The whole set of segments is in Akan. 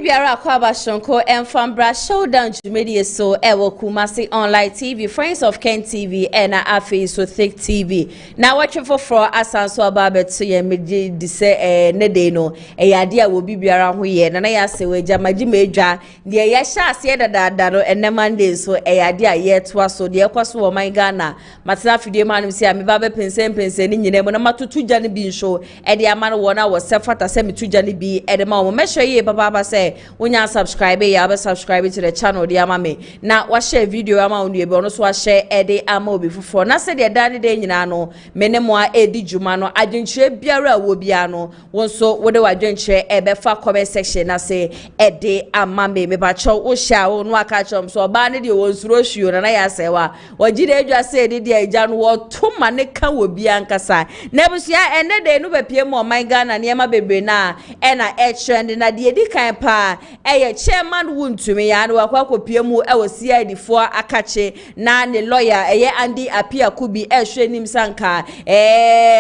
Biara Kwaba Shonko and Fambra Showdown Media so Ewo Kumasi Online TV, Friends of Ken TV, and Afi so Thick TV. Now watching for Asanso Babet so ye meji dise nedeno e idea will be Biara huye na ya se we jamaji meja de ya sha se da no ene Monday so e idea ye to so de kwaso wo man Ghana matena fidie manum se me ba be pense ni nyine mo na matutu jane bi show e de amana wona wo sefata se metu jane bi e de ma wo mesho ye baba say when you subscribe ya be subscribe to the channel de ama me na wa share video ama onu e be ono so wa share e de ama obi fofo na se de dane de nyina no mene mo a edi juma no adwenchire biara wo bia no wonso wo de wadwenchire e be fa comment section na say e de ama me ba cho wo sha wo no aka chom so ba ne de wonsuro hwio na ya se wa wagide adwa se de de agya no wo toma ne ka wo bia nkasa na busia ene de no be pie mo man Ghana ne ma bebre na e na e trend na de di kan pa eye chairman WONTUMI ya no akwa mu e wo CID fo akache na ne lawyer eye Andi Apia Kubi e hwe nim sanka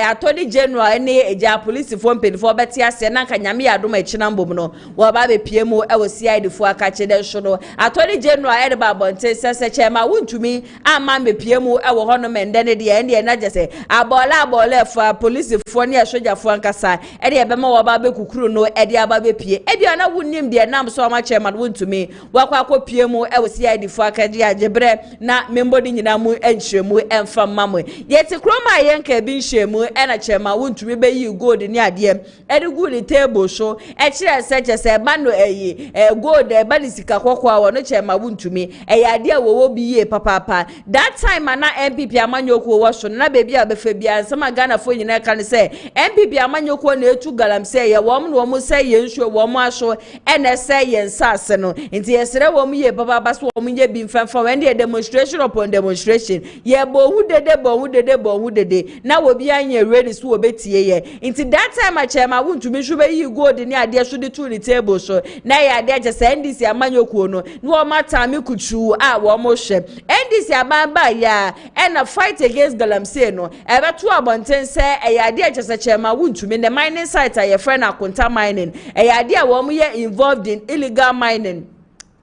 attorney general ne eja police fo mpedifo beti ase na nka nyame ya dom echi na mbom no wo ba be pie mu e wo CID fo akache de hwo no attorney general e de ba bonte sese chairman WONTUMI ama me pie mu e wo hono mende ne de na jese abola fo police fo ne ehweja fo ankasa e de be ma wo ba be kukuru no e de aba be pie e de na wunnim de nam so ma chairman WONTUMI wakwa akopie mu e wo CID fo akaje ajebre na membodi nyina mu enhwemu emfa mamu yeti kroma yenka bi nhwemu e na chairman WONTUMI be yi gold ni ade e de gold table so e kire se ba no eyi gold e ba ni sika kwakwa wo no chairman WONTUMI e ya ade wo bi ye papa that time na NPP amanyoko wo so na bebi abefa bia nsema Ghana fo nyina kan se NPP amanyoko na etu galamse ye wo mo se ye nhwe wo mo aso ene se ye nsase no nti yesere wo mu ye baba so wo mu ye bi mfamfa when the demonstration upon demonstration ye bo hu dede na wo bi anya ready so wo betie ye nti that time a chairman WONTUMI hwe be yi gold ni ade so de to the table so na ye ade je se ndisi amanyoko no wo mata mi kuchu a wo mo hwe ndisi abamba ya ena fight against galamse no e be to abonten se e ade je se chairman WONTUMI the mining site a ye friend akonta mining e ade a wo mo ye involved in illegal mining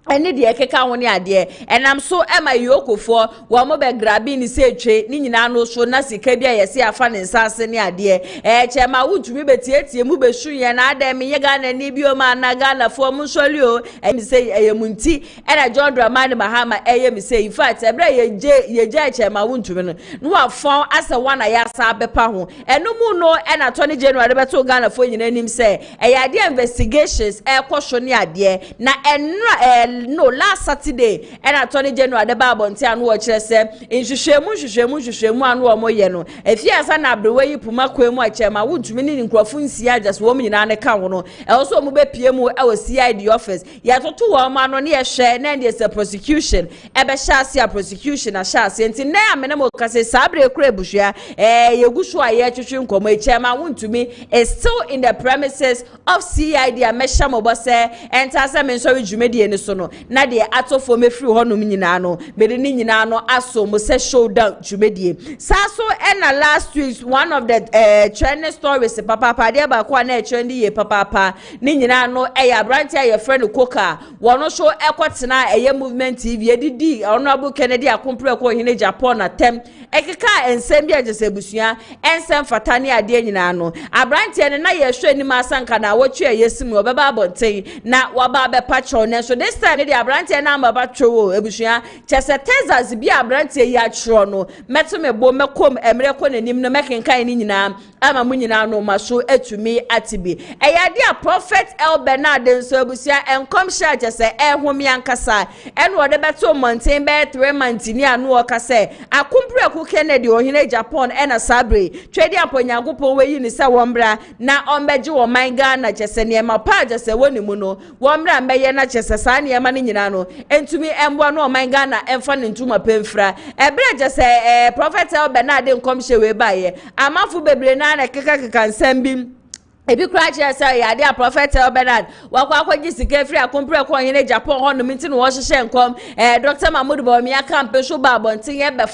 ene de ekeka ho ne ade enam so ema yokofo wo mo be grabi ni se twe ni nyina no so na sika bia yesi afa ne nsase ne ade chairman WONTUMI betietie mu be hwuye na ade me yega na ni bio ma na Ghana fo mu soli o emi se eyemunti ena John Dramani Mahama mi se in fact ebra ye chairman WONTUMI no afon ase wana ya sa bepa ho eno mu no ena attorney general de beto Ghana fo nyina nim se ade investigations kwosho ne ade na enra no last Saturday and attorney general de babonti anu wo kire se nhwehwemu anu wo moye no efiasa na abrewe yi puma kwemu a chairman WONTUMI ni nkrofo nsia just wo nyina ne ka ho no e also mo be pie mu e wo CID office ya toto wo ma no ne ye hwe na dey se prosecution e be sha prosecution a sha se nti na amene mo kase sabre kura buhua yegusu a ye twetwe nkomo e chairman WONTUMI is still in the premises of CID a mesha mo bo se enta se me so dwumedie ni so no na de atofo mefiri honom nyina no bede ni nyina no aso mo se showdown dwumedie saso na last week one of the trending stories papa de ba kwa na trendy ye papa ni nyina no ya branch ya friend koka wono so ekotena movement TV edidi honorable Kennedy akompre ko hine Japan na tem ekeka ensem bia jese busua ensem fatani ade nyina no abrantie ne na ye hwe ni masanka na wotwe yesim obeba abonten na waba be pacho ne so this time the abrantie na mba batwo ebusua chese Texas bi abrantie ya chro no meto me bo mekom emre ko nanim no mekenkan ni nyina ama mu nyina no maso etumi atibi eyade a prophet El Bernard nso ebusua enkom sha chese ehome ankasa eno ode beto mountain be 3 months ni anu okase akompre ku Kennedy ohine Japan ena sabre twedi aponyankopon we yi ni se wombra na ombeje wo man Ghana chese ne ma pa chese woni mu no wombra meye na chese sa ne ma ni nyina no entumi embo no man Ghana emfa ne ntuma pemfra ebre chese prophet El Bernard nkom hye we baye amafu bebre na keka nsambim ebi kura che say ya dia prophet Bernard wakwa akwaji sika free akompre ko hene Japan ho no minti no wo hye nkom Dr. Mahmoud Bawumia campaign so ba bontin ye be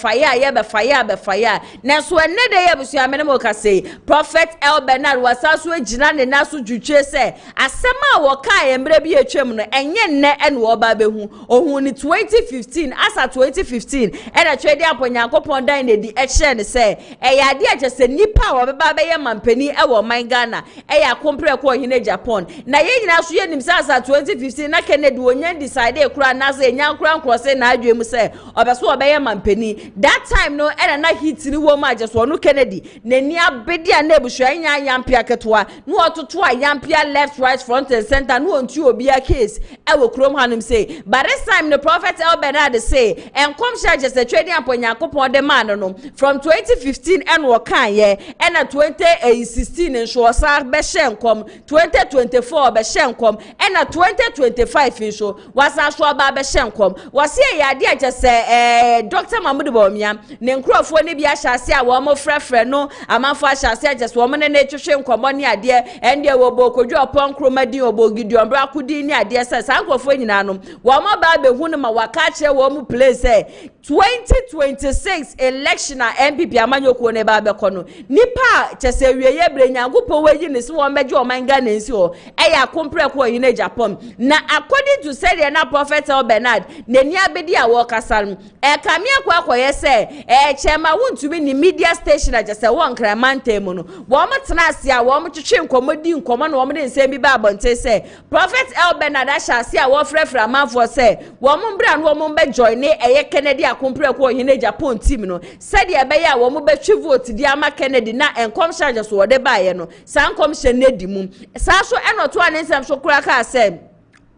fire na so enne de ye busu amene mo ka say prophet Bernard wasaso agina ne naso dwutwe say asema wo ka emre bi etwem no enye nne ene wo ba behu ohun ni 2015 asa 2015 ena twedi aponyankopon dan na di ehye ne say ya dia agese nipa wo ba be ye mampani e wo man Ghana eya kompre ko hine Japan na ye nyina so ye nim sasa 2015 na Kennedy wonyan decide e kura na se nya kura nkrose na adwem se obeso obeye mampani that time no era na hit ni wo ma je so no Kennedy na ni abedi a na ebuhwa nya yampia ketwa no ototo a yampia left right front and center no ontu obi a case e wo krom hanum say but this time the prophet Bernard say enkom charges the trading aponyankopon de man no from 2015 and wo kan ye na 2016 nso sa be shenkom 2024 be shenkom na 2025 nso wasa so ba be shenkom wase ya de agese Dr. Mahmoud Bawumia ne nkrofo ne bi ahyase a wo mo frefre no amanfo ahyase agese wo mo ne twehwe nkomo ne ade ende wo bokodwo opon kromadi obogidi ombra kudi ne ade se sankrofo nyina no wo mo ba be hu no ma waka kire wo mo place 2026 election a NPP amanyoko ne ba be kono nipa chese wieye bre nyankopon wayi ne se wo meje o man Ghana nsi ho eya kompre ko hine Japan na according to said na prophet Bernard ne ni abedi a wo kasal kamia kwa akoye se chema wontumi ni media station agese won kramante mu no wo mo tena ase a wo mo twetwe nkomodi nkomo na wo mo de nsem bi ba abonte se prophet Bernard ashase a wo frefra amanfo se wo mo mbra no wo mo be join ne Kennedy akompre ko hine Japan team no said e be ya wo mo be twi vote di ama Kennedy na enkom charges wo de baye no sankom hye ne di mu sa so enoto anensem so kura ka se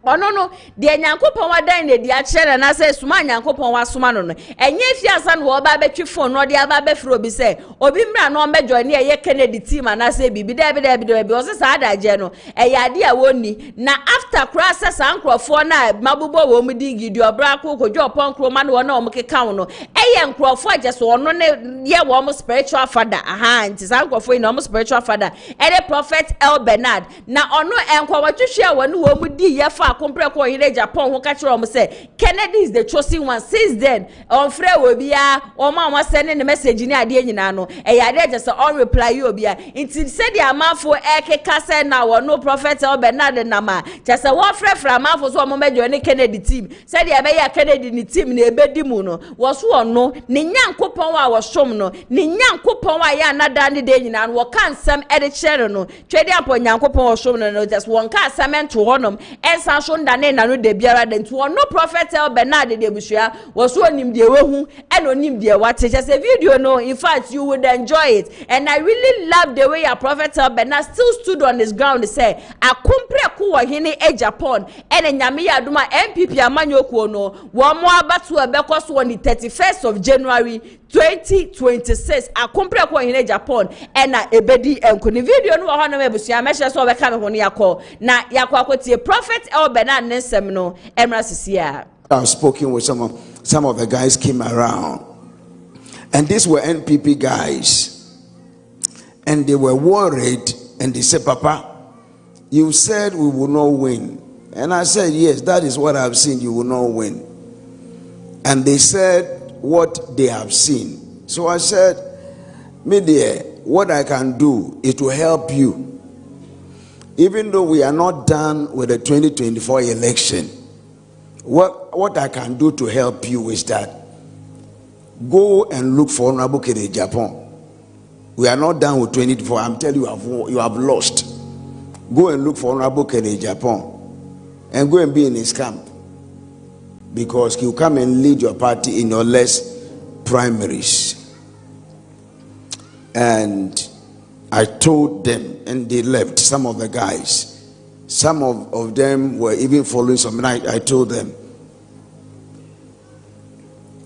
ono no de nyankopon wadan na di a kire na se suma nyankopon wasoma no no enye fiasa no wo ba betwi phone no de aba be fro bi se obi mra no be join ne Kennedy team na se bibi de o se sa adaje no yade a woni na after cross sa nkrofo na mabubo wo mu di gidi obra ko kodwo pon kroma no na o mu keka no nkrofo agese ono ne ye wo mu spiritual father nti sa nkrofo ni o mu spiritual father the prophet Bernard na ono enkwa watwehwe a woni wo mu di ye fa compare ko hine Japan ho ka kire o say Kennedy is the chosen one since then on free obia o ma wa send the message ni ade nyina no yade just on reply you obia until said the amafo ekeka say na wo no prophet Bernard na ma just wo free amafo so mo mejo ni Kennedy team said the be ya Kennedy ni team na ebedi mu no wo so no ne nyankopon wa wo som no ne nyankopon wa ya nada ne de nyina no wo kan sam ede chere no twede apon nyankopon wo som no just won ka asament ho nom ensa so ndane na no de biara de nti no prophet Bernard de busua wo so onim de wehu and onim de wate just a video no in fact you would enjoy it and I really love the way your prophet Bernard still stood on his ground say akompre ko wo hene Japan and nyame ya duma NPP amanyoko no wo mo abatu ebekọ so on the 31st of January 2026 akompre ko hene Japan and na ebedi enko ni video no ho no mebusua mehye so obeka me ho no yakọ na yakọ akotie prophet Bernard Nensem no emra sisia. I've spoken with some of the guys came around, and these were NPP guys, and they were worried, and they said, "Papa, you said we will not win," and I said, "Yes, that is what I've seen. You will not win." And they said what they have seen. So I said, "Media, what I can do is to help you. Even though we are not done with the 2024 election, what I can do to help you is that go and look for Honorable Kennedy Japan. We are not done with 2024. I'm telling you, you have lost. Go and look for Honorable Kennedy Japan and go and be in his camp, because he'll come and lead your party in your less primaries." And I told them, and they left. Some of the guys, some of them were even following some night. I told them,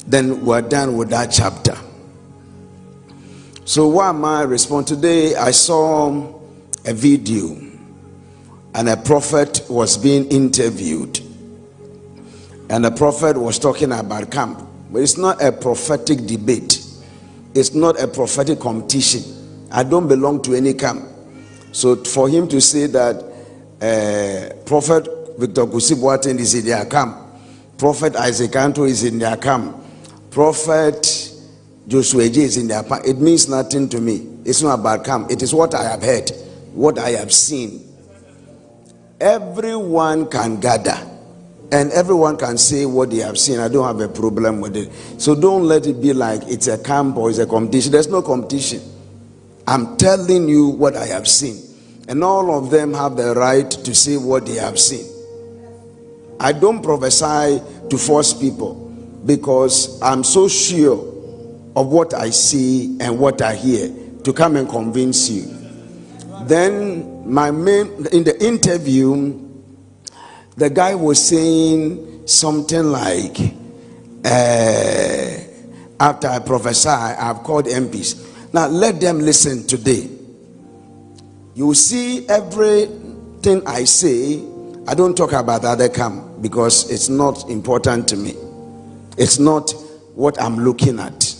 then we're done with that chapter. So what am I respond today? I saw a video, and a prophet was being interviewed, and the prophet was talking about camp. But it's not a prophetic debate. It's not a prophetic competition. I don't belong to any camp. So for him to say that Prophet Victor Kusi is in their camp, Prophet Isaac Anto is in their camp, Prophet Joshua J is in their camp, it means nothing to me. It's not about camp. It is what I have heard, what I have seen. Everyone can gather and everyone can say what they have seen. I don't have a problem with it. So don't let it be like it's a camp or it's a competition. There's no competition. I'm telling you what I have seen. And all of them have the right to say what they have seen. I don't prophesy to force people because I'm so sure of what I see and what I hear to come and convince you. Then in the interview, the guy was saying something like, after I prophesy, I've called MPs. Now let them listen today. You will see everything I say. I don't talk about the other camp because it's not important to me. It's not what I'm looking at.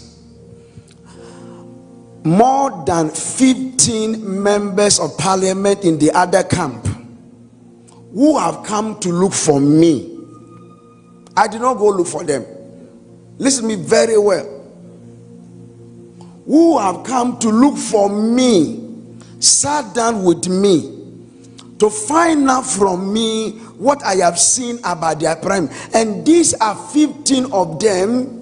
More than 15 members of parliament in the other camp who have come to look for me. I did not go look for them. Listen to me very well. Who have come to look for me, sat down with me to find out from me what I have seen about their prime. And these are 15 of them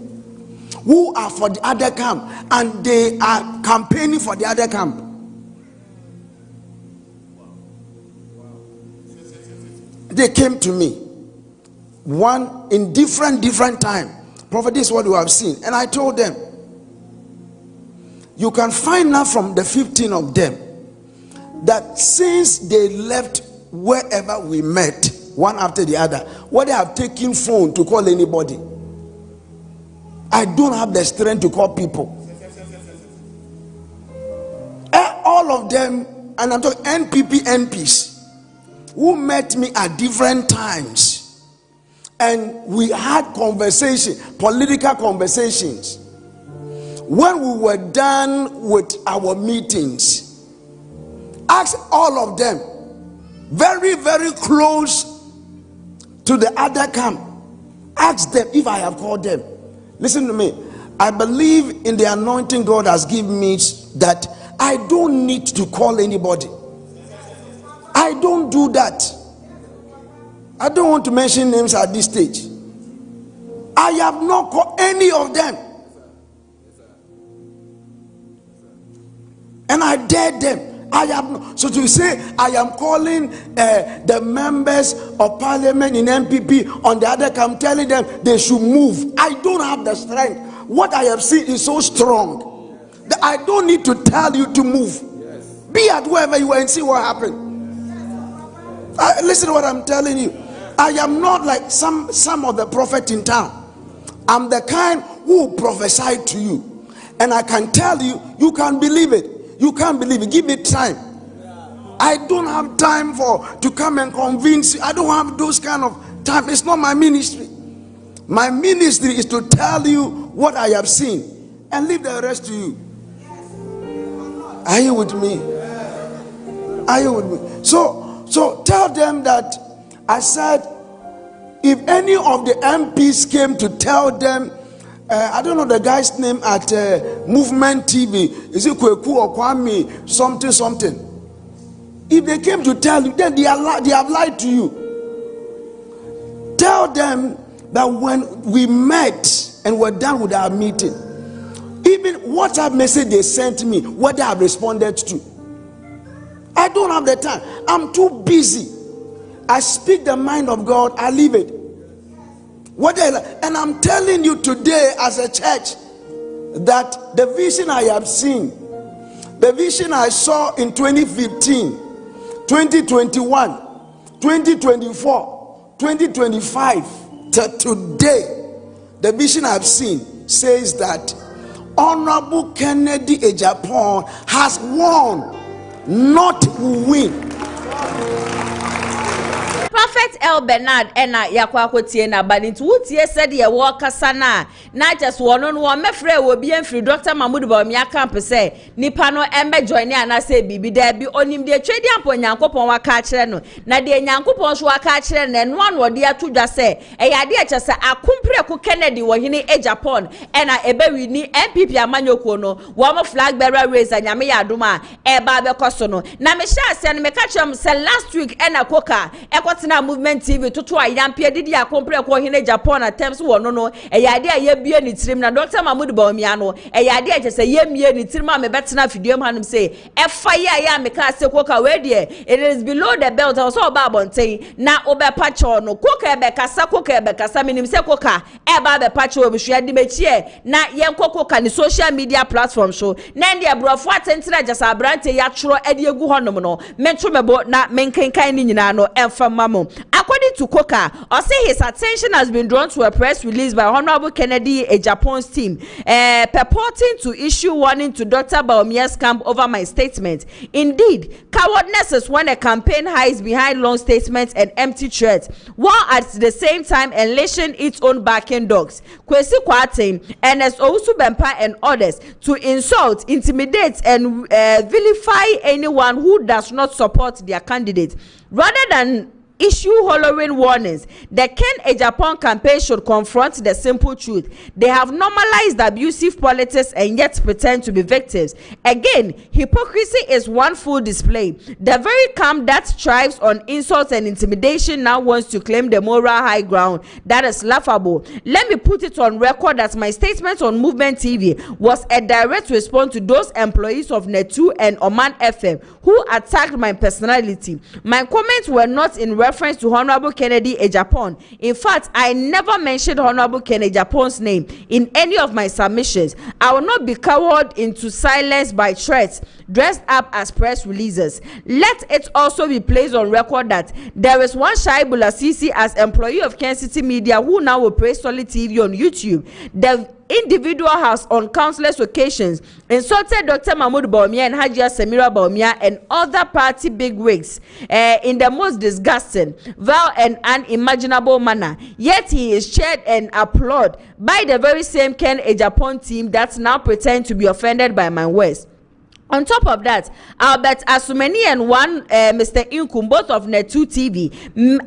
who are for the other camp, and they are campaigning for the other camp. They came to me, one in different time. Prophet, this is what you have seen. And I told them, you can find out from the 15 of them that since they left wherever we met, one after the other, what they have taken phone to call anybody. I don't have the strength to call people. All of them, and I'm talking NPP MPs, who met me at different times, and we had conversation, political conversations. When we were done with our meetings, asked all of them, very close to the other camp, asked them if I have called them. Listen to me. I believe in the anointing God has given me that I don't need to call anybody. I don't do that. I don't want to mention names at this stage. I have not called any of them. And I dared them. I have not. So to say I am calling the members of parliament in NPP on the other camp, telling them they should move. I don't have the strength. What I have seen is so strong that I don't need to tell you to move. Yes. Be at wherever you are and see what happens. Listen to what I'm telling you. I am not like some of the prophets in town. I'm the kind who prophesy to you, and I can tell you, you can believe it. You can't believe it. Give me time. I don't have time to come and convince you. I don't have those kind of time. It's not my ministry. My ministry is to tell you what I have seen and leave the rest to you. Are you with me? Are you with me? So tell them that I said, if any of the MPs came to tell them, I don't know the guy's name at Movement TV, is it Kweku or Kwame, something. If they came to tell you, then they have lied to you. Tell them that when we met and were done with our meeting, even WhatsApp message they sent me, what I have responded to. I don't have the time. I'm too busy. I speak the mind of God, I leave it. And I'm telling you today as a church that the vision I have seen, the vision I saw in 2015, 2021, 2024, 2025 to today, the vision I've seen says that Honorable Kennedy AGYAPONG has won, not will win. Prophet El Bernard ena yakwa kwotie na ba nti wotie said ye wo kasa na just one on one mefre wo bi enfri Dr. Mahmoud BAWUMIA camp say nipa no embe join ana say bibi da bi onim de twedi ampo Nyankopon waka kire no na de Nyankopon so waka kire na no an wode atodwa say eyade a kyese akompre ko Kennedy wo hene Japan ena ebewi ni NPP amanyoko no wo mo Flagbearer race anyame ya adoma eba be koso no na me sha ase no me ka kire say last week ena koka ekotena movement TV toto ayampe didi akompre ko hene Japan attempts wo no eyade a ye bie ni tirim na Dr. Mahmoud BAWUMIA no eyade a kyese ye mie ni tirim a me betena fidiem hanum say efa ya me ka ase koka we de it is below the belt so ba bonten na obepa cho no koka ebe kasa minim se koka eba be pa cho obusua di mechie na yenko koka ni social media platform show na ndi abrofo atentira jasa abrante ya choro ede egu honom no mento mebo na menkenkan ni nyina no emfama mo. According to Koka, say his attention has been drawn to a press release by Honorable Kennedy Japan's team purporting to issue warning to Dr. BAWUMIA's camp over my statement. Indeed, cowardness is when a campaign hides behind long statements and empty threats, while at the same time unleashing its own backing dogs. Kwesi Kwarteng, Ernest Owusu-Bempah and others to insult, intimidate and vilify anyone who does not support their candidate. Rather than issue hollowing warnings, the Ken Japan campaign should confront the simple truth. They have normalized abusive politics and yet pretend to be victims. Again, hypocrisy is one full display. The very camp that thrives on insults and intimidation now wants to claim the moral high ground. That is laughable. Let me put it on record that my statement on Movement TV was a direct response to those employees of Netu and Oman FM who attacked my personality. My comments were not in reference to Honorable Kennedy Japan. In fact, I never mentioned Honorable Kennedy Japan's name in any of my submissions. I will not be cowered into silence by threats dressed up as press releases. Let it also be placed on record that there is one Shaibu Lasisi as employee of Kansas City Media who now operates Solid TV on YouTube. The individual has on countless occasions insulted Dr. Mahmoud BAWUMIA and Hajia Samira BAWUMIA and other party bigwigs in the most disgusting, vile and unimaginable manner. Yet he is cheered and applauded by the very same Ken Japan team that now pretend to be offended by my words. On top of that, Albert Asumeni and one Mr. Inkum, both of Netu TV,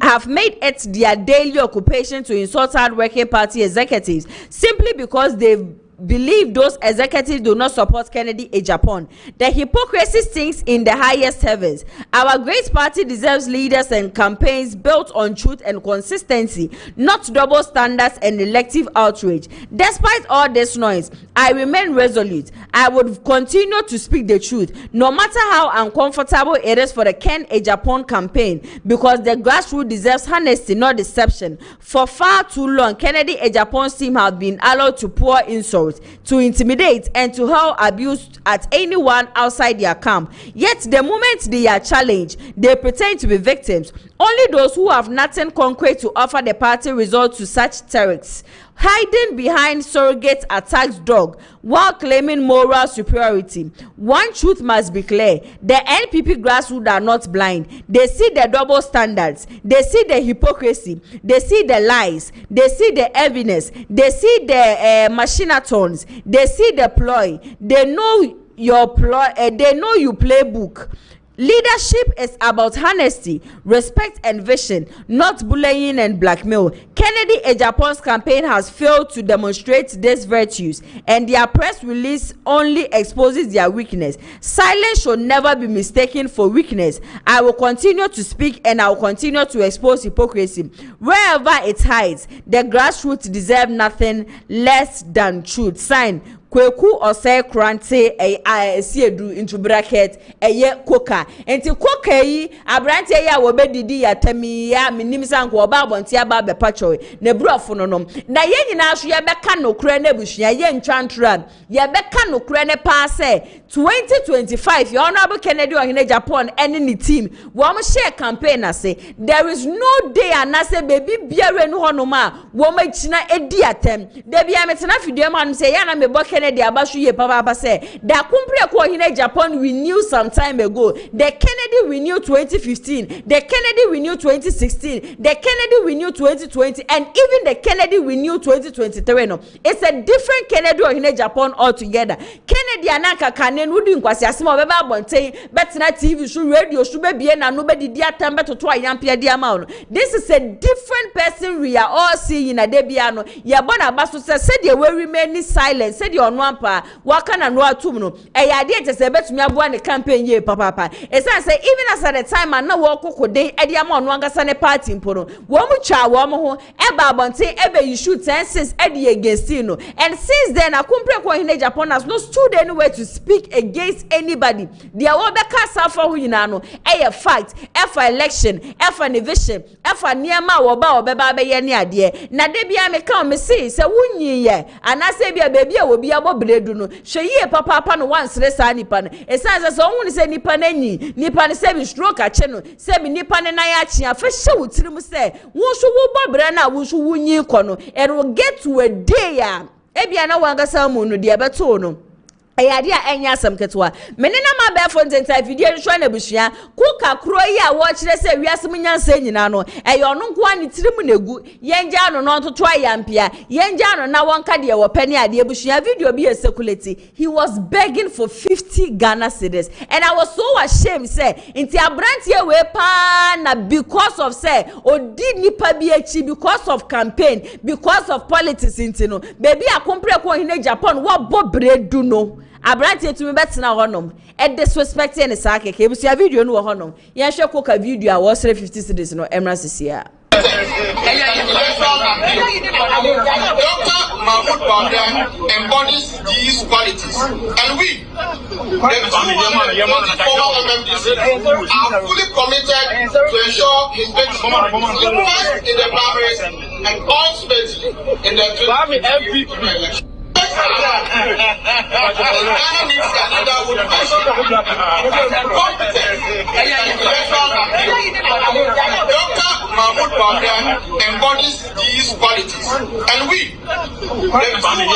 have made it their daily occupation to insult hard-working party executives simply because they believe those executives do not support Kennedy Japan. The hypocrisy stinks in the highest heavens. Our great party deserves leaders and campaigns built on truth and consistency, not double standards and elective outrage. Despite all this noise, I remain resolute. I would continue to speak the truth, no matter how uncomfortable it is for the Ken Japan campaign, because the grassroots deserves honesty, not deception. For far too long, Kennedy Japan's team have been allowed to pour insults, to intimidate and to hurl abuse at anyone outside their camp. Yet the moment they are challenged, they pretend to be victims. Only those who have nothing concrete to offer the party resort to such tactics, hiding behind surrogate attacks dog while claiming moral superiority. One truth must be clear: the NPP grassroots are not blind. They see the double standards, they see the hypocrisy, they see the lies, they see the evidence, they see the machinatons, they see the ploy. They know your ploy, they know you playbook. Leadership is about honesty, respect and vision, not bullying and blackmail. Kennedy Japan's campaign has failed to demonstrate these virtues, and their press release only exposes their weakness. Silence should never be mistaken for weakness. I will continue to speak and I will continue to expose hypocrisy. Wherever it hides, the grassroots deserve nothing less than truth. Sign Kweku Osei Krante siedu into bracket koka enti koka yi abrante ya wo bedidi ya tami ya minimisa nko oba abonti aba be pacho ne brofo no nom na ye nyina so ye beka no kura na busua ye ntwantran ye beka no kura ne pa se 2025 your Honorable Kennedy Ohene Japan ene ni team wo mo share campaign ase there is no day anase baby biare no honoma wo ma china edi atem da bia metena fidua ma no se ya na me boke Kennedy abashu ye papa say da kumpre ko hine Japan renewed some time ago. The Kennedy renewed 2015, the Kennedy renewed 2016, the Kennedy renewed 2020, and even the Kennedy renewed 2023. No, it's a different Kennedy or hine Japan altogether. Kennedy anaka kanen wudi nkwasi asema obeba abonten betina TV show radio show be na no be di atambe toto ayampia di ama no. This is a different person we are all seeing na debia no. Ya bona baso said they will remain silent. Said your nwampa waka na no atum no. E ya de se betumi aboa ne campaign ye papa. E say even as at the time man na wo kokode e de ama no angasa ne party mpo no. Wo mu twa wo mo ho e ba abonten e be issue 10 since e de against no. And since then akumpre ko hine Japan has no stood anywhere to speak against anybody. They are all the cast for who you know. A fact, for election, for innovation, for niema woba obeba be ye ni ade. Na de bia me kan me say wunyi ye. Ana say bia baby a wo bia bo bredu no. Hwe ye papa no once resa nipa no. E say so won say nipa na nyi. Nipa ne say bi stroke a che no. Say bi nipa ne na ya che afa hwe wutiri mu say wo so wo bo bre na wo so wunyi ko no. It will get to a day ebia na wangasa mu no de beto no. Ayadia enya sam ketwa menena ma be fo ntenta video show na bushia kuka kro yi a wo kire se wiase munyansa nyina no eyo no nko ani tirimu negu yenja no no toto ayampia yenja no na wonka de wo pani ade bushia video bi esekuleti. He was begging for 50 Ghana cedis and I was so ashamed say inti abrantie we pa na because of say odi nipa bi echi because of campaign because of politics inti no baby akompre ko hine Japan wo bobredu no Abranti to me betina honom e disrespect any sake ke busia video no honom ye hwe koka video a was 50 cedis no emra sisia Dr. Mahmoud Bawumia embodies these qualities, and we, the former MMDC, are fully committed to ensure his victory first in the primaries and ultimately in the 2023 election. Dr. Mahmoud Bawumia embodies these qualities, and we, the former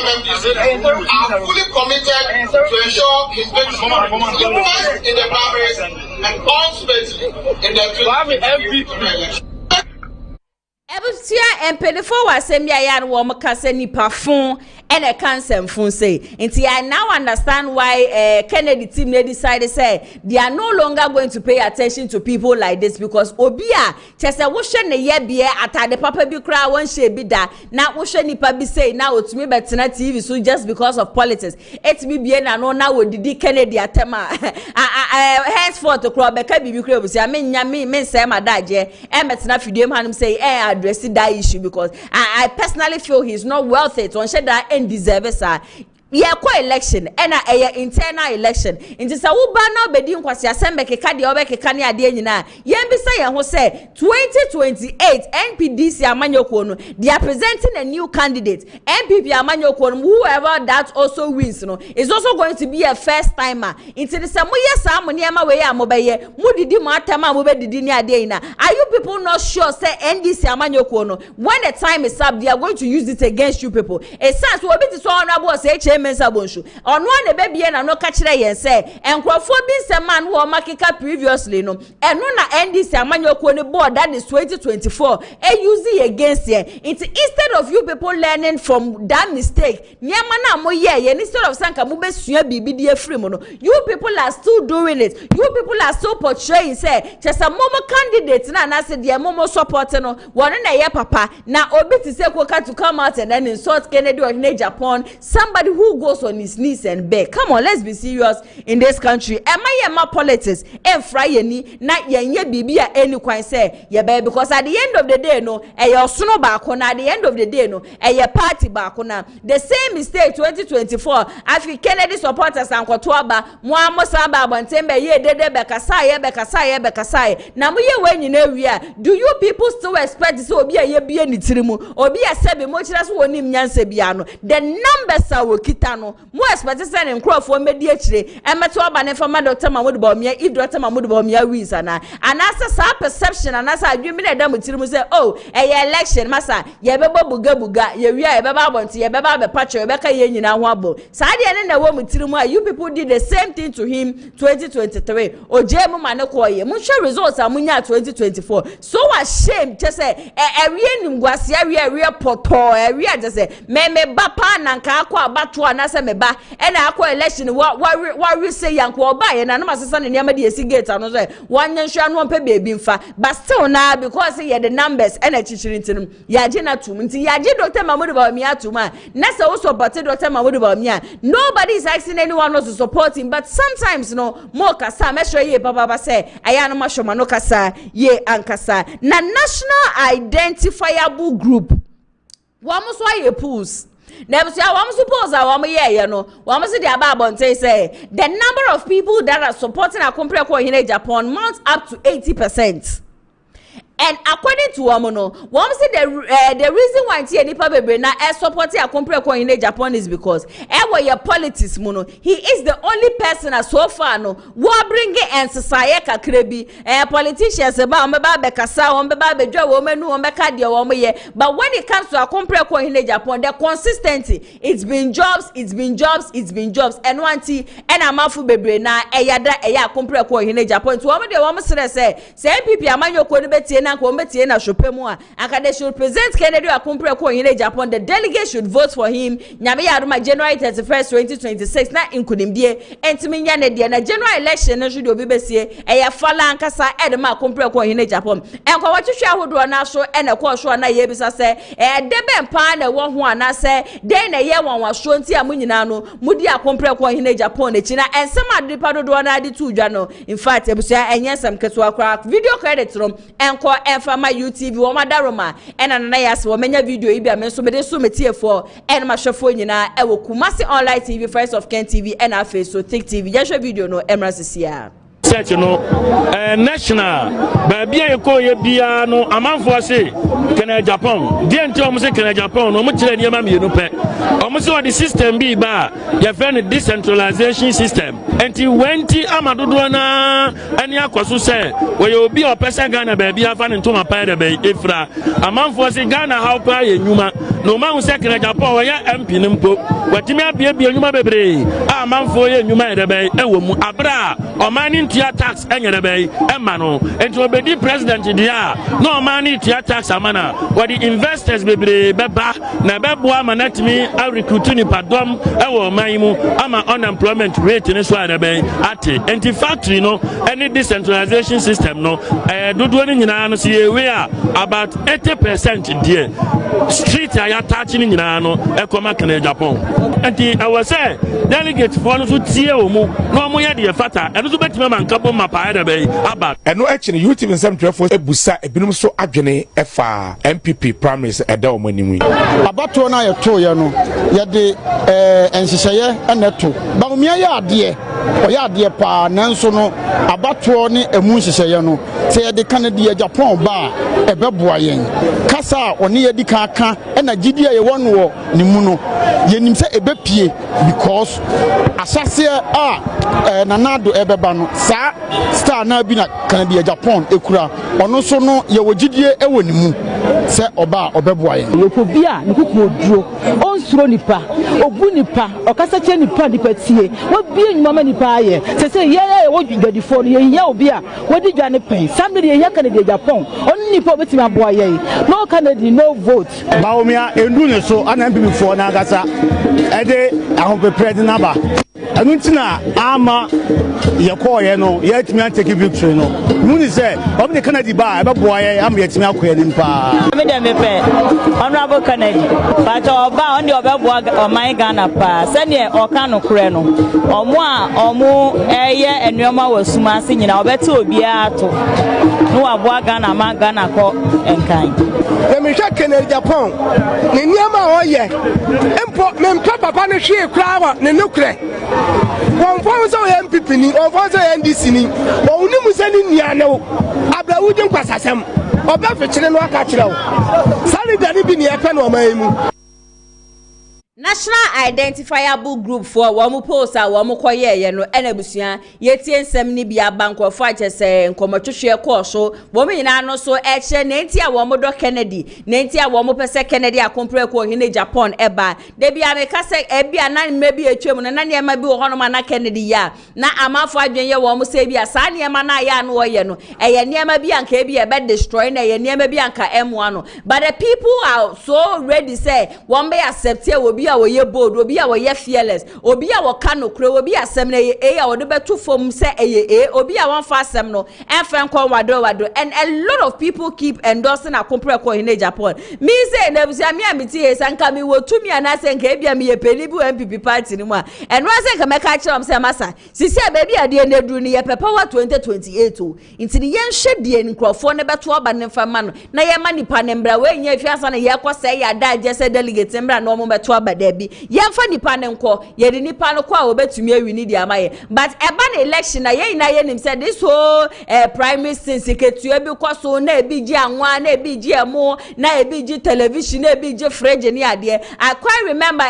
MMDC, are fully committed to ensure his victory first in the primaries and ultimately in the 2023 election. Ebusia empelefo wasembia ya no wo mkase nipa fun and a cancer fun say nti I now understand why Kennedy team they decided say they are no longer going to pay attention to people like this because obia chese wo hwe ne ye bie atade papa bi kra won hwe bi da na wo hwe nipa bi say na otumi betina TV so just because of politics etimi bie na no na wo didi Kennedy atema henceforth kra beka bibi kra obusia me say madaje betina fidiem hanum say address that issue because I personally feel he's not worth it. On share that and deserve it, sir. Yeah, election and a internal election. Into sa uba na bedi nkwasi asembe keka de obe keka ne ade nyina. Yembisa ye ho say 2028 NPDC amanyoko no. They are presenting a new candidate. NPP amanyoko no whoever that also wins no is also going to be a first timer. Into the sa mo yesa mo niema we ya mo beye. Mo didi mo atama mo be didi ni ade nyina. Are you people not sure say NDC amanyoko no when the time is up they are going to use it against you people. It sounds we be so honorable say mensa bonshu ono na bebie na no ka kire yen say enkrofo bi seman wo makika previously no eno na NDC amanyoko ne board that is 2024 use against here instead of you people learning from that mistake niama na mo ye instead of sanka mo besua bibi di afri mo no you people are still doing it you people are still portraying say chesa momo candidate na say de momo support no wona na ye papa na obi ti say koka to come out and then insult Kennedy or Japan somebody who goes on his knees and beg. Come on, let's be serious in this country. Am I my politics? And fry any not ye bibi any quite say yeah baby because at the end of the day no your snow back on at the end of the day no your party back on the same mistake 2024 Afi Kennedy supporters and Kotoaba Mwamo Samba Bantembe ye dede bekasai na mu ye when you know we are do you people still expect to so be a ye be any trimu or be a sebi much as one nyanse biano the numbers are tano mo expect say ne nkrofo medi akire emeto aba ne fama Dr. Mahmoud Bawumia if Dr. Mahmoud Bawumia wins ana asa sa perception ana sa adwumi na da mutirimu say oh election masa ye beba buga ye wi ye beba abonti ye beba be patcho ye beka ye nyina ho abo sa de ne na wo mutirimu you people did the same thing to him 2023 ojemu mane ko ye mo share results amunya 2024 so ashamed just say ewie nimguase ewie poto ewie just say me ba pa na nka akwa abato anase me ba e na akwa election wa say yanko oba ye na no masesa ne niam de esi gate ano say wanye nhwa no mpe baby mfa but still na because ye the numbers e na chichiri ntinum yaje na tum nti yaje Dr. Mahmoud Bawumia tuma na say wo support Dr. Mahmoud Bawumia nobody is asking anyone else to support him but sometimes no mo kasa me sure ye baba say aya no mashoma no kasa ye ankasa na national identifiable group wamo so aye pools them say wamo suppose wamo ye no wamo say the ababon say the number of people that are supporting Akompre ko in Japan mounts up to 80%. And according to Wamono, say the reason why Nipa Bebre na supporting Akompre ko in Japan is because your politics mono. He is the only person so far no wa bring and society kakrebi politicians about mbeba bekasa mbeba bedwa wo menu mbeka de wo ye but when it comes to Akompre ko in Japan the consistency it's been jobs and one tea and amafu bebre na eyada eya Akompre ko in Japan to wo de wo say NPP amanyo ko ni betie na ko metie na shopemu a aka they should present Kennedy Akompre ko in Japan the delegate should vote for him nyame ya ruma January 31st 2026 na inkunimdie entimi nya ne de na general election no should obi besie eya fala ankasa edema Akompre ko in Japan enko watwhwe ahodo na so ene ko so na ye bisa se debe mpa na wo ho ana se den na ye won waso nti amunyina no mudi Akompre ko in Japan echi na ensem adipa dodo na ade tu dwa no in fact ebusia enyesem keto akra video credit rom enko enfama UTV wo madaroma ena na yas wo menya video ibi amenso mede so metiefo en ma hwefo nyina e wo Kumasi online TV Friends of Ken TV and our face so thick TV just video no emrasisia search no national baabia yeko ye bia no amanfo ase Kenya Japan die nti omo se Kenya Japan no omo kire niam amienu pe omo se the system bi ba ye friend decentralization system enti wenti amadodo na ani akoso se we ye obi opesa Ghana baabia afa ne ntoma pa de be efra amanfo ase Ghana how pa ye nyuma no ma se Kenya Japan we ya MP nimpo watimi abia bia nyuma bebre amanfo ye nyuma de be ewo mu abra omani tax enyere be emano enti obedi president dia no mani tia tax amana what the investors bebre beba na beboa manatimi a recruit ni padom ewo manyimu ama unemployment rate ni so adabe ate enti factory no any decentralization system no dodo ni nyina no see we about 80% there street aya touch ni nyina no ekoma Kenya Japan enti I was say delegate for no so tie omu no mo ye de fata eno so betima mankabo mapa da be aba eno echi ni YouTube nsem trefo ebusa ebinum so adwene efa NPP primaries eda omanimu abato na ye to ye no ye de enhyehyeye eneto BAWUMIA ya ade oya ade pa nanso no abato ne emu nhyehyeye no se ye de Canada Japan ba ebeboa yen kasa oni ye di kaka na gidi ye wonwo ni mu no yenim se ebepie because asase nanado ebeba no sa star na bi na Canada Japan ekura ono so no ye wogidie ewo ni mu se oba obeboa yen yekobia ne kuku oduro onsuro nipa obu nipa okasa che nipa tie wobie nyuma nipa aye se ye wodwadifo no ye obia wodi dwane pen sambe ye Canada Japan on nipa obetimi aboa ye no Canada no vote BAWUMIA endu ne so ana NPP fo na agasa ede ahompe president naba anuntina ama yekoye no yetimi antake victory no muni say obi Canada ba e beboa ye am yetimi akoye ni mpa me dem mepe honorable Canada but oba on the obeboa oman Ghana pa se ne oka no kure no omo eye enuoma wasuma ase nyina obete obi ato no aboa Ghana man Ghana ko enkan me hwa Canada Japan ne niama oye empo me mpa papa no hwe kura wa ne nukure won so MPP ni won so NDC ni oni musani niane wo abrawudi nkwasasem oba fechire no aka kire wo sani dani bi ne epe no man mu National Identifiable Group for Wamu Post, Wamu Koye, no Enebusia, Yetian Semni Bia Banko Fighters, and Comatusha Corso, Women are so action, Nantia Wamodo Kennedy, Nantia Wamu Pese Kennedy, a compreko in Japan, Eba, Debbie Amekase, Ebia, nine maybe a chairman, and Nania Mabu Honomana Kennedy, ya. Na Amafa Jenya Wamu Sabia, Sania Manaya, no Yeno, a Yama Bianca be a bed destroying a Yama Bianca M1. But the people are so ready, say, one may accept will be our ye bold, will be our ye fearless, or be our cano crow, will be a seminary, or the better form say a, or be a one fast seminal, and Franco Wado, and a lot of people keep endorsing a compreko in Japan. Me say, Nebuzamia Mitias and Kami WONTUMI and I say, Gabia me a pelibu NPP party anymore. And once I can make a chance, Massa, she said, baby, I didn't do near Pepper 2028 into the young shed the microphone about 12 and for man. Na ya mani panembra, when you have a yakwa say, I died just a delegate, and no more 12 Debbie. Yamfa nipa nenko yedi nipa no kwa obetumi awini dia maye but eba na election na yen said this whole primary secretary bi kwaso na ebi ji anwa na ebi ji emo na ebi ji television na ebi ji fridge ni ade. I quite remember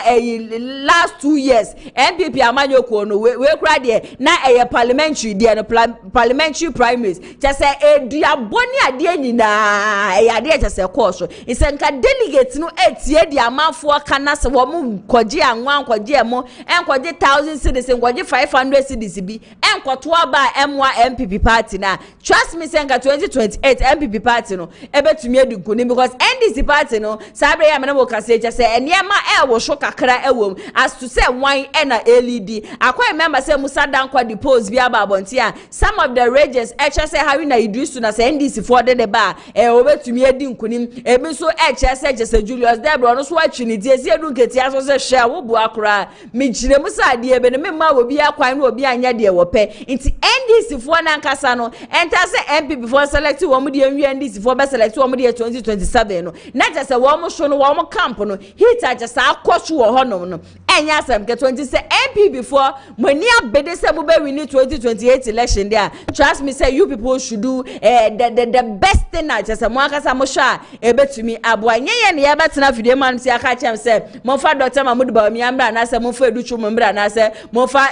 last 2 years NPP amanyoko no we kura de na parliamentary de no parliamentary primaries just say edua boni ade nyina ade just say course isenka delegate no etie de amanfo kana se wo kwaji anwa kwaji emo kwaji 1000 cedis kwaji 500 cedis bi enkoto aba M1 NPP party na trust me senka 2028 NPP party no ebetumi edukuni because NDC party no sabre ya mena wokase je say eniema wo sho kakra ewom as to say wan na LED akwa remember say Musa Dankwa depose bi aba abonti a some of the regions say how na idrisu na say NDC for the ba obetumi edi nkunim ebi so say je say Julius Debro no so atwini die sie du nketi aso se hwe wo bu akora me gire mu sa de ebe ne memma wo bi akwan no obi anya de wo pe nti NDC for na nkasa no enter say NPP for select wo mu de nwi NDC for be select wo mu de 2027 no na je say wo mu so no wo mu camp no hit a je sa akoso wo honom no enya asem ke 20 say NPP for mani abede se mu be win 2028 election there. Trust me say you people should do the best thing na je say mo akasa mo sha ebetumi aboa nyeye ne ya betena video man si aka chem say mo fa Dr. Mahmoud BAWUMIA mbra na say mo fa Educhu mbra na say mo fa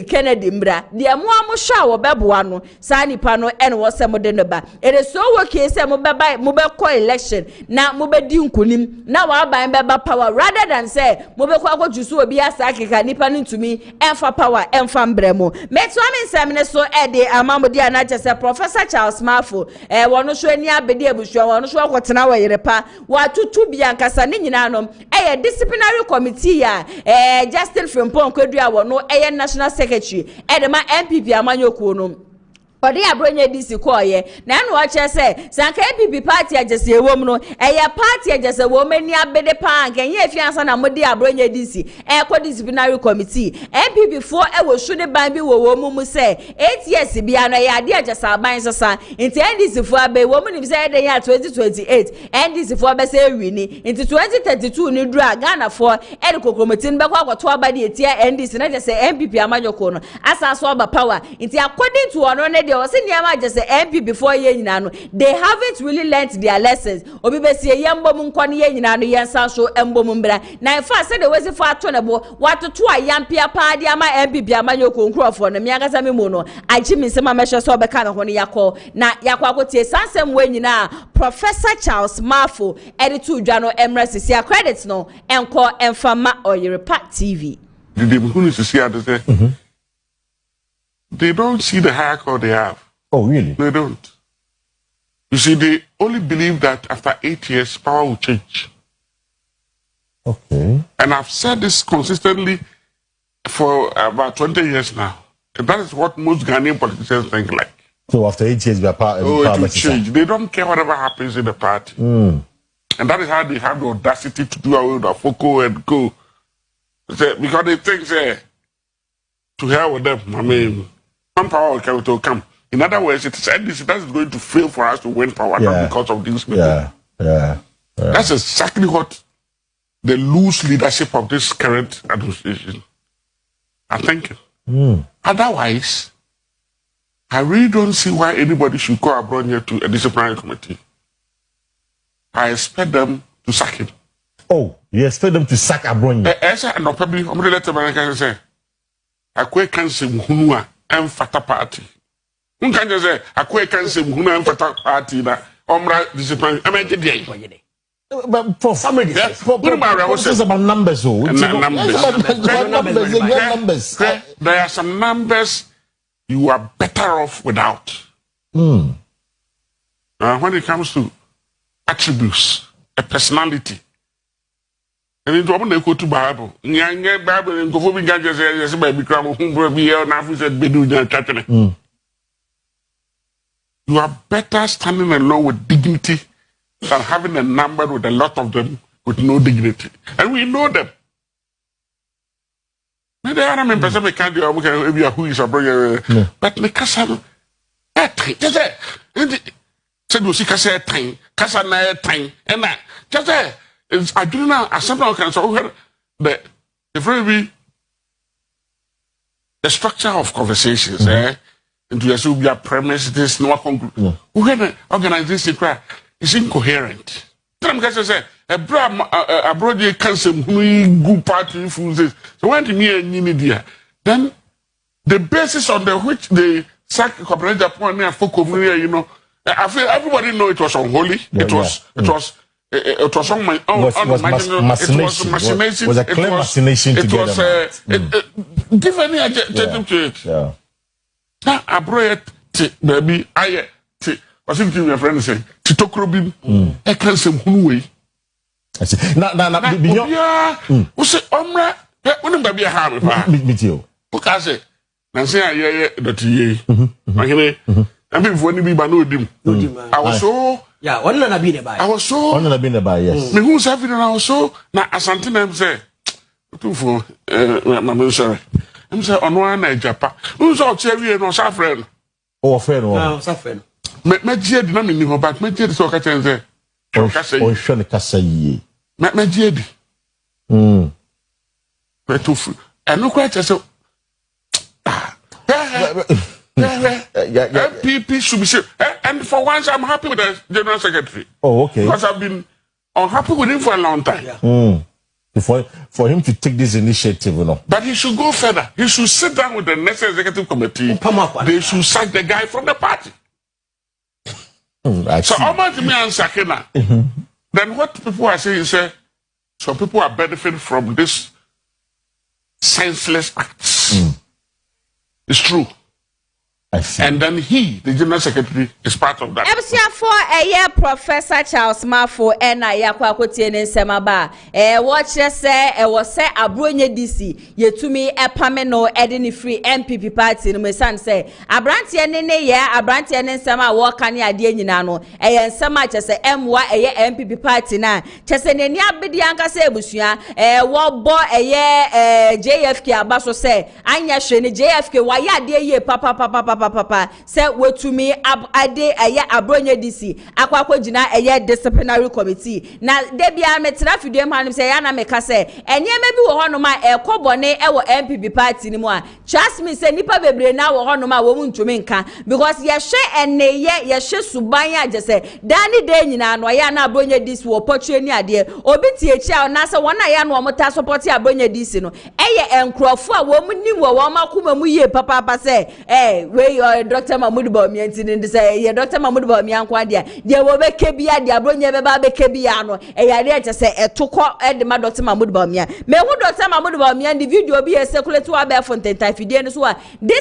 Kennedy mbra de mo sha wo beboa no sa nipa no ene wo say mo de no ba it is so okay say mo be call election na mo be di nkunim na wa ban be power rather than say mo be kwa jusu obi asa akeka nipa no ntumi emfa power emfa mbra mo meto am nsem ne so de amamodi anache say Professor Charles Mafo wono so ani abede abusuo wono so akotena wa yerepa wa tutu biankasa ne nyina no disciplinary committee ya Justin Frimpong Kwadua wono national secretary de ma NPP amanyoko no odi abronye DC koye na no ache say sanka NPP party agese ewom no party agese wo mani abede pa nkenye afiansa na modi abronye DC ko disciplinary committee NPP for wo hwede ban bi wo mu say 8 years bia no ade agese aban sasa nti NDC for abe wo mu ni say de ya 2028 NDC for be say wini nti 2032 ni dura Ghana for kokomotin be kwa akoto abade etia NDC na agese NPP amanyoko no asa so aba power nti according to ono ne just MP before ye no they haven't really learnt their lessons obi be see ye mbom nkon ye nyina no ye nsa so mbom mbra na fa say the way for atonebo watoto ayampia pa dia ma MP amanyoko nkrofo no miagasa memu no aji mi sema mehwe so be ka me ho no yakọ na yakọ akotie sansem we nyina Professor Charles Mafo editor dwa no emresi credit no enko emfama Oyerepa TV the who is to see say they don't see the higher court they have. Oh, really? They don't. You see, they only believe that after 8 years, power will change. Okay. And I've said this consistently for about 20 years now. And that is what most Ghanaian politicians think like. So after 8 years, it will change. They don't care whatever happens in the party. And that is how they have the audacity to do away with the FOCO and go. Because they think, to hell with them. I mean, one power will come. In other words, it is NDC that is going to fail for us to win power, not because of these people. That's exactly what the loose leadership of this current administration are thinking. Otherwise, I really don't see why anybody should go abroad here to a disciplinary committee. I expect them to sack him. Oh, You expect them to sack Abronya. No, probably, I'm going to let America say, I quite cancel Hunua and Fata Party. Who can you say, I quite cancel Hunua and Fata Party that Omra discipline? I mean, today. But for family, yes, it's about numbers. Numbers. There are some numbers you are better off without. When it comes to attributes, a personality. And it's when they go to Bible. Bible and go for me, just baby cram, you are better standing alone with dignity than having a number with a lot of them with no dignity. And we know them. Maybe I don't remember some candy or who is a brother, but the Cassan, said, you see, Cassan, Cassan, time, and that just there. I do now, as something can so the very the structure of conversations, into your subia premise, this no conclusion. Who had organization is incoherent. A broad cancer good party fools. So when to me and Nidia, then the basis on the which they sack corporate Japan and folk over here, you know, I feel everybody know it was unholy. It was on my own. It was machination. It was a clear machination to get them. Give any adjective to it. Now I brought it, baby. I was thinking my friend saying, Titokrobin, I can't say who way. I say, now, who say, Omra, when baby a harm, with you. Because I say, I mean, when you be Banodim, I was so. Yeah, one not been about. I was so. One not been about, yes. Me who's having I was so. Now, as Santina say, two for my sorry. I'm saying on one Japan. Who's all cherry and no saffron? Oh, friend, oh, saffron. Me jedi na me ni ho but me jedi so ka chen say. O hwe ne kasa yi. Me jedi. Betu. Eno kwa che NPP should be safe. And for once, I'm happy with the General Secretary. Oh, okay. Because I've been unhappy with him for a long time. For him to take this initiative, you know. But he should go further. He should sit down with the next executive committee. They should sack the guy from the party. So, about me and Sakina, then what people are saying is, some people are benefiting from this senseless acts. It's true. And then he, the General Secretary, is part of that. For a year, Professor Charles Mafo and I Yakwakotian in Semaba. Watch us say, was say a Brunia DC, ye to me a Pameno, Edini Free NPP party, no, my son say, a Brantian in a year, a Brantian in Sama, walk on your Dienano, and some much as a MY a NPP party now. Chesenia Bidianka Sebusia, a war boy a year, JFK Abaso say, Anya Shane, JFK, why ya dear ye, papa, say, WONTUMI ade aya Abronya DC, Aqua Jina a disciplinary committee. Now, Debia Metrafidem Hanum say, Anna Mekase, and ye may be Honoma, a Cobone, our NPP party anymore. Trust me, say Nipa Bebre now, Honoma, WONTUMI, because Yashe and Neye, Yashe Subaya just say, Danny Denina, Noyana Bronya DC, or Pochenia dear, or BTH, Nasa, one Ayan, Wamata support Abronya DC, no, Aya and Crawford, woman knew Wama Kumamuye, Papa say, where you are Dr. Mahmoud Bawumia in the say, Dr. Mahmoud Bawumia Quadia, there will be Kebia, the Abronya Babe Kebiano, a to say, a toko at the Dr. Mahmoud Bawumia. May who Dr. Mahmoud Bawumia and the video be a circular to our Bearfontaine Typhidian. This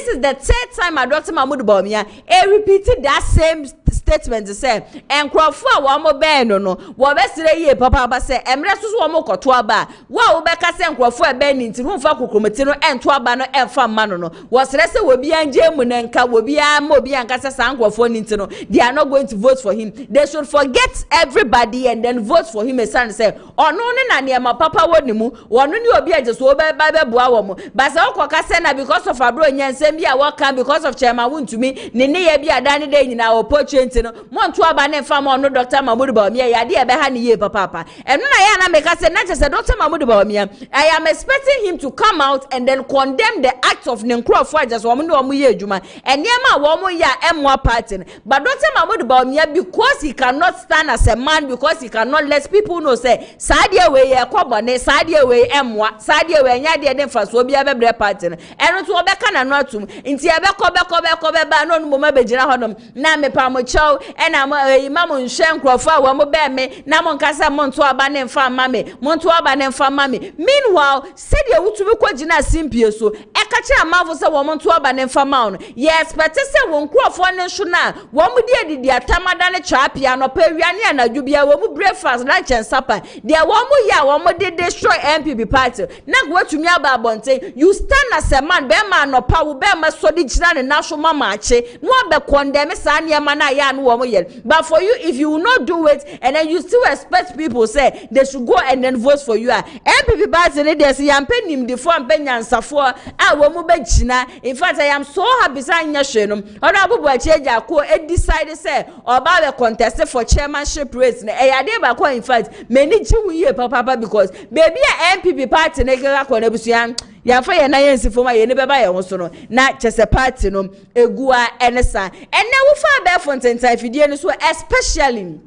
is the third time I Dr. Mahmoud Bawumia repeated that same statement to say, and Crawford one more band no, what best day, Papa say, and Restus one more Cotuaba. Wow, Becca sent Crawford bending to room for Kukumatino and Tuabano and Famano. Was Ressa will be and Jemunenka will be a Mobi and Casa Sanqua for Nintino. They are not going to vote for him. They should forget everybody and then vote for him. A son say, oh no, near my papa wonimu, one new be just over by the Buawomo. But Casena because of Abronya and Sembia welcome because of Chairman WONTUMI, Nene be a Danny Day in our portrait. no monto aba ne fa mo no Dr. Mahmoud Bawumia ya de ebe ha ne ye papa eno na ya na make say na say Dr. Mahmoud Bawumia I am expecting him to come out and then condemn the act of Nkrofo just wo no ye adwuma enema wo mo ya emwa party but Dr. Mahmoud Bawumia because he cannot stand as a man because he cannot let people know say sadie we ye kwobone sadie we emwa sadie we nya de den fa so bia bebre party eno to obeka na no atum nti ebekọ ba no mo ma begina hodom na me pa mo chow ena ma mo nhwe Nkrofo a wo mo be me na mo nkasa mo nto aba ne mfa mame mo nto aba ne mfa mame meanwhile said ye wutumi kwagina simpie so eka kire amafo se wo mo nto aba ne mfa ma no ye expect se wo Nkrofo ne nso na wo mo de didi atamada ne chapia no pa wiane anadwo bia wo mo breakfast lunch and supper de wo mo ya wo mo de destroy NPP party na gwatumi aba abonte you stand as a man be ma no pa wo be ma so de gina ne naso mama ache no be condemn sa ne ma na ya no wo mo ye but for you if you will not do it and then you still expect people say they should go and then vote for you NPP party ne dey say am penim de for am penyansafo a wo mo be gina in fact I am so happy say anya hwenum honorable Acheja ko e decide say oba be contest for chairmanship race na e yade ba ko in fact many ji wuye papa because baby a NPP party ne ga ko na busuan ya fa ye na ye nsifo ma ye ne beba ye ho so no na chese party no egua enesa ene wo fa be fontentai fidie no so especially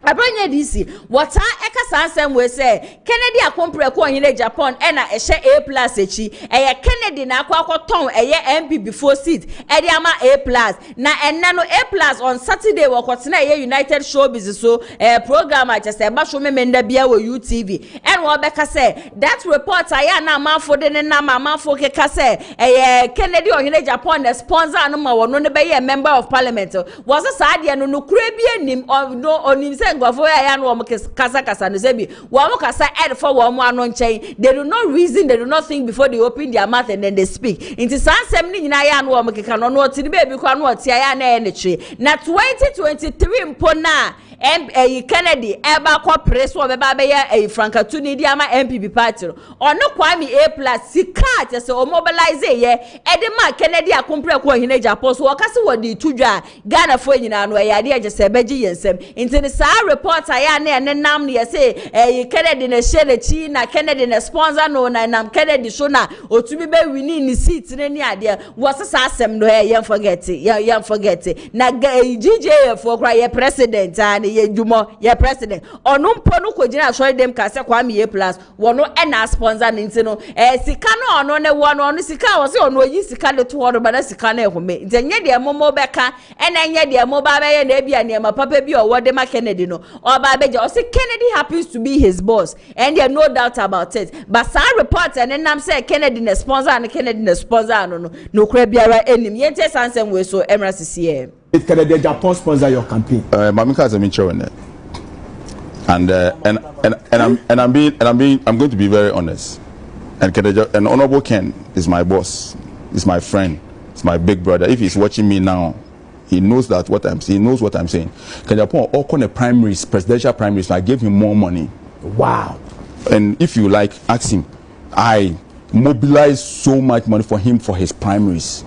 Abronya DC wata eka sansem we say Kennedy akompre ko ohine Japan e na ehye A+ echi eye Kennedy na akwakoton eye NPP 4 seat e de ama A+ na enna no A+ on Saturday wakotena eye United Showbiz so program a chese ba show memenda bia wo UTV and wo beka say that report aya na amafo de ne na amafo keka say eye Kennedy ohine Japan the sponsor no ma wono ne be ye member of parliament was sa de no kura bi anim onim say ngwafo ya no wo kasa no say bi wo kasa ed for wo mo ano nchen they do not reason they do not think before they open their mouth and then they speak into sansem ni nyina ya no wo keka no no ti be bi kwa no ti ya na ne twe na 2023 mpo na Kennedy eba kwa press wo beba be ya Franka Tuni di ama NPP party ono Kwame A+ sika te se o mobilize ye edema Kennedy akompre ko hine Japan so wakase wo di tudwa Ghana fo nyina no ya de agese beji yensem intini sa report aya na ne nam ne say Kennedy ne share chi na Kennedy ne sponsor no na nam Kennedy so na otumi be wini ni seat ne ni ade wo se sa asem no ye forget na GJ for kra ye president ani ye jumo ye president onu mpo no kogina show dem ka se Kwame A+ wono e na sponsor nti no sika no ono ne wono ono sika wo se ono yi sika le to wono ba na sika na ehome ntenye de momo beka e na nye de mo ba be ye na bia ne ma papa bi o wode ma Kennedy no o ba be je o se Kennedy happens to be his boss and there no doubt about it but some report and nam say Kennedy ne sponsor and Kennedy ne sponsor no kura biara enim yente sansem we so emrasisi It Kennedy Japan sponsor your campaign. Mamika is a mentor in it, and I'm going to be very honest. And Honorable Ken is my boss, is my friend, is my big brother. If he's watching me now, he knows that he knows what I'm saying. Ken Japan all kind of primaries, presidential primaries. I gave him more money. Wow. And if you like, ask him. I mobilized so much money for him for his primaries.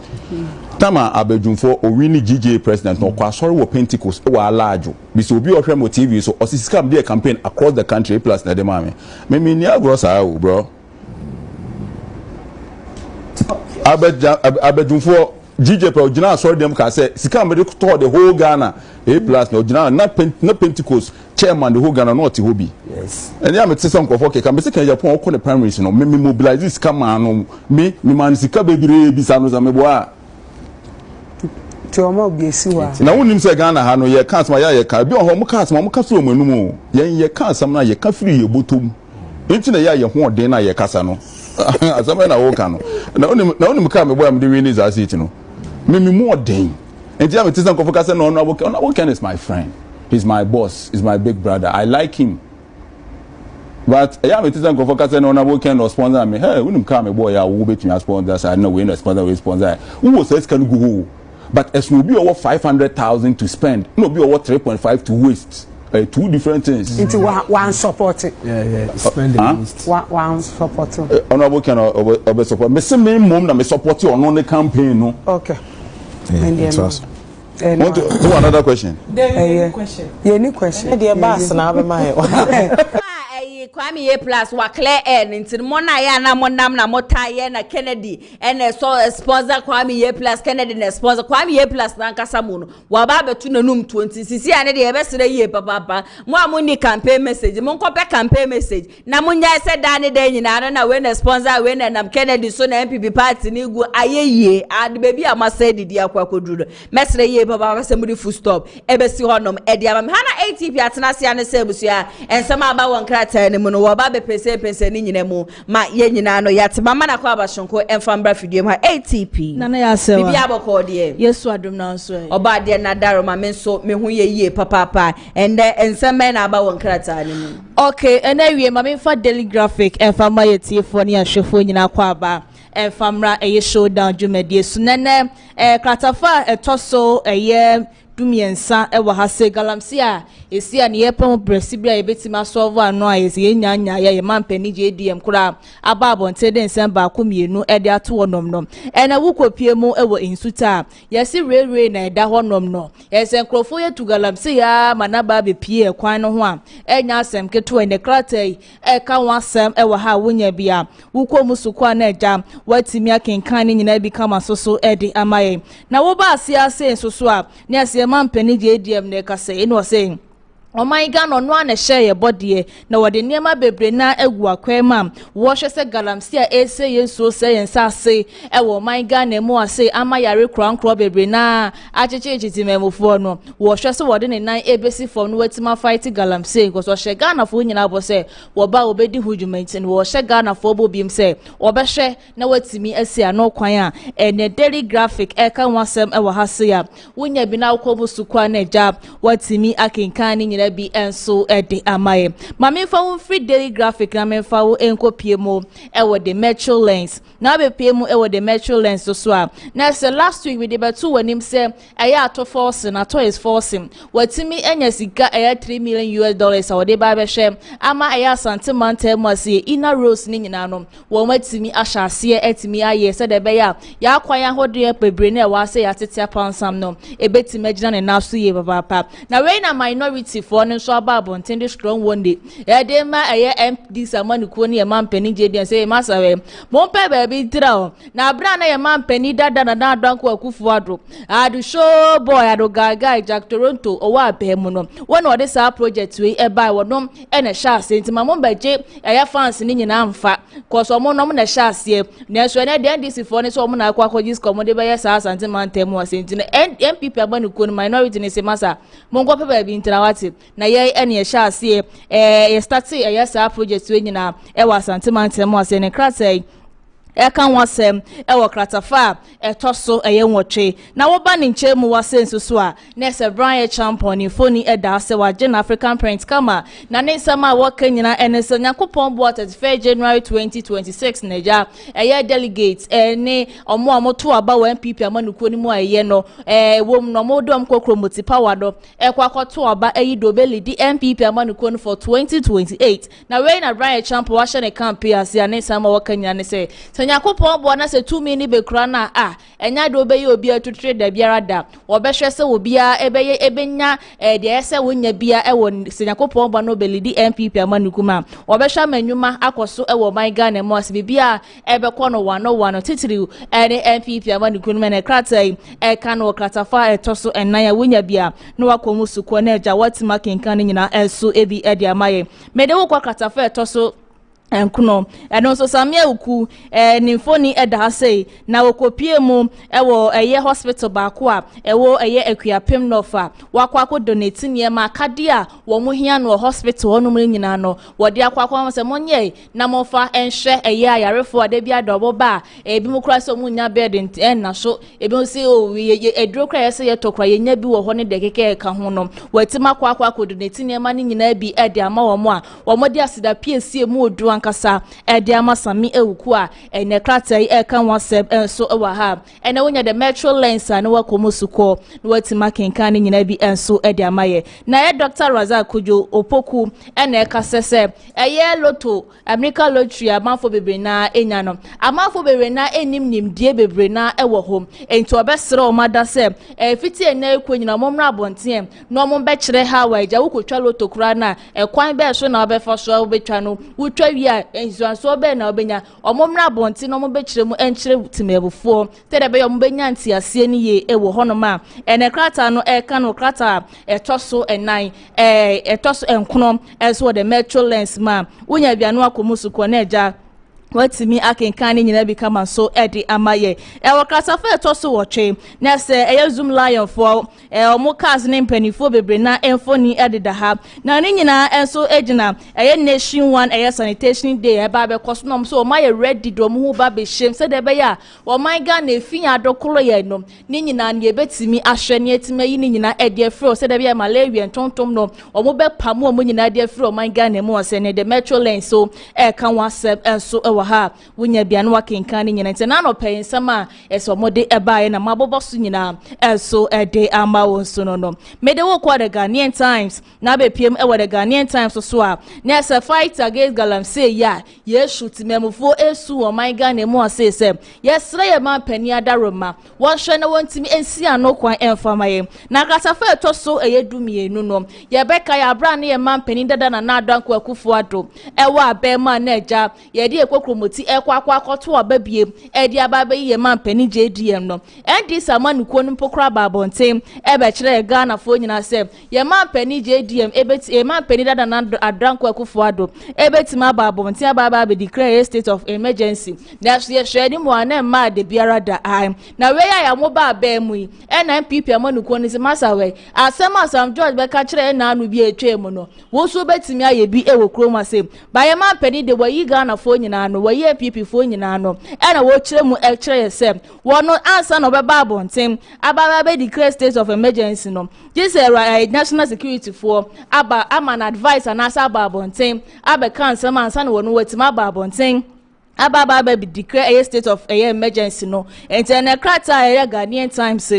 Tama abedunfo owini GJ president no kwa sorry wo Pentecost wa alajo biso obi o hwemo TV so osisika be campaign across the country plus na dem ame me ni agro sa o bro abedunfo GJ pro gina sorry dem ka say sika me to the whole Ghana A+ no gina na Pentecost chairman the whole Ghana not hobby yes and ya me tse some kofo ke ka me sika Japan o ko the primaries no me mobilize this sika man no me man sika bebire bisa no za me boa na wonim se Ghana ha no ye kansama ya ye ka bi ho mo kansama mo ka firi mo anum ye kansama na ye ka firi ye botom enti na ye ho den na ye kasa no asama na wo ka no na wonim ka me boy am de wini za seat no me mo den enti am tisan ko focus na Honorable Ken is my friend, he's my boss, he's my big brother, I like him. But I am a tisan ko focus na Honorable Ken no sponsor me hey wonim ka me boy ya wo betumi sponsor say no we no sponsor we sponsor who was say can go. But as no be over 500,000 to spend, no be over 3.5 to waste. Two different things. Into one support it. Yeah. Spend the least. One support it. Honorable can support. Me say me mom na me support you on the campaign no. Okay. Yeah, Want to do another question? Question. Any question? Dear boss, now be my. Kwame ye plus wa clear air nti mo na ya na mo nam na mo taye na Kennedy and so sponsor Kwame ye plus Kennedy na sponsor Kwame ye plus na nkasa mu no wa ba betu nanum 20 sisi ane de ye besere ye papa mo amuni campaign message mo nkope campaign message na mo nya se da ne da nyina na we na sponsor we na nam Kennedy so na NPP party ni gu ayeye ad baby amasa didi akwakoduru mesere ye papa se mu di full stop e besi honom e dia ma hana ATP atena se ane se busia ensema aba won krata ne mu no wa ba be pese ni nyina mu ma ye nyina no yate mama na kwa abashonko enfambra fidie mu ATP na ya se bibi aboko de yesu adom na nso oba de na daro ma me nso me hu ye papa and ensema na aba won krata ne mu okay and ewie ma me fa daily graphic enfama ye tiefo ni ahwefo nyina kwa aba enfamra eye showdown dwumadie sunene kratafa etoso eye dumiensa ewa hase galamsia esia ne yepon bresibia yebetima solve ano ayesi yenyanya ye mampani JDM kura ababonte den semba komienu ede ato wonomnom ena wukopie mu ewo insuta yesi railway na eda honomno yesen krofo ye tu galamsia manaba be pie kwan no ho a enya asem keto ene kratai ka wasem ewa ha wonya bia wukomu sukwa na eja watimi akenkan nyina bi kama soso ede amaye na wo ba asia se soso a ne asia mampani JDM ne kase eno saying Oman Ghana no na share body na wode niema bebre na egu akwema wo hwe se galamsia ese yenso se yensa se e wo Oman Ghana mu ase amayare krankro bebre na achechechi memofo no wo hwe se wode ne nan ebesi fo no watima fight galamsia because wo hwe Ghana fo nyina bo se wo ba obedi hujument wo hwe Ghana fo bo biem se wo be hwe na watimi asi ano kwan a ene daily graphic e ka wasem e wo hase ya wonya bi na akobu sukwa na ja watimi akenkan ni bi enso ede amaye mame fa wo free daily graphic na me fa wo enkopie mo e wo the metro lens na be pie mo e wo the metro lens so a na se last week we dey betu wanim se aya ato force na to is forcing watimi enya sika aya $3 million a wo dey ba be hwe ama aya santimanta mo ase ina rose ni nyina no wo matimi ahase etimi aye se de be ya kwan ahode pebre na e wa se ya tete pansam no ebetimi agina ne na so ye papa na we na minority for no so ababo ntende strong one day e dey ma eye MD samani ko ne mampani JD say masa we mo pe ba bi tira na bra na ye mampani dada na adanko akufu adro adu show boy adu gaga Jack Toronto o wa be mu no wona ode sa project we e bai wonom e na sha senti ma mo baje eye fans ni nyina amfa cause mo no na sha se na so na the NDC for ne so mo na akwa jis ko mo de be sa asante mantem asenti na MPP abani ko minority ne se masa mo ngwa pe ba bi ntira wate na ye ene sha ase ye start ye sa project we nyina e wa santimantem ase ne kratai eka wasem ewo kratafa etoso eyenwotwe na wo ba ne nchemu wasenso so a na se Brian Champion phone eda se wa Gen African Print kama na ne nsama wo kanyina enese nyakopon bo 31 January 2026 neja eye delegate ne omo amoto aba wa NPP amanuko ni mu aye no wom no modom kokromoti power do ekwakoto aba eyido beli di NPP amanuko for 2028 na we na Brian Champion wa shene campaign ase ne nsama wo kanyina ne se Yakopon bo na se 2 mini be kra na enya de obeye obi atutre da biara da obehwe se obia ebenya de ese wonya bia ewo se Yakopon bo no belidi NPP amanukuma obehwe amanyuma akoso ewo my Ghana mo ase bia ebekọ no wano titiri ene NPP amanukuma na kratai ka no kratafa etoso enan ya wonya bia no wakomu suko na eja watima kenkan nyina eso ebi ede amaye mede wo kwa kratafa etoso enkuno eno so samia uku ni foni eda sei na wokopie mu ewo eye hospital baako a ewo eye AGYAPONG nofa wakwa donate niema akade a wo mo hia no hospital ono mu nyina no wode akwa se monye na mofa enhwe eye ayarefo ade bia dobo ba ebi mu kura so mu nya bed na so ebi se o edro kra yese ye tokra ye nya bi wo ho ne de keke ka ho no watima kwa donate niema ni nyina bi ede ama wo mo a wo mo de asida piesie mu odu ankasa edi amasami ewuku a ene krata yi eka wasem enso ewa ha ene wonya the metro lens na wakomusuko na watima kenkan ni nyina bi enso edi amaye na Dr. Razak Kujo opoku ene eka sese eye loto America lottery amanfo bebre na enya no amanfo bebre na enim die bebre na ewo hom enti obesere o mada se fiti ena ekonyina momra bonten no mo be kire ha wa eja wokotwa loto kura na ekwan be so na obefa so obetwa no wotwa wi a enzuanso be na obenya omomra bonten no mo be kire mu enkire timebufo tede be yo mo benya ntiase ni ye ewo honoma ene krata no eka no krata etoso enan etoso enkono eso the metro lens ma wonya bia no akomusuko na eja watimi akenkani nyina bi kama so edi amaye wakasa fa etoso wotwe na se zoom lion for omo cars ne mpanifo bebre na enfoni edida ha na ne nyina enso ejina nation one sanitation day eba be koso no so ma ye ready do mo ba be shem se de be ya o my ga na efin adokolo ye no ne nyina ne betimi ahwe ne etima yi ne nyina edi afro se de be ya malaria ntontom no omo be pamo omo nyina edi afro o my ga na mo se ne the metro lane so kan wasep enso ha wunya bia no wakenkan nyina nti na no pay nsama eso mode ebae na maboboso nyina eso ede ama wonso no mede wo kwa the Ghanaian Times na be piem e the Ghanaian Times so a na se fight against galamsey ya ye shoot memufo esu o my Ghana mu ase se yesre ye man pani adaroma won hwe na wontimi ensi ano kwan enfamaye na kasafa etoso eyedumie no ye beka ya bra na ye man pani dada na adanko akufo ado ewa abema na eja ye de ekokromoti ekwa akoto obabie edi ababe ye man pani JDM no endi samanuko no pokra babonten ebe kire Ghana fo nyina se ye man pani JDM ebeti e man pani dada na adanko akufo ado ebetima babonten ababa be declare a state of emergency na ye hwedi mo na ma de biara da ai na we ya mo ba ba mu yi NPP amanuko ni se masawe asema Sam George be ka kire na anu bi etwe mu no wo so betimi aye bi ewo kroma se ba ye man pani de wayi Ghana fo nyina no wayi NPP fo nyina no na wo kire mu e kire ye se wono answer no be babonten ababa be declare state of emergency no this national security for aba am advice and asa babonten abe kan sama answer no wono wetima babonten ababa be declare a state of emergency no ente krata Ghanaian Times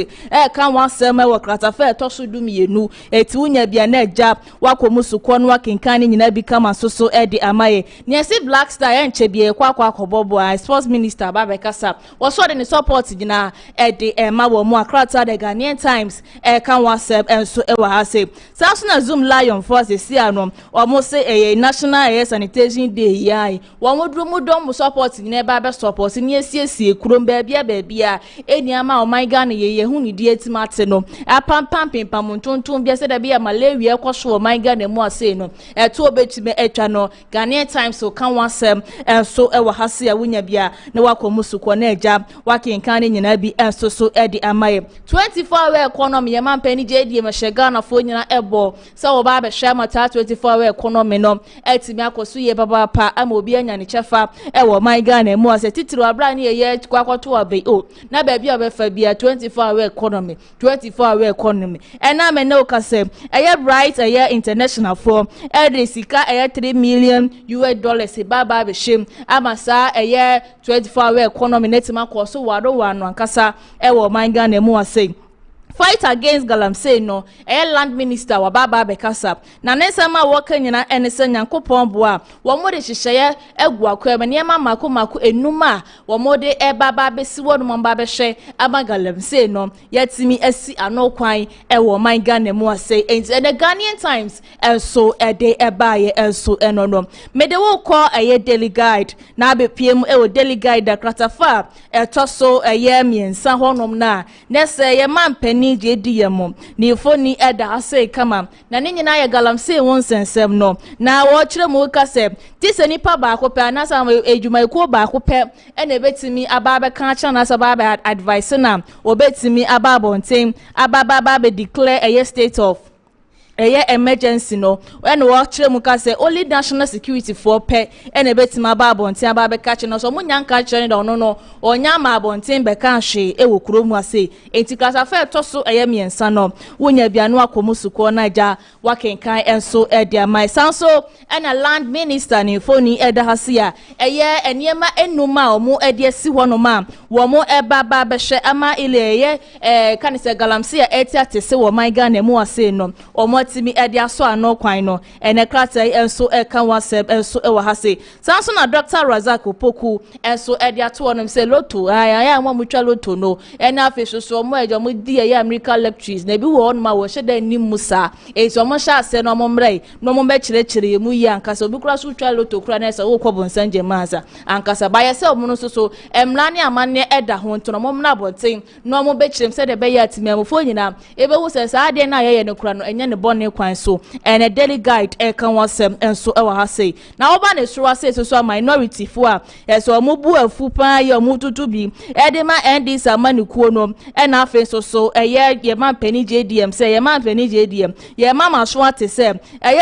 kan wansem we krata fa etoso dumienu eti unya bia na eja wakomusuko no wakenkan nyina bi kama soso edi amaye nesi Black Star enche bia kwakwa akobobo sports minister baba kasa woso de ne support gina edi ma wo mu akrata the Ghanaian Times kan wansem enso ewa hase saso na zoom lion force si ano omo se national sanitation day yai wo modro mudom support ni eba be support ni esiesie kurom bia eni ama o my Ghana ye hu ni die timate no apam ntonton bia se da bia malaria ekoso o my Ghana mu ase no eto obetime etwa no Ghanaian Times so kan wasem so ewa hase a wunya bia na wakomusuko na eja wakenkan ni nyina bi enso so edi amaye 24 hour economy ye man pani JD ma Ghana fo nyina ebo se wo ba be hwa mata 24 hour economy no etimi akoso ye baba pa ama obi anya ne chefa ewo my Ghana mu ase titiri abra ni ye kwakoto abe o na ba bia obefa bia 24 hour economy ena me no kase bright international for sika $3 million baba be shem amasa 24 hour economy netima koso wado wano ankasa ewo my Ghana mu ase fight against galamsey no land minister wa baba bekasa na nesama woka nyina enese nyankopon boa wo mode hyehyeye egua kwa niema mako enuma wo mode baba besi wo no mba behwe ama galamsey no yatimi asi anokwan ewo my Ghana mu ase and the Ghanaian Times so ede ebaye so enono mede wo call daily guide na abepiem ewo daily guide da kratafa etoso miensa honom na nese ye mampani JDM ni foni eda ase kama na ne nyina ya galamsey won sensem no na wo kire mu ka se ti se nipa ba ko pe anasa ejumaiku ba ko pe ene betimi ababa kan cha na sa baba advice na obetimi ababonten ababa be declare a state of emergency no when watch muka say only national security for pay and a bit my babontin babe catching us so munyan catching no onya ma abontin be kan hwe e wo kuro mu ase enti class affair to so miensa no wonya bia no akomusuko naija wakenkan enso e dia mai sanso and a land minister ni foni e da hase a eniema enuma omo e dia si hono ma wo mo e baba be hwe ama ile kanise galamse e tiate se wo man Ghana mu ase no omo timi e dia so ano kwan no ene krata enso e kan wasep enso e wo hase sanso na Dr. Razak Opoku enso e dia to wonom se loto aya mo mutwa loto no ene afeso so mo ejo mo di ya American lectures na bi wo on ma wo hye ni musa e so mo sha ase no mo mrai no mo be kire mu yi ankasa obi kura so twa loto kura na se wo kwobon sanje maza ankasa ba ye se omo no so emra ne amane eda ho nto no mo mna boten no mo be kire se de be ya timi amfo nyina e be wo se sa ade na ye ne kura no enye ne bone kwan so ene daily guide e kan wasem enso e wa ha sei na wo ba ne suro ase so minority fo a so mo bu afu pa ye mo tutu bi e de ma ND samani kuo no e na afen so ye man pani JDM say ye man pani JDM ye mama so ate say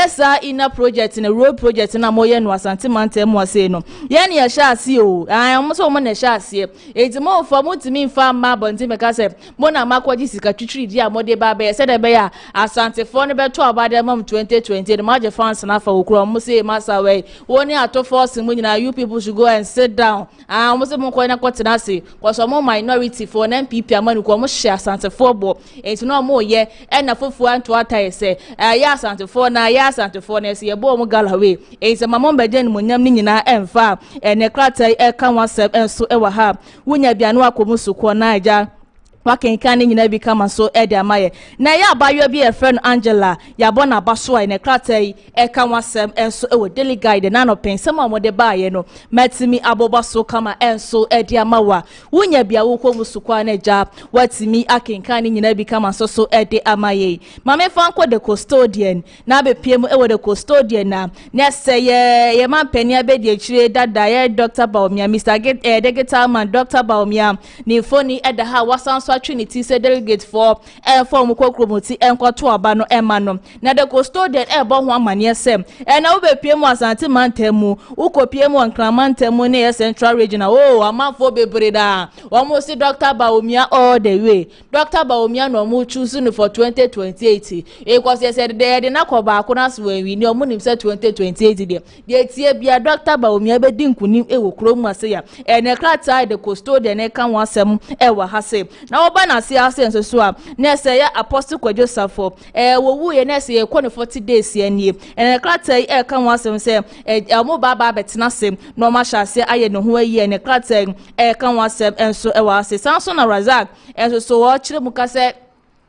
sa ina project na road project na mo ye no asante mantem mo ase no ye ne ye sha ase o mo so mo na sha ase enti mo fo mo timi fa ma bonti me ka say mo na makwaji sika twitwiri di amode ba be say de be ya asante fo ne be to abade mam 2020 the major fans na fa okuro mo say masa we woni ato force mo nyina you people should go and sit down mo say mo ko na kwotena ase so mo minority for NPP amanu ko mo hye asante fo bo enti no mo ye na fofu anto atai se ya asante fo na se ye bo mo galawe enti mama mo beden mo nyam ni nyina emfa ne krata e kan wasep enso e wa ha wonya bia no akomusuko na aja wakenkan ni nyina bi kama so e de amaye na ya bayo bi e friend Angela ya bona baso ai ne krata e kan wasem enso e wo daily guide na no pensem amode baaye no matimi abobaso kama enso e de amawa wonya bia wo komusuko na ja watimi akenkan ni nyina bi kama so e de amaye mame fanko de custodian na be piem e wo de custodian na se ye man pani abedi akire dada ye Dr. BAWUMIA Mr. Digital man Dr. BAWUMIA ni foni e da ha wasanso Trinity say delegate for form kokromoti enkoto aba no ema no na the custodian bo ho amane sem na wo be piem asante mantemu wo ko piem ankramantemu ne central regional amanfo bebre da wo si Dr. BAWUMIA all the way Dr. BAWUMIA no mo choose no for 2028 because he said de na ko ba ko na so wi ni omo nim say 2028 de tie bia Dr. BAWUMIA be di nkunim wo krom ase ya na krata the custodian e kan wasem wa hase na oba na sia sense so a na say ya apostle Joseph wo wu ye na say ye 40 days ye nie en krata e kan wasem say amo baba betena sem no ma sha se aye no ho ayi en krata e kan wasem enso e wa ase sanso na Razak enso so wo kire mu ka say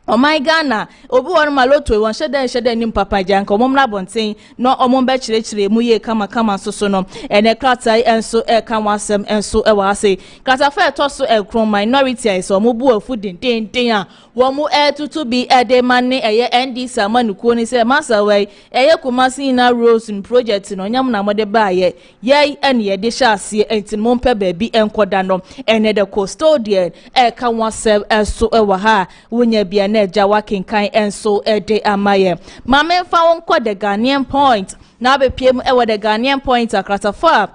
oh my Ghana obi won maloto won sheda nim papa janka omom na bonten no omom be chire mu ye kama so no ene krata enso e kan wasem enso e wa ase krata fa to so e kron minority ai so omobu afu den a wo mu e tutu bi e de mane eye ND samanu ko ni se masa we eye Kumasi na Rose project no nyam na mode ba ye ene ye de sha ase entin mo mpe ba bi enkoda no ene de custodian e kan wasem enso e wa ha wonya bia ja wakenkan enso ede amaye mame fa wonko the Ghanaian point na be piem e wo the Ghanaian point akratafa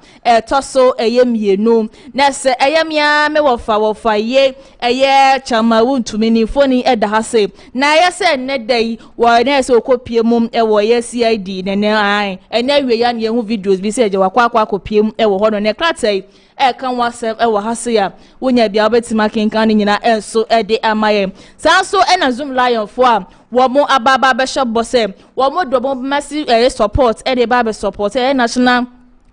toso mienu na se mia me wofa ye chama WONTUMI ni foni eda hase na ye se ne dai wo na se okopiem e wo ye CID ne ai ene wie ya ne hu videos bi se je wakwa akopiem e wo ho no ne kratai kan wasem e wo hase ya wonya bia obetima kenkan ni nyina enso ede amaye sanso na Zoom Lion fo a wo mo ababa be shop se wo mo do mo masi support e de ba be support national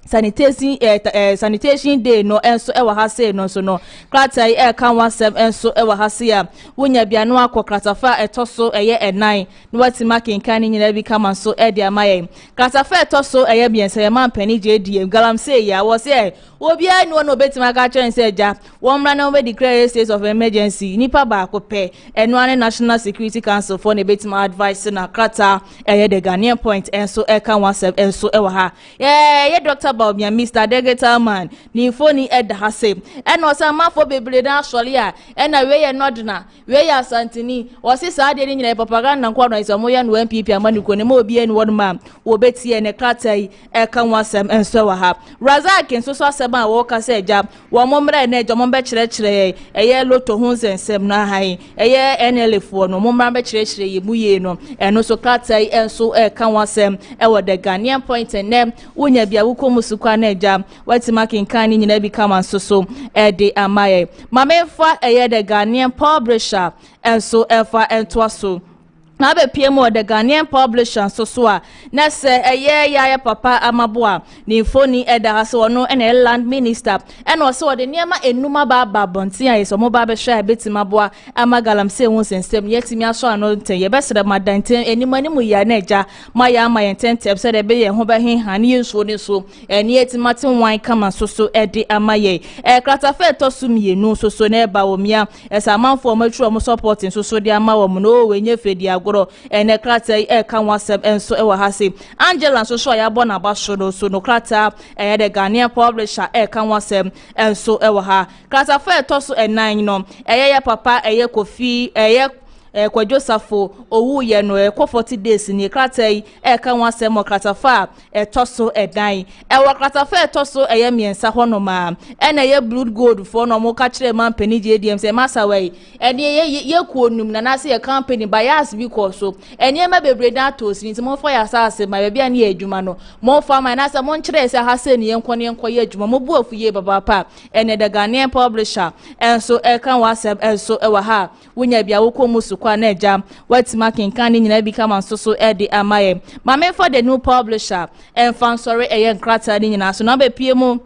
sanitation day no enso e wa hase no so no krata e kan wasem enso e wa hase ya wonya bia no akokratafa etoso enan no watima kenkan ni nyina bi kama so e de amaye kratafa etoso biense ye man pani JDM galamse ya wo se obi ai no betima ka chen se ja wo mra na we declare state of emergency nipa ba ko pe eno ane National Security Council for ne betima advice na krata de Ghanaian point enso e kan wasem enso e wa ha ye Dr. BAWUMIA Mr. Digital Man ni phone ed hase and was a man for bebre na solia and a way nodna we ya santini was his ade ni propaganda kwa no isomo ya no NPP amani ko ne ma obi en won ma wo betie ne kratai e kan wasem enso wa ha Razak enso so asem a wo ka se eja wo momre na eja mombe kire eye loto hu nsem na han eye NLF no momra be kire ye muye no eno so kratai enso e kan wasem e wo the Ghanaian point and wonya bia wo komusukwa na eja watima kinkan ni nyina bi kama so e de amaye mamefa eye the Ghanaian publisher enso efa entwaso na be PM the Ghanaian publisher so a na se eye ya papa amaboa ni foni eda ha so no na land minister and also the niema enuma ba bontia yeso mo ba be hwa betima boa amagalam se won sensem yetimi aso ano nten ye be sere madanten enima mu ya na eja ma ya ma yenten se de be ye ho be hen han yeso ni so eni etimatin wan kama so ede amaye kratafe to sumienu so na BAWUMIA esamanfo matru mo supporting so de ama wo no wenye fedi ene krata kan wasem enso e wa hase Angela so ya bona ba so no krata the Ghanaian publisher kan wasem enso e wa ha krata fa to so enan no ya papa Kofi kwa Josafo owu ye no kwa 40 days ni kratai kan wasem kratafa toso edan wa kratafa toso miensa hono ma ene blood gold for no mo ka kire man pani JDM se masawai ene ye kuonum na na se ye company bias because so ene ma bebre dan tos ni mo for ya sase ma be bia na adwuma no mo fa ma na se mo nkire se ha se ne yenko ye adwuma mo bu afuye baba pa ene the Ghanaian publisher enso kan wasem enso wa ha wonya bia wo komusu kwa na eja watima kinkan ni nyina bi kama so ede amaye mame for the new publisher and fan sorry nkrata ni nyina so na be piemu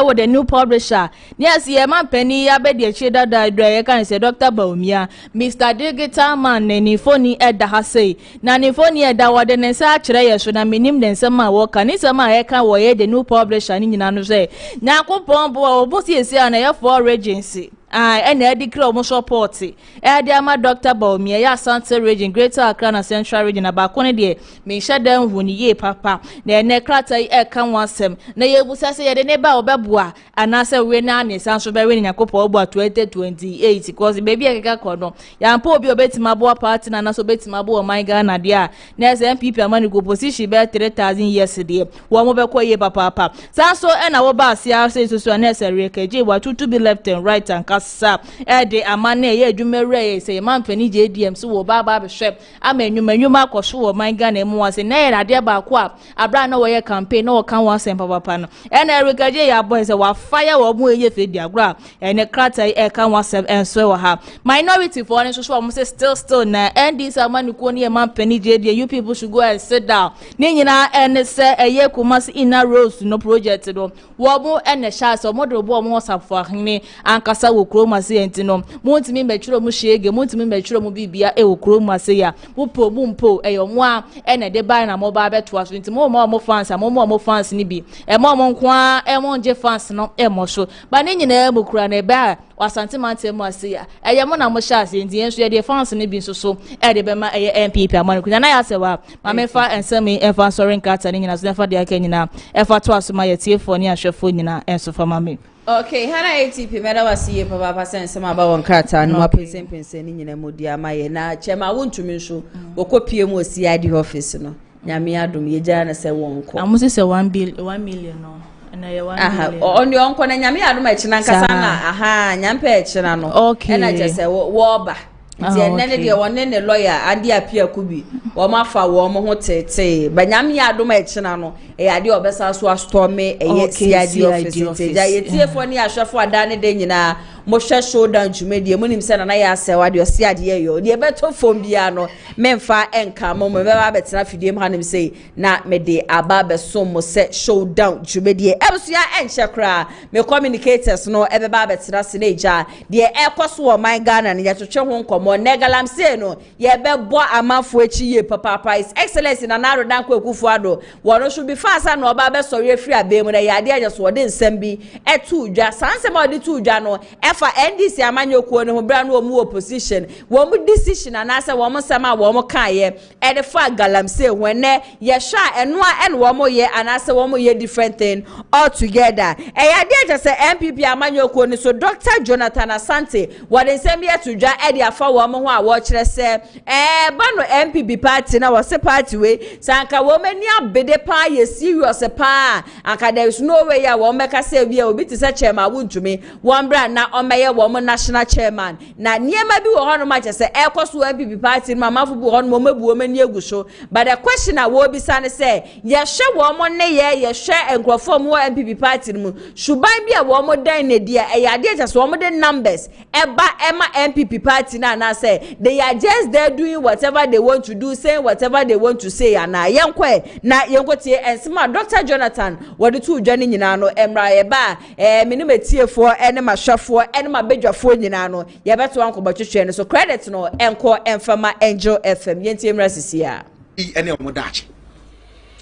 with the new publisher. Yes, ye man penny ya be de cheda da ye kan say Dr. BAWUMIA Mr. Digital Man ni phone eda ha say na ni phone eda wo de nsa kire ye so na minim den sama wo kan ni sama ye kan wo ye the new publisher ni nyina no say na kopon bo obo si na ye for regency and Eddie Crow support ama Dr. BAWUMIA ya Asante region Greater Accra na Central region abakone de me shadan hu ni ye papa na ne krata kan wasem na ye busa se ye de ne ba obeboa anase we na ne sanso be we nyakopo obo 2028 because baby akeka kono ya mpa obi obetima bo party na so betima bo my Ghana dia na NPP amani go position be 3000 years de wo mo be ko ye papa sanso na wo ba asia so na se rekeje wa to be left and right and sa de amane ye adwumere say man pani JDM so wo baba be hwep amanyumanwuma akosho wo man Ghana mu wase na ye rade ba ko abra na wo ye campaign na wo kan wan sem papa no na rekaje ya boy say wa fire wo mu ye fedi agro ene krata kan wan sem enso wo ha minority for ne so mo say still na NDC amani ko ne man pani JDM you people should go and sit down ne nyina ene say eye Kumasi inner roads no project do wo mo ene sha so mo do bo mo wasafo ahene ankasa wo kromase entino montimi mbetwiro mu shege montimi mbetwiro mu bibia wo kromase ya wo mpo eyo a ene de ban na mo ba beto aso ntimo mo fans ni bi mo nko mo nje fans no mo so ba ne nyina mo kura na ba Asante mante mo ase ya mo na mo sha ase nti enso ye de fans ni bi so de be ma NPP amani kunya na ya se wa ma me fa ensemi enfa sorry nkata ni nyina so enfa de aka nyina enfa to aso ma ye tiefo ni ahwefo nyina enso fa ma me. Okay, hana ATP meda wasiye papa sense ma ba won krata no mapense ni nyina modi amaye na chema wontumi nso wokopie mu CID office no nyame adom ye jana se wonko amusi se 1 million no na ye 1 million oni onko na nyame adom a china nkasa na nyampe china no na je se wo ba nti enene de wonne ne lawyer ade apia kubi wo mafa wo mo ho tete banyame adom a china no ade obesa so astome CID office ja ye tiefo ni ahwefo adane de nyina mo hwe SHOWDOWN dwumedie mo nim se na ya asewa de osiade ye de beto fom bia no memfa enka mo be ba betena fidie m hanim sei na me de aba be so mo se SHOWDOWN dwumedie ebusua enche kra me communicators no ebe ba betena se na eja de ekoso wo man Ghana ne yetwetwe ho nkomo negalam se no ye be bo amafo echi ye papa His Excellency na naro dan ko ekufu ado wono should be fast na oba be sori afri abem na ya de ajeso wo de nsem bi etu dwa sanse ma de tu dwa no efa NDC amanyokuo no bra no mu opposition wo mu decision anasa wo mu sama wo mu kaye e de fa galamse hwene ye hwa eno a ene wo mu ye anasa wo mu ye different thing all together e ya de je se NPP amanyokuo ni so Dr. Jonathan Asante what they say me to dwa e de afa wo mu ho a wo kire se ba no NPP party na wo se party we sanka wo mani abede pa ye serious pa anka there is no way ya wo meka se bia obi ti se chairman WONTUMI one brand na omeye wo mo national chairman na niema bi wo hono ma chese ekoso NPP party mama fu bu hono mo mabuo mani eguso but the question a wo bi sane say ye hwe wo mo ne ye hwe enkrofo mo NPP party mu shuban bia wo mo dan ne dia e ya de chese wo mo de numbers eba ema NPP party na say they are just there doing whatever they want to do saying whatever they want to say na yenkwe na yenkotie ensema Dr. Jonathan wode tu dwane nyina no emra ye ba menu metiefo ene mahwafo ene mabedwafo nyina no ye beto anko botwetwe no so credit no enko emfama Angel FM yentie emra sisia ene omodache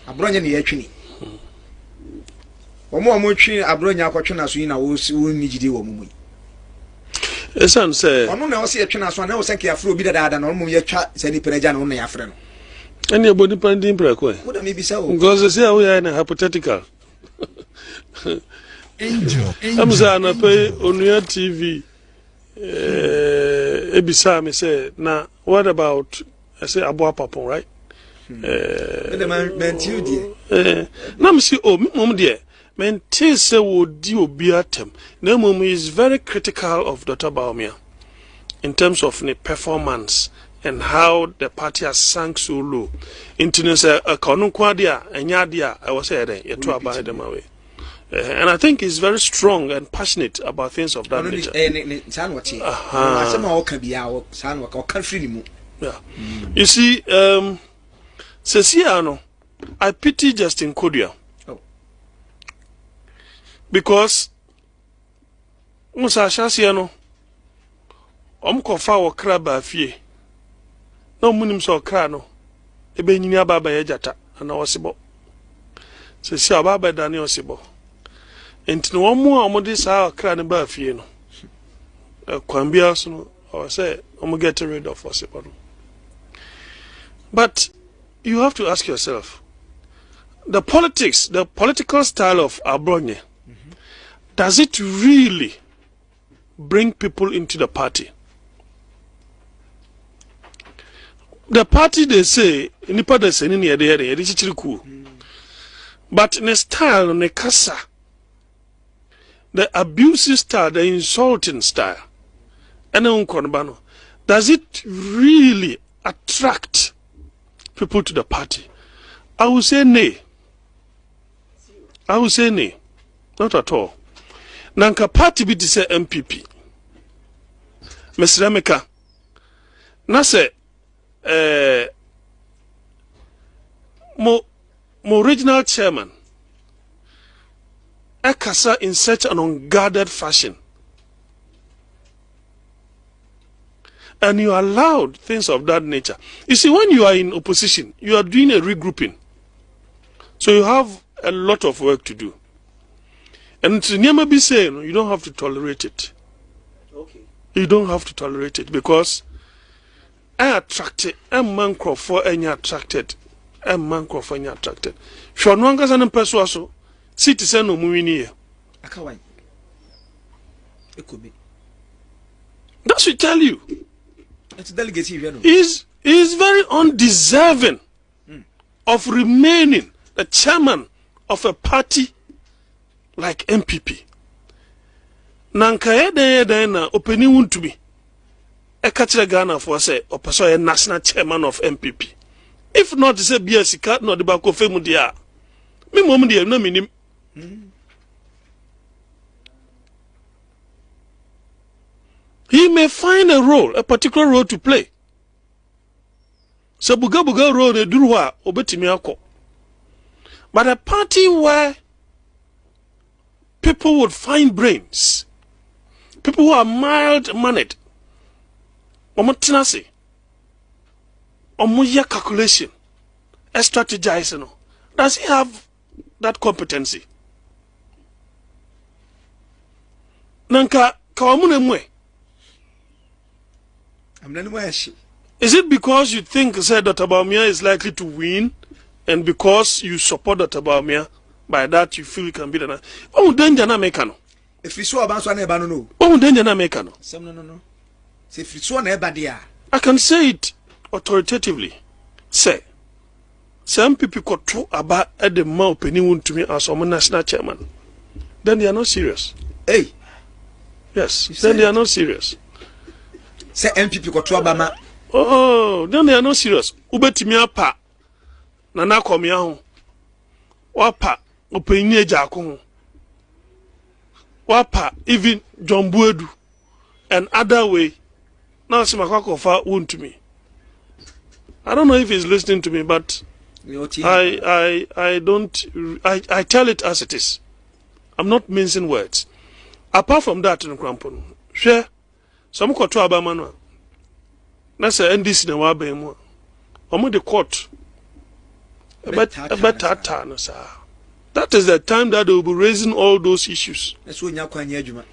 abronye ne yatwini omo twi abronya akotwe na so yi na wo ni gidi wo mumu esan se ono na wo se yatwe na so na wo se ke afro bi dada na ono yatwa se ni pereja na ono ya afre no ene ebodi pandin preko wo da me bisa wo because se awo ya na hypothetical Angel amza na pay Onua TV ebisa me say na what about I say AGYAPONG right the man you dear na me say oh mom dear men tell say wo di obi atem na mom is very critical of Dr. BAWUMIA in terms of the performance and how the party has sunk so low into say akonu kwadia enya dia I was say there to about them away. And I think he's very strong and passionate about things of that nature. Yeah. You see, Ceciano, I pity Justin Kodia. Oh. Because Musa Shasiano, Kofa wa kraba fie. No munim so krano. Ebe nyinya baba yejata ana osibo. Cecia baba dani osibo. Enti no mo a mo de sa kra ne ba fie no kwambia so no or say I'm get rid of us. But you have to ask yourself the political style of Abronye, does it really bring people into the party? The party, they say nipa de se ni ne de chichiri ku, but in a style ne kasa, the abusive style, the insulting style, does it really attract people to the party? I would say nay. I would say nay. Not at all. Nanka party be say NPP. Mr. Emeka. Nase mo original chairman Ekasa in such an unguarded fashion. And you allowed things of that nature. You see, when you are in opposition, you are doing a regrouping. So you have a lot of work to do. And to never be saying, you don't have to tolerate it. Okay. You don't have to tolerate it because I attracted, I'm man for any attracted, I'm man for any attracted. Sure, no one can persuade. Citizen no muini Akawai. It could be. That should tell you. It's delegate. Is very undeserving of remaining the chairman of a party like NPP. Nanka ede na openi WONTUMI. Ekachire Ghana for say opeso a national chairman of NPP. If not say BSC card no the back of femu dia. Me mom dia na minim. He may find a particular role to play. So buga role de duruwa obetimi akọ. But a party where people would find brains, people who are mild-mannered, omotinasi, omoya calculation, strategizing, does he have that competency? Nanka Is it because you think said Dr. BAWUMIA is likely to win, and because you support Dr. BAWUMIA, by that you feel you can be the danger na make no? If you saw about one no. Danger na make no? No. If you saw never there. I can say it authoritatively. Say, some people could talk about at the mouth penny WONTUMI as a national chairman. Then they are not serious. Hey. Yes. Then they are not serious. Say NPP could talk about. Oh, then they are not serious. Ubetimia pa. Nana komia. Wapa. Opinye jako. Wapa. Even John Buedu. And other way. Now Simakwakofa WONTUMI. I don't know if he's listening to me, but I tell it as it is. I'm not mincing words. Apart from that, in Krampon, share some court to Abamano. That's a NDC na Wabemo. I'm the court. That is the time that they will be raising all those issues. That's when you're quite Yajuma.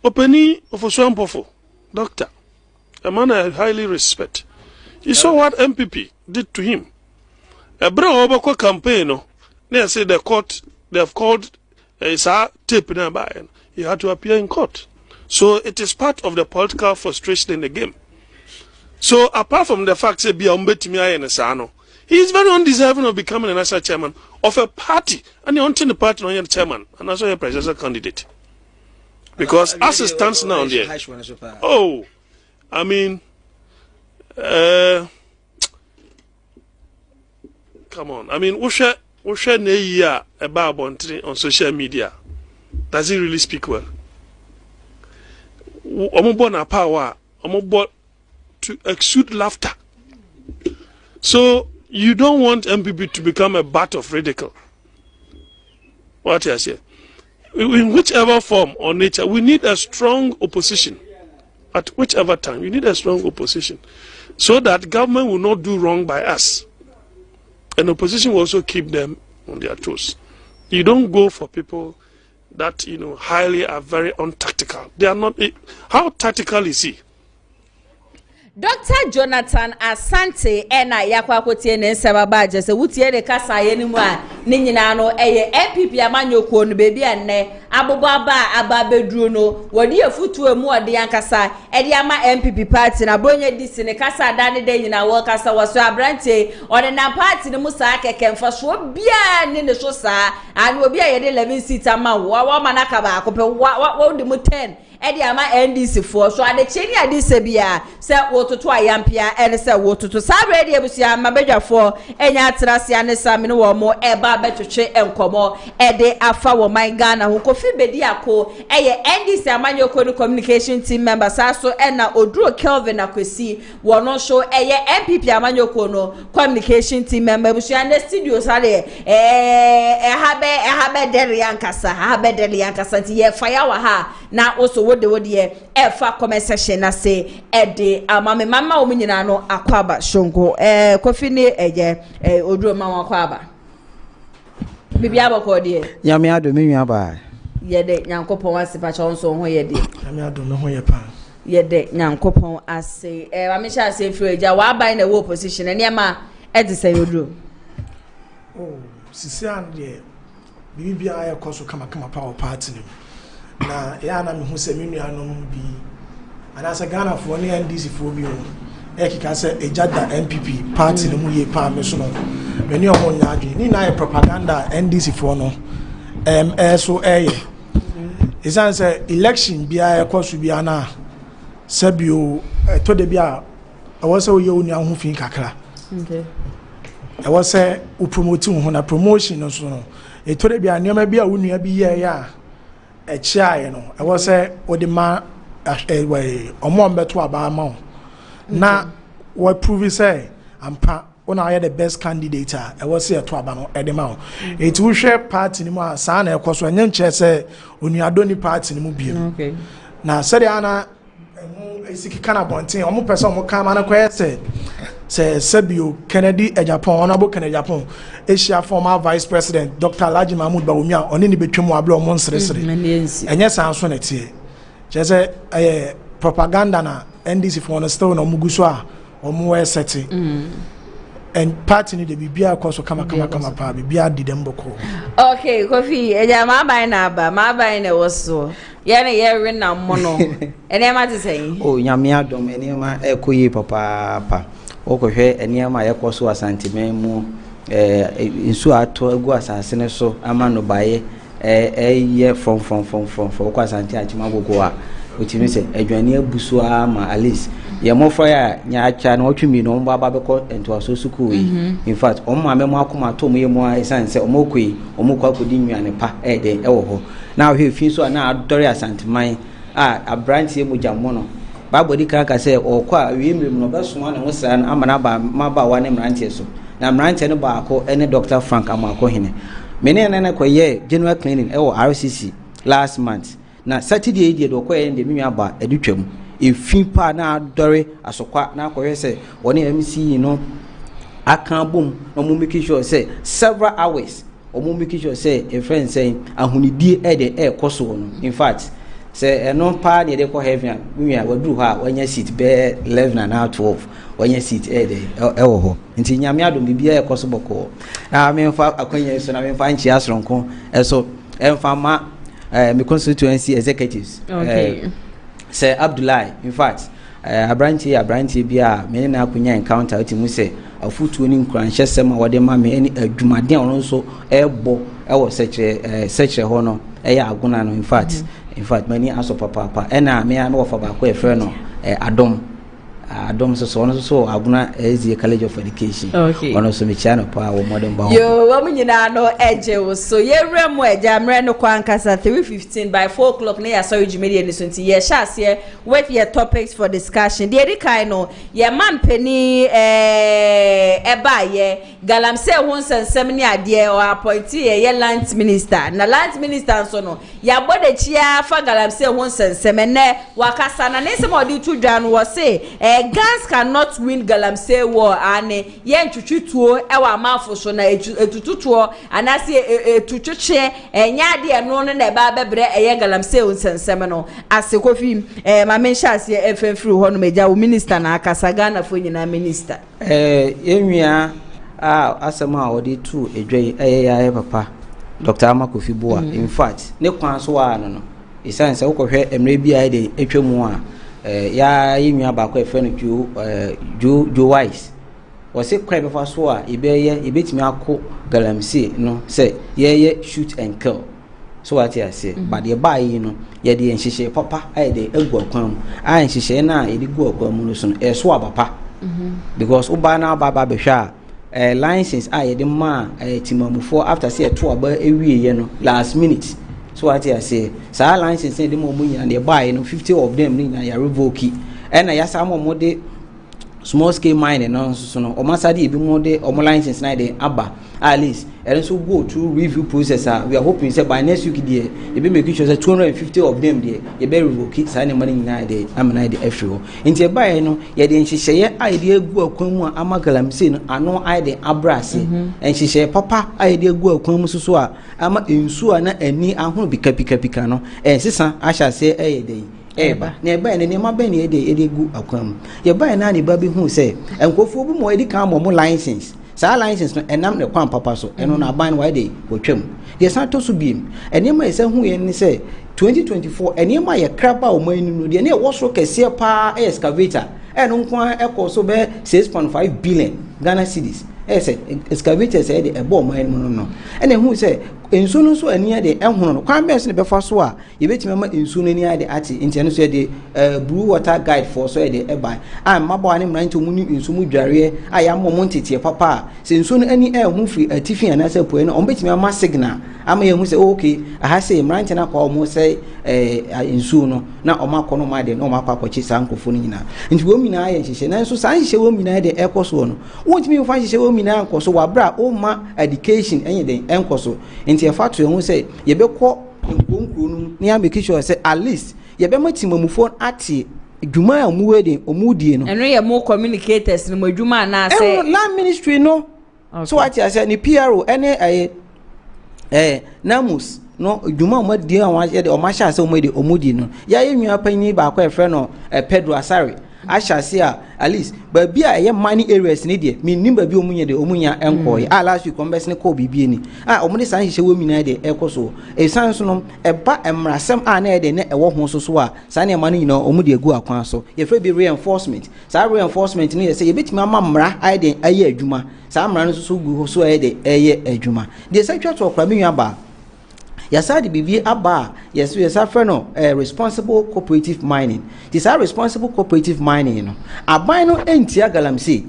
Openi of a swampofo, doctor, a man I highly respect. You saw what NPP did to him. A brown campaign, they say the court, they have called a tape nearby. He had to appear in court. So it is part of the political frustration in the game. So apart from the fact that he is very undeserving of becoming a national chairman of a party, and he wants the party on your chairman, and also a presidential candidate. Because as it stands now, there, oh, I mean, come on. I mean, Usha Neya about on social media. Does he really speak well? Omobona power, omobot to exude laughter. So you don't want NPP to become a butt of ridicule. What I say? In whichever form or nature, we need a strong opposition. At whichever time, you need a strong opposition, so that government will not do wrong by us, and opposition will also keep them on their toes. You don't go for people that highly are very untactical. They are not. How tactical is he? Dr. Jonathan Asante ena yakwa kotie ne nsebaba je se wutie de kasa ye ni mu a ne nyina no eye NPP amanyoko no bebi enne abobo aba beduru no wodi efutu emu ode yankasa ede ama NPP party na bronye disi ne kasa dane de nyina wo kasa waso abrante ode na party ne musa akeke mfa so bia ne so sa ani obi a ye de 11 seats ama wo manaka ba akopɛ wo de mu 10 edi ama NDC for so ade cheni ade sebia se wototo ayampia ene se wototo sabre edi ebusia mabedwafo enya atrase ane same no wo mo eba betwetwe enkomo ede afa wo man Ghana ho kofi bedi ako eye NDC amanyoko no communication team member saso ena oduro Kelvin akwesi wono so eye NPP amanyoko no communication team member ebusia ne studio sare habe dere yankasa ti ye fire wa ha na also wode efa comment section na say ede amame mama o nyina no akwaba shongo kofi ni eje oduro mama akwaba bibi abako de nyame ado me nwa ba yede nyankopon ase pa chonso ho yede nyame ado me ho ye pa yede nyankopon ase amesha ase firi eja wa ban na wo position ene ma ede say oduro oh sisi an de bibi bia ya koso kama power party ni na ya na me hu se menu anom bi anasa Ghana for ne NDC for bi o ekika se ejada NPP party no mu ye pa me so no menu ho nya adwe ni na ye propaganda NDC for no so isan se election bia ekoso bia na sabio to de bia awose o ye onu ahu fin kakra okay awose o promote ho na promotion no so no to de bia niam bia onu bia ye ya echiaye no awose odima omo mbeto abama na we prove say ampa ona ye the best candidate awose eto abano edema eti wo hwe party ni mu asa na ekoso enye nche se onuado ni party ni mu biem okay na sede ana emu esiki kana bonten omo pese omo kan ma na kwese say Sebio Kennedy Japan Honorable Kennedy Japan Asia former Vice President Dr. Alhaji Mahmoud Bawumia oni ni betwemu ablo mo nsresre enye sanso na tie je propaganda na NDC for no still no muguso a omo we seti and party ni de bibia akoso kama pa bibia di dem boko. Okay, Kofi eja ma bai na woso ye ne ye re na mo no ene ma te sei oh nyame adom ene ma ekoyi papa okohwe ene ma ye koso asantime mu insu ato agu asase ne so ama no baye ye from ko asante achima gogo a otimi se adwane abuso ama alice ye mofra ya nya acha na otwimi no baba beko ento aso suku in fact omma me mo akoma to mo ye mo esanse omokoi omokwa kodi nwane pa de ewo ho na hwe fi so na adore asanteman abrantie mo jammo no babodi kaka se okwa wiemrem no beso na wo sra na amana ba maba wa ne mrantie so na mrantie no ba ako ene Dr. Frank amako hene mene na koye general cleaning ewo RCC last month na Saturday dey do koye ndem nwa ba edutwam efin pa na adore asokwa na koye se woni MC no aka bom no mo make sure say several hours o mo make sure say a friend say ahunidie de koso no in fact say no pa ne de ko heaven we wadu ha wanya seat be 11 and 12 wanya seat de ewo ho nti nyame adom bibia koso boko na me fa akwanya so na me fa nchi asronko eso emfa ma me constituency executives say Abdullahi in fact abranti bia me na akunya encounter utimu say afutuo ni nkranhye sema wode ma me ani adwumaden ono so ebo ewo seche ho no eya aguna no in fact many aso papa ena me na wofa ba ko efre no adom so aguna ezi college of education ono so me chano pa wo modern ba yo wa munyina no eje wo so ye remu eja mre no kwankasa 3:15 by 4 o'clock na ya sorry jumedi ni so nti ye sha se with your topics for discussion the edikai no ye mampeni eba ye galamse won sensem ni ade o appoint ye land minister na land minister so no ya bode chia fa galamse won sensem ne wakasa na nse mo di tudwa no wo se Gans cannot win Galamsey war ane ye ntwitwituo ewa amafo so na etututuo anase etutwetwe enya de no na ba bebre eye Galamsey onsensem no asekofi ma mensha ase efenfiri ho no meja wo minister na akasa Ghana fo nyina minister enwia asema odi tu edwei eye papa Dr. Amakofi Boa in fact ne kwan so wa no isanse wokohwe emre bia de etwemu a ya yinwa ba ko efre no jo wise o se kwa be fa so a ebetimi akọ Galamsey no say ye shoot and kill so what I say but the buy no ye de nhihye papa ai de egu akwan ai nhihye na ye de gu akwan mu no so no so abapa because uba na baba be hwa license ai de ma timamufo after say to aba ewie ye no last minute. So what I say, sa license say the mo munya and they buy no 50 of them ni na ya revoke and ya sa mo de small scale mining no so no o masadi e bi mo de o mo license na de aba at least and so go through review process we are hoping say by next week there e be make sure say 250 of them there e be revoke sa ni money na de amna de afro nti e buy no ye de nhihye ai de egu akwan mu ama Galamsey no ano ai de abrase nhihye papa ai de egu akwan mu so a ama ensu a na ani ahunu pika no sisa asha se de eba na eba ne ma ba ne de gu akwan ye ba na ne ba bi hu se enkofu bu mo edi kan mo license sa license no enam ne kwan papa so eno na ban wa de wotwam de sa to so biem ene ma ese hu ye ni se 2024 ene ma ye kraba o man no de ne wo so kese pa excavator eno nkwan ekoso be 6.5 billion Ghana cedis ese excavator say de ebo man no ene hu se ensu no so ani de ehunu no kwan bes ne be fa so a ye betime ma ensu no ani ade ati nti eno so de blue water guide for so de eba mabo ani mra nti mu ni ensu mu dware aya mo ntete papa se ensu no ani ehunu firi atifi ana se po no on betime ma signal ama ye hu se okay aha se mra nti na kwa o mo se ensu no na o ma kono ma de no ma kwachi sankofo no nyina nti wo mina aye hihye na nso san hihye wo mina de ekoso no wontimi fa hihye wo mina ankoso wa bra o ma education enye den enkoso nti e fa to ye hu se ye be kọ nkonkuru no ni am make sure say at least ye be matimamufo ati Juma omuwe omudie no eno ye more communicators no madwuma na say land ministry no so what I say ni PRO ene namus no juma omadie an ye de o ma sha se omudi no ya ye nwa panyi ba kwa efre no Pedro Asare ashase at least but be a money areas ni de me nimba bi omunye de omunya enko ye last week converse ne ko bibie ni omudi san hihye wo mina de ekoso e san so no eba emrasem na de ne ewo ho so a san ne manu nyina omudi egu akwan so ye fe bi reinforcement sa reinforcement ni ye say ye betimi ama mra ai de aye adwuma sa mra no so gu so aye de aye adwuma de secretary to okra me nwa ba Yasadi bibi aba yesa no responsible cooperative mining. This are responsible cooperative mining no. Aban no entia galamsey.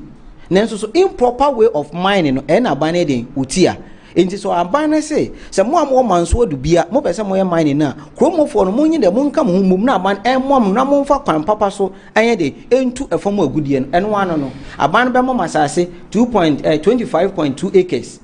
Nenso so improper way of mining no na aban den utia. Enti so aban na say se mo am manso du bia mo pese mo ye mining na kromofo no monyi de mo nka mo mum na aban mom na mo fa kwan papa so anye de entu efom agudie no eno ano no aban be mo masase 25.2 acres.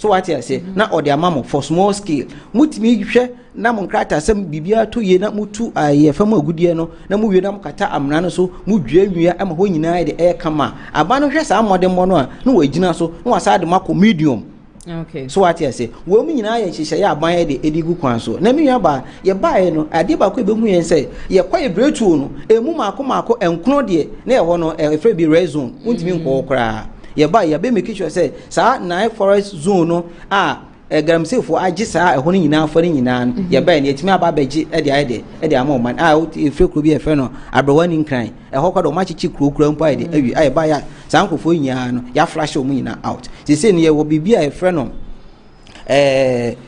So what I say na odi amamo for small scale mutimi hwe na mo nkrata sem bibia to ye na mutu ayefam agudie no na mu wie na mo kata amna no so mu dwanwia ama ho nyina de kama aba no hwe sa modem mo no a na wagina so na wasa de mako medium. Okay. So what I say wo mu nyina ye hihye ya aban ye de edigu kwan so na menwa ba ye bae no ade ba ko be hu yen say ye kwaye bretu no emu mako enkono de na ye ho no efre bi red zone untimi nko kra ye be make sure say sa nine forest zone no galamsey for agi sa ho no nyina afo no nyina no ye ba na etimi aba baji e de ama man efre kro bi efre no abrowani nkran ho kwado ma chichi kro mpo de awi ba ya sa nkofo nyina no ya flash o mu nyina out se se ne ye wo bibia efre no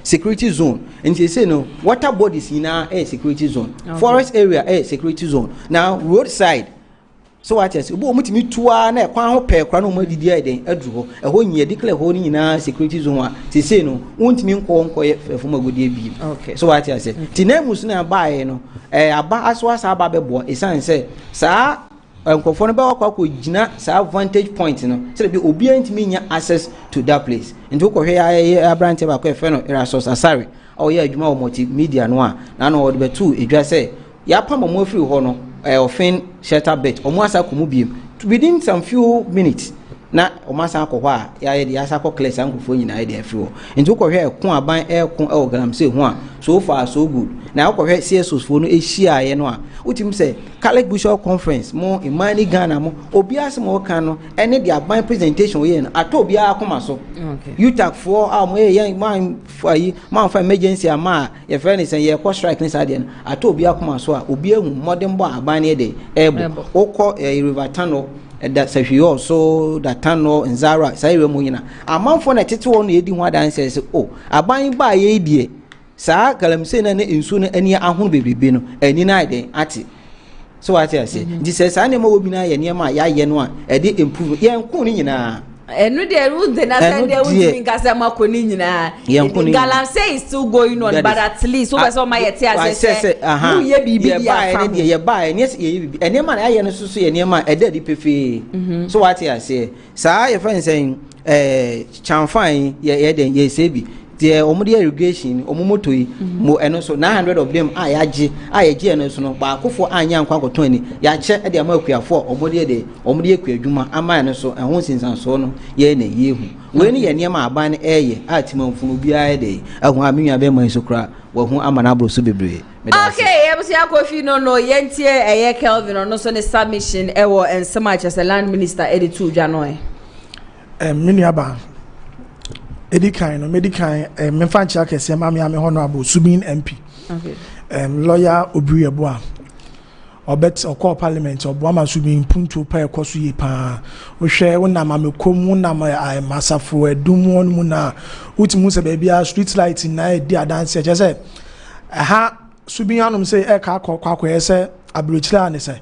security zone and they say no water bodies nyina security zone. Okay. Forest area security zone. Now roadside. So what I say, bo mutimi tuwa na kwan ho pe kra no madidi aiden adru ho ho nyie declare ho ni na security zone a ti say no untimi nko ye fefuma godie bi. Okay. So what I say, tinamus na baaye no aba aso asa aba bebo esan say sa nkofo no be wakwa gina sa vantage point no say be obi antimi nya access to that place. Nti ko hwe ya branch ba ko efe no Erasos Asare o ya adwuma o multimedia no a na no o de betu edwa say ya pam mo afiri ho no offend shelter bet omuasa komu biem within some few minutes na omasa akọ hɔ a ya de asa kɔ class ankofo nyina de afiri hɔ nti wokɔ hwɛ ɛko aban ɛko galamsey ho a so far so good na wokɔ hwɛ CSOs fo no ehia ye no a wotim sɛ Catholic Bishop Conference mo imani Ghana mo obi asem wo kan no ɛne de aban presentation ye no ato obi akoma so. Okay. UTAC for mo ye man for emergency ama ye friend say ye kɔ strike ne sade no ato obi akoma so a obi ehu modern bo aban ne de ebo wokɔ River Tunnel that sahwe so that Tunnel Nzara say we mo nyina amanfo na tete wo no edi ho adan say aban ba ye die sa galamsey na ne nsu no ani ahunu bebrebe no ani na ide ati. So what I say this says I never will be na ye niam ya ye no a e dey improve ye nko ni nyina enu de root de na say they will think as am akoni nyina galamsey is still going on but at least so person my ye say you ye bibi ya fam ye buy yes ye bibi ene ma na ye no so ye niam e dey pefe. So what I say sa ye friend saying chamfan ye den ye say bi the omudi irrigation omomoto yi mo eno so 900 of them ayaje eno so no ba akofo anya nkwa akoton ni ya che e de amakuafo omudi ekwa adwuma ama eno so ehon sinsanso no ye na ye hu we ni ye niam aban eye atimanfunu bia de ehon amenwa be man so kra wo hu amana bro so bebre. Okay, ebusi akofi no yentie eye Kelvin no so ne submission e wo ensema as a land minister editu dwa no miniaba Edikan no medikan memfanchi akese ma me honorable Subin MP. Okay. Lawyer Obrieboa obet okọ parliament oboama Subin punto pa ekoso yi pa wo hwe wona mamekom wona masafo edum won na utimu se bia street light na di adanse je se ha Subin anum se ka akọ se abrochira ne se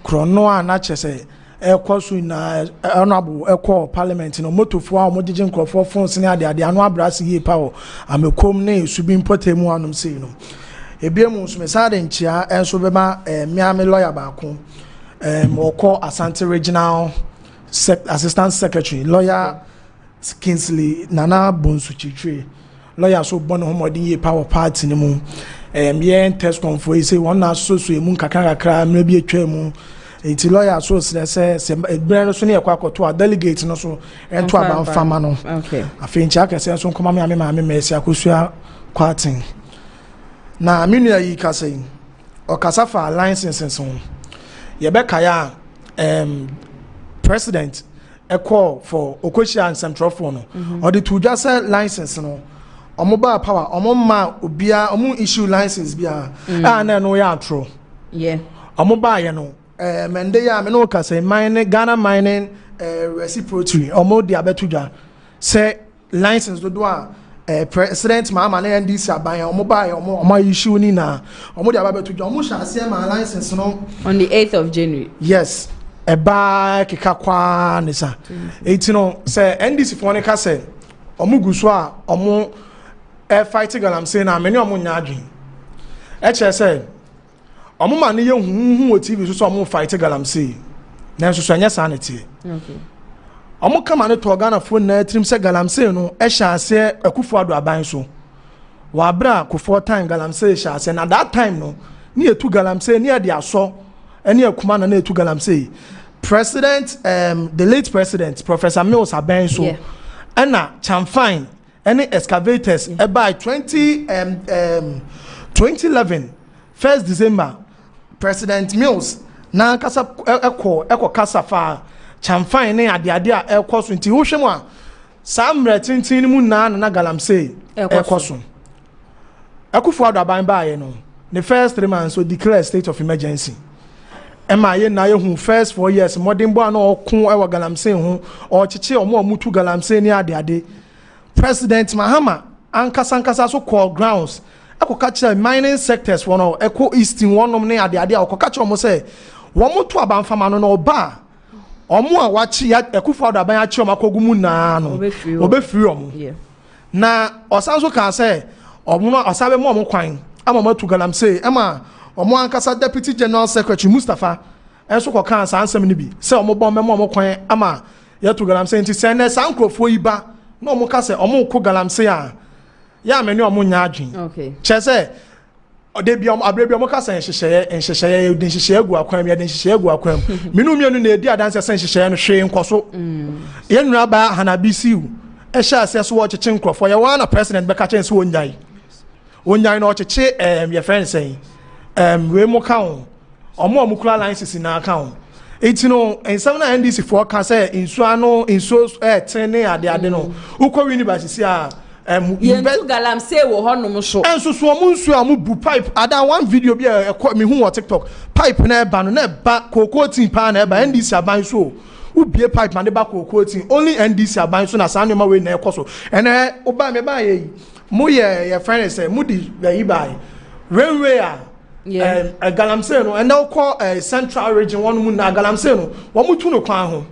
krono ana che se ekoso na honorable eko parliament no motofo a modije nkrofo phones ne ade anu abrase yi pa o amekom ne Subin potemu anum sei no ebiemu nso mesade nchia enso bema miame lawyer baako moko Asante regional assistant secretary lawyer Kingsley Nana Bonsu Chichwe lawyer so bono homodin yi power party ne mu yen test confor say one na so emu kakra mra bi atwa mu enti lawyer so say brand so ne yakwakoto a delegate no so ento aban fama no okay afenchi akese so nkoma me mesi akosua kwatin na minua yi kase o kasafa license so ye be kaya president a call for Okoshia and Central Phone or the two just license no omoba power omoma obia omu issue license bia na no ya atro yeah omoba ye no mende ya me no ka say mining Ghana mining reciprocity omo dia betudwa say license do a president mama na NDC aban omoba ye omo issue ni na omo dia betudwa omo sha say my license no on the 8th of January yes eba keka kwa nisa eti no say NDC for ne ka say omugu so a omo fight galam say na many omo nya adwen che say omo ma ne ye hu TV so omo fight galam say na so anya sanity okay omo kama ne to Ghana phone na trim say galam say no hia ase akufo ado aban so wa bra kufo time galam say hia ase na that time no ne etu galam say ne de aso any akuma na etu galam say president the late president Professor Mills aban so and na chamfine any excavators by 2011 1st December President Mills na kasa eko kasa fa chamfine ne ade a ekoso nti wo hwemu a samre tintin mu na galamsey ekoso akufo ado aban baaye no the first 3 months so declare state of emergency ema ye na ye hu first 4 years modern bo na okun ewa galamsey hu o chiche omo mutu galamsey ni ade President Mahama ankasa so call grounds eko catch mining sectors one eko eastern one ne ade eko catch omo say wo mutu aban fama no oba omo a wachi ekufo ado aban achi omo akogumu na no obefiri omo na osanso kan say omo no osabe mo kwan ama matu galamsey ema omo ankasa deputy general secretary Mustafa enso ko kan san ansem ni bi say omo bon memo omo kwan ama yatu galamsey nti say na sankrofo yi ba no mo ka say omo ko galamsey a ya meni omo nya adwen okay che say ode bi omo abrebi omo ka say enhyehyeye de enhyehyeye agu akwan mi de enhyehyeye agu akwan minu mienu na edi adanse say enhyehyeye no hwe nkoso ye nura ba hanabisiu e sha ase so wo cheche nkrofo ye wana president be ka chen so wonyai no cheche ye friend say we mo kan omo kula license na kan eti no ensam na NDC for ka say insu ano insu tene ade no ukọ university a yentu galamsey wo honom so enso so omo nsu amu bu pipe ada one video bi me hu on TikTok pipe na eba no na eba kokotin pa na eba NDC aban so ubie pipe na de ba kokotin only NDC aban so na san ma we na ekoso ene oba me ba ye mo ye friend say mo di yi bai railway a galamsey no and now call central region one mu na galamsey no wo mutu no kwan ho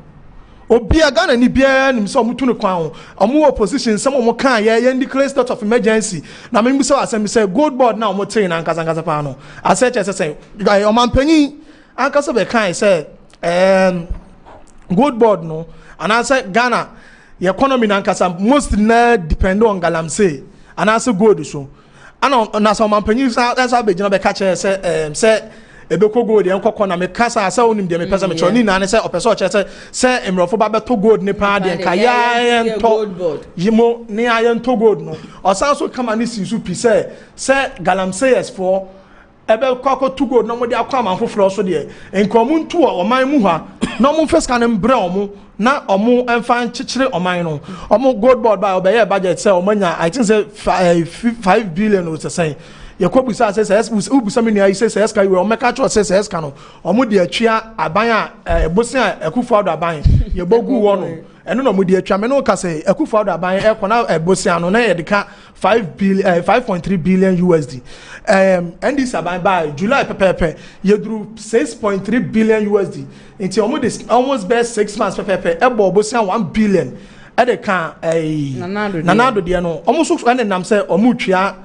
obi Ghana ni bia nim so mutu no kwan ho omo opposition some omo kan ye declare state of emergency na me so asem say gold board na omo tin na nkasa pa no ase che say omampanyi ankasa be kan say gold board no and I say Ghana the economy na nkasa most na depend on galamsey and I say gold so ana na so mampanyi sa be gina be ka che say ebeko gold e nkokọ na me kasa asa onim de me pesa me choni na ne say opeso che say emrofo ba beto gold ne pa de nka ya ento yimo ne ya ento gold no osanso kama ne sinsu pi say galamseyers for ebe kokọ to gold no mo de akwa manfoforo so de enkomu ntu o man mu ha no mo feska ne mbre omo na omo enfan chichire oman no omo gold board ba obeye budget say omanya I think say 5 billion o say yakobusa say ubusa me nua say ska we omeka cho say ska no omo de atwa aban a ebosia akufo ado aban ye bogu wo no eno no mo de atwa me no ka say akufo ado aban e kona ebosia no na ye de ka 5.3 billion USD NDC aban by July pepepe ye duru 6.3 billion USD into almost best 6 months pepepe e bo ebosia 1 billion e de ka nanado de no almost so and nam say omo twa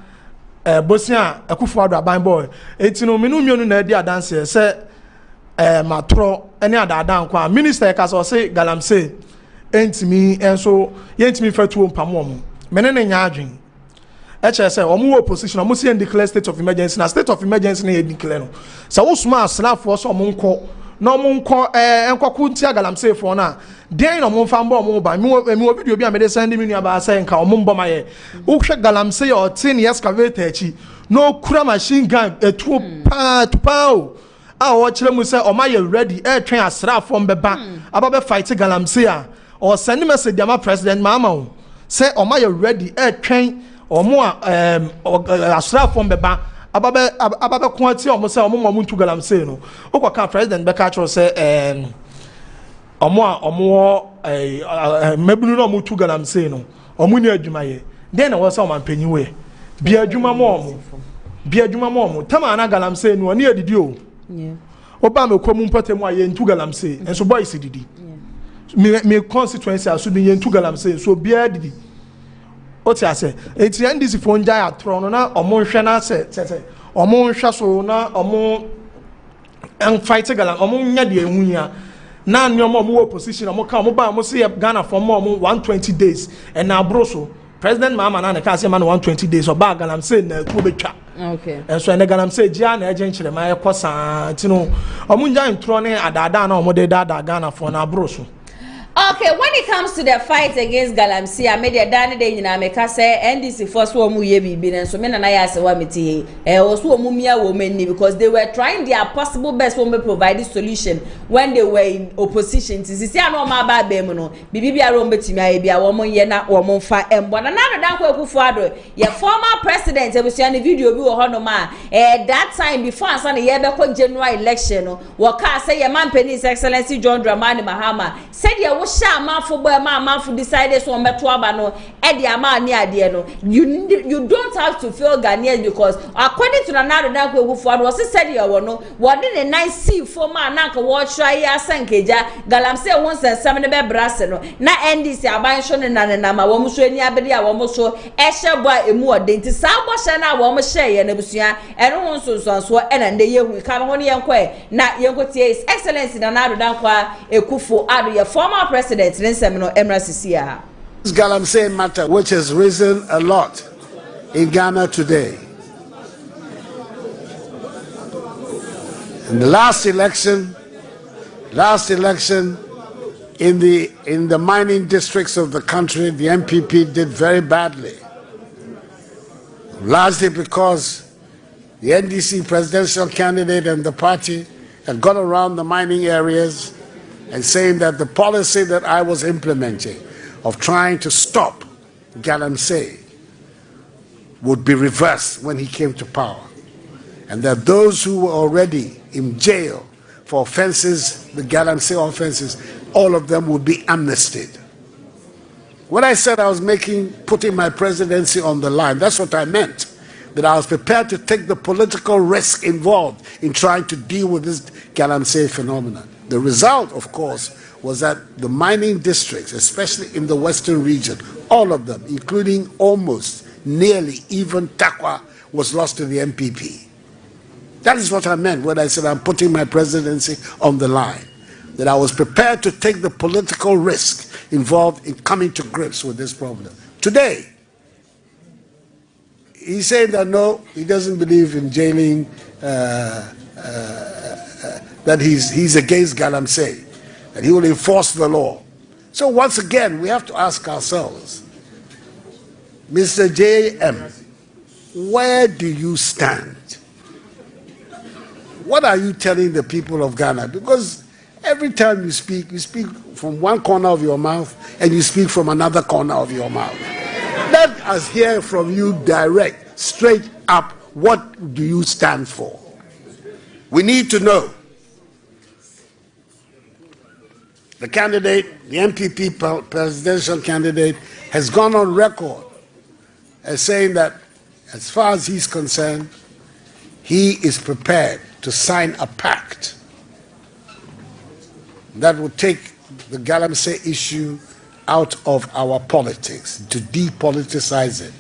bosia akufo ado aban boy etino minu mienu na edi adanse se matro ene adadan kwa minister ka so se galamsey entimi enso yentimi fatuo mpamo mo menene nya adwen HSA omo opposition omo see declare state of emergency na state of emergency na declare no so wo suma asrafo so omo nko na omo nko enkoku ntia galamsey fo na den no omo fa mba omo ba mi video bi a me de send me nua ba say nka omo mba maye wo hwe galamsey o tin excavator achi no kura machine gun etuo pa o a wo kire mu say o ma ye ready twen asrafo mbeba aba be fight galamsey a or send message ama president mama say o ma ye ready twen omo asrafo mbeba ababe kwati omo say omo ntu galamsey no okwaka president beka chro say omo mebunu no ntu galamsey no omo ni adwumaye den na wo say omo panyin we bia adwuma mo omo tama na galamsey no oni adidi o oba me komu mpotemu aye ntu galamsey enso boy sididi me constituency aso bi ye ntu galamsey so bia didi oti ase eti ndc fo nja atro no na omo hwe na se omo hwe so na omo en fight galam omo nya de ehunya na nneomo omo opposition omo ka omo ba omo se Ghana for more 120 days and na bro so president mama na ka se ma 120 days oba galamsey na ku betwa okay and so na galamsey gia na eje nkyere ma ekosa tino omo nja ntro ne adada na omo de dada Ghana for na bro so. Okay, when it comes to the fight against galamsey, I made a dane de nyina meka say NDC force wo mu ye bibi na so me na ya se wa meti oso mu mia wo mani because they were trying their possible best to provide the solution when they were in opposition. Sisi ano ma ba be mu no bibi bia ro mbetimi aye bia wo mo ye na wo mo fa embo na na dan kwa kufu ado ye former president ebusia ne video bi wo ho no ma that time before ansa na ye be ko general election no wo ka say ye man His Excellency John Dramani Mahama said ye sha amafo boy ma amafo decided so meto aba no e de ama ani ade no you don't have to feel Ghanaians because according to Nana Dan Kwegufo ado was said you no what did the 9C for ma na ka wo try asankeja galamsey won sensem ne be brase no na NDC aban so ne na ma wo so ani abede a wo so e hye boa emu odenti sa bo hye na wo hye ye na busua eno won so e na nde yehu ka ho ne yenko na yenko tie His Excellency Nana Dan Kwegufo ado ye former president Nsemino Emra Sisia. This galamsey matter which has risen a lot in Ghana today. In the last election in the mining districts of the country, the NPP did very badly. Largely because the NDC presidential candidate and the party had gone around the mining areas and saying that the policy that I was implementing of trying to stop galamsey would be reversed when he came to power, and that those who were already in jail for offenses, the galamsey offenses, all of them would be amnestied. When I said I was putting my presidency on the line, that's what I meant, that I was prepared to take the political risk involved in trying to deal with this galamsey phenomenon. The result, of course, was that the mining districts, especially in the western region, all of them, including almost, nearly, even Takwa, was lost to the NPP. That is what I meant when I said I'm putting my presidency on the line, that I was prepared to take the political risk involved in coming to grips with this problem. Today, he's saying that no, he doesn't believe in jailing, that he's against galamsey, that he will enforce the law. So once again, we have to ask ourselves, Mr. J.M., where do you stand? What are you telling the people of Ghana? Because every time you speak from one corner of your mouth and you speak from another corner of your mouth. Let us hear from you direct, straight up, what do you stand for? We need to know. The candidate, the NPP presidential candidate, has gone on record as saying that as far as he's concerned, he is prepared to sign a pact that will take the galamsey issue out of our politics, to depoliticize it,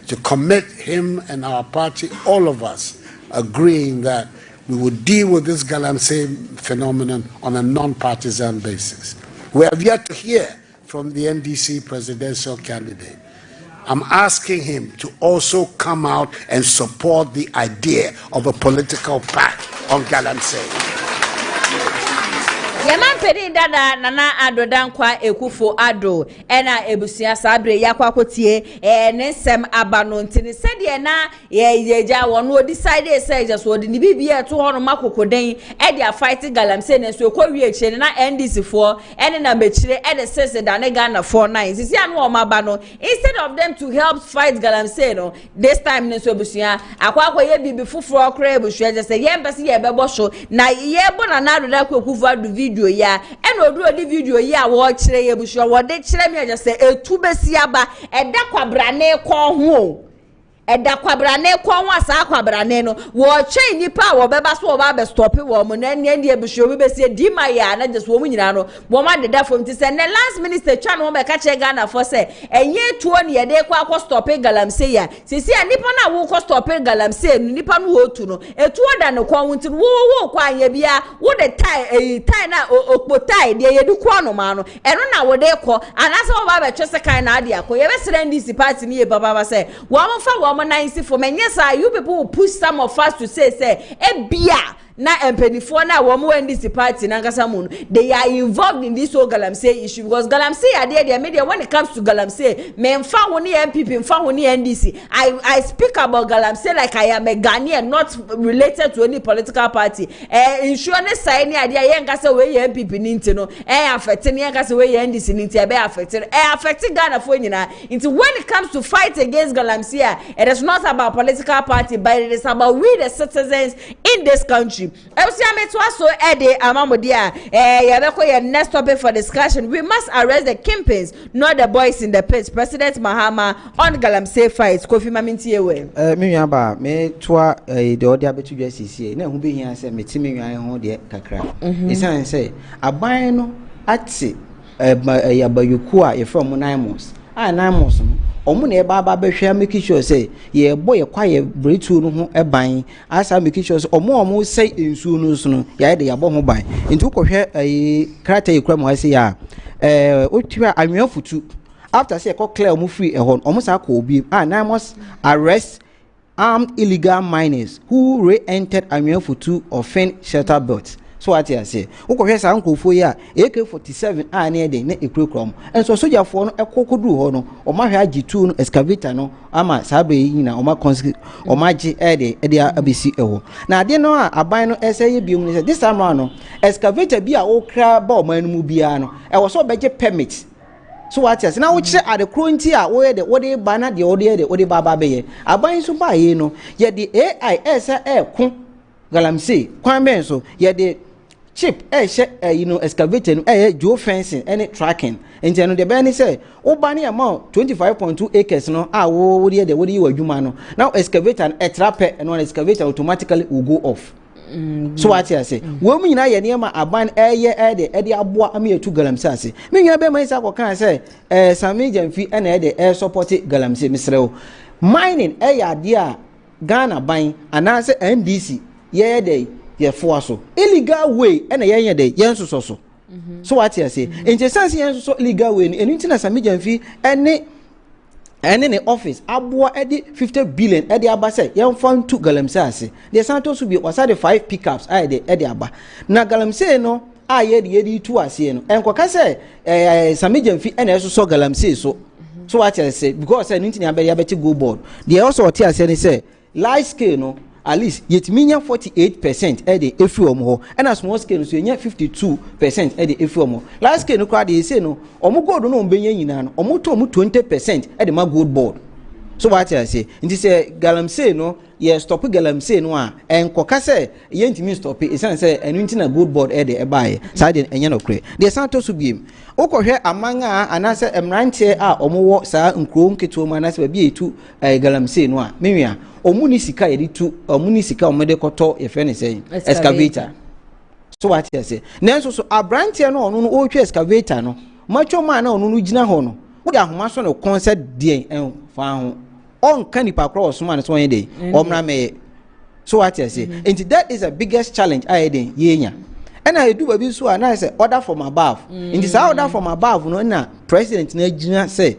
to commit him and our party, all of us, agreeing that we would deal with this galamsey phenomenon on a non-partisan basis. We have yet to hear from the NDC presidential candidate. I'm asking him to also come out and support the idea of a political pact on Galamsey. Yaman pedi dada nana adodan kwa ekufo ado ena ebusia sabre yakwa kotie nensem abano ntini sede na yeja wono decide say just wo de ni bibia to hono makokoden e dia fight Galamsey nenso ekwa wie chene na NDC for ene na mechire e de sese da ne Ghana 49 sisi anu o mabano instead of them to help fight Galamsey no this time nenso ebusia akwa ye bibi fufuro okra ebusia just say ye mbese ye bebo so na ye bo na adodan kwa ekufo ado video ya eno odu odi video ya wo kire ye busho wo de kire me je se etu besi aba eda kwabrane ko ho eda kwabrane ko ho asa kwabrane no wo twen nipa wo beba so wo ba stop wo mo na ne die busho bi besi di ma ya na je so wo nyina no wo ma de da fom ti se ne last minister twa no be ka kire Ghana for se enye tuo ne ye de kwa ko stop Galamsey ya sisi nipa na wo ko stop Galamsey nipa no wo tu no etu oda ne ko ho nti wo kwa anya bia wo de tai na okpo tai de ye du ko no ma no eno na wo de ko anase wo ba be twese kan na ade akọ ye be sere NDC party ni ye baba say wo mo fa wo mo nice for me yes you people will push some of us to say e bia na empenifo na wo mo NDC party na ngasa mu they are involved in this whole Galamsey issue because Galamsey are there media when it comes to Galamsey me mfa wo ni MPP mfa wo ni NDC I speak about Galamsey like I am a Ghanaian not related to any political party insurance side ni ade ye ngasa we ye MPP ni nti no affect ni ngasa we ye NDC ni nti e be affect Ghana for nyina nti when it comes to fight against Galamsey it is not about political party but it is about we the citizens in this country. So next topic for discussion. We must arrest the kingpins, not the boys in the pits. President Mahama on Galamsey fights. Kofi Maminti ewe. Me yaba me twa the order betu JCC. Na hu be here say me timi nwan ho de kakra. Esan say aban no ati yabayuku a ye from 9 months. 9 months. Omu na eba aba behwe make sure say ye boy ye kwa ye bretu no ho eban asa make sure say omu say ensu no so no ye de yabo ho ban nti ko hwe krata ye kura mo say ya otwa anwa futu after say ko clear omu free ehon omu sa ko obi 9 months arrest armed illegal miners who re-entered anwa futu offend shelter belt. So what you say? Uko hwesa nkofo ya AK47 a na ede na ekrokrom. Enso soja fo no ekokodu ho no, o ma hwe agitu no excavator no ama sabe yi na o ma conscript o ma gi ede abisi ewo. Na ade no a aban no eseye biom ni say this time round no excavator bi a wo kra ba o ma nmu bia no e wo so beje permit. So what you say? Na wo kire ade kronti a wo ye de wo de ba na de wo de baba be ye. Aban so ba ye no ye de AI esa ko Galamsey kwan ben so ye de chip excavator no geofencing any tracking enti no de be ni say wo ba ni amount 25.2 acres no a wo de yi wadwuma no now excavator trap and one excavator automatically will go off. So what you say? Wo mu nyina ye niam aban de aboa am yetu Galamsey ase me nwa be man say akokan say Sami Jamfi na de support Galamsey misrew mining ade a Ghana ban anase NDC ye de ye so illegal way and ye de yen so. So what you say? In the sense yen so illegal way and intina Sami Jamfi and in the office abua edi 50 billion edi aba say yen fund to Galamsey ase the Santos be was the 5 pickups edi aba na Galamsey no ye de tu ase no enkoka say Sami Jamfi and so Galamsey so what you say because intina be ya go board they also what you say say large scale no at least yet minya 48% ede efi omo ho and small scale so nya 52% ede efi omo large scale no kwa de say no omo gold no mbenya nyina no omo to omo 20% ede ma gold board. So what I say nti say Galamsey no ye stop Galamsey no a enkoka say ye ntimi stop e say enu nti na gold board ede e bae sa de enya no kre de santo so biem okohwe amanga anase emrante a omo wo sa nkro nketo ma anase ba bi etu Galamsey no a menwia omu ni sika ye tu omu ni sika omo de koto ye fe ne say excavator. So what I say nenso so abrante no ono no o twa excavator no macho ma na ono no gina ho no wo de ahoma so no concert die en fa ho on kanipa cross man so yen dey omra me. So what I say and that is the biggest challenge I dey yenya and I do baby so na say order from above in this order from above no na president na gina say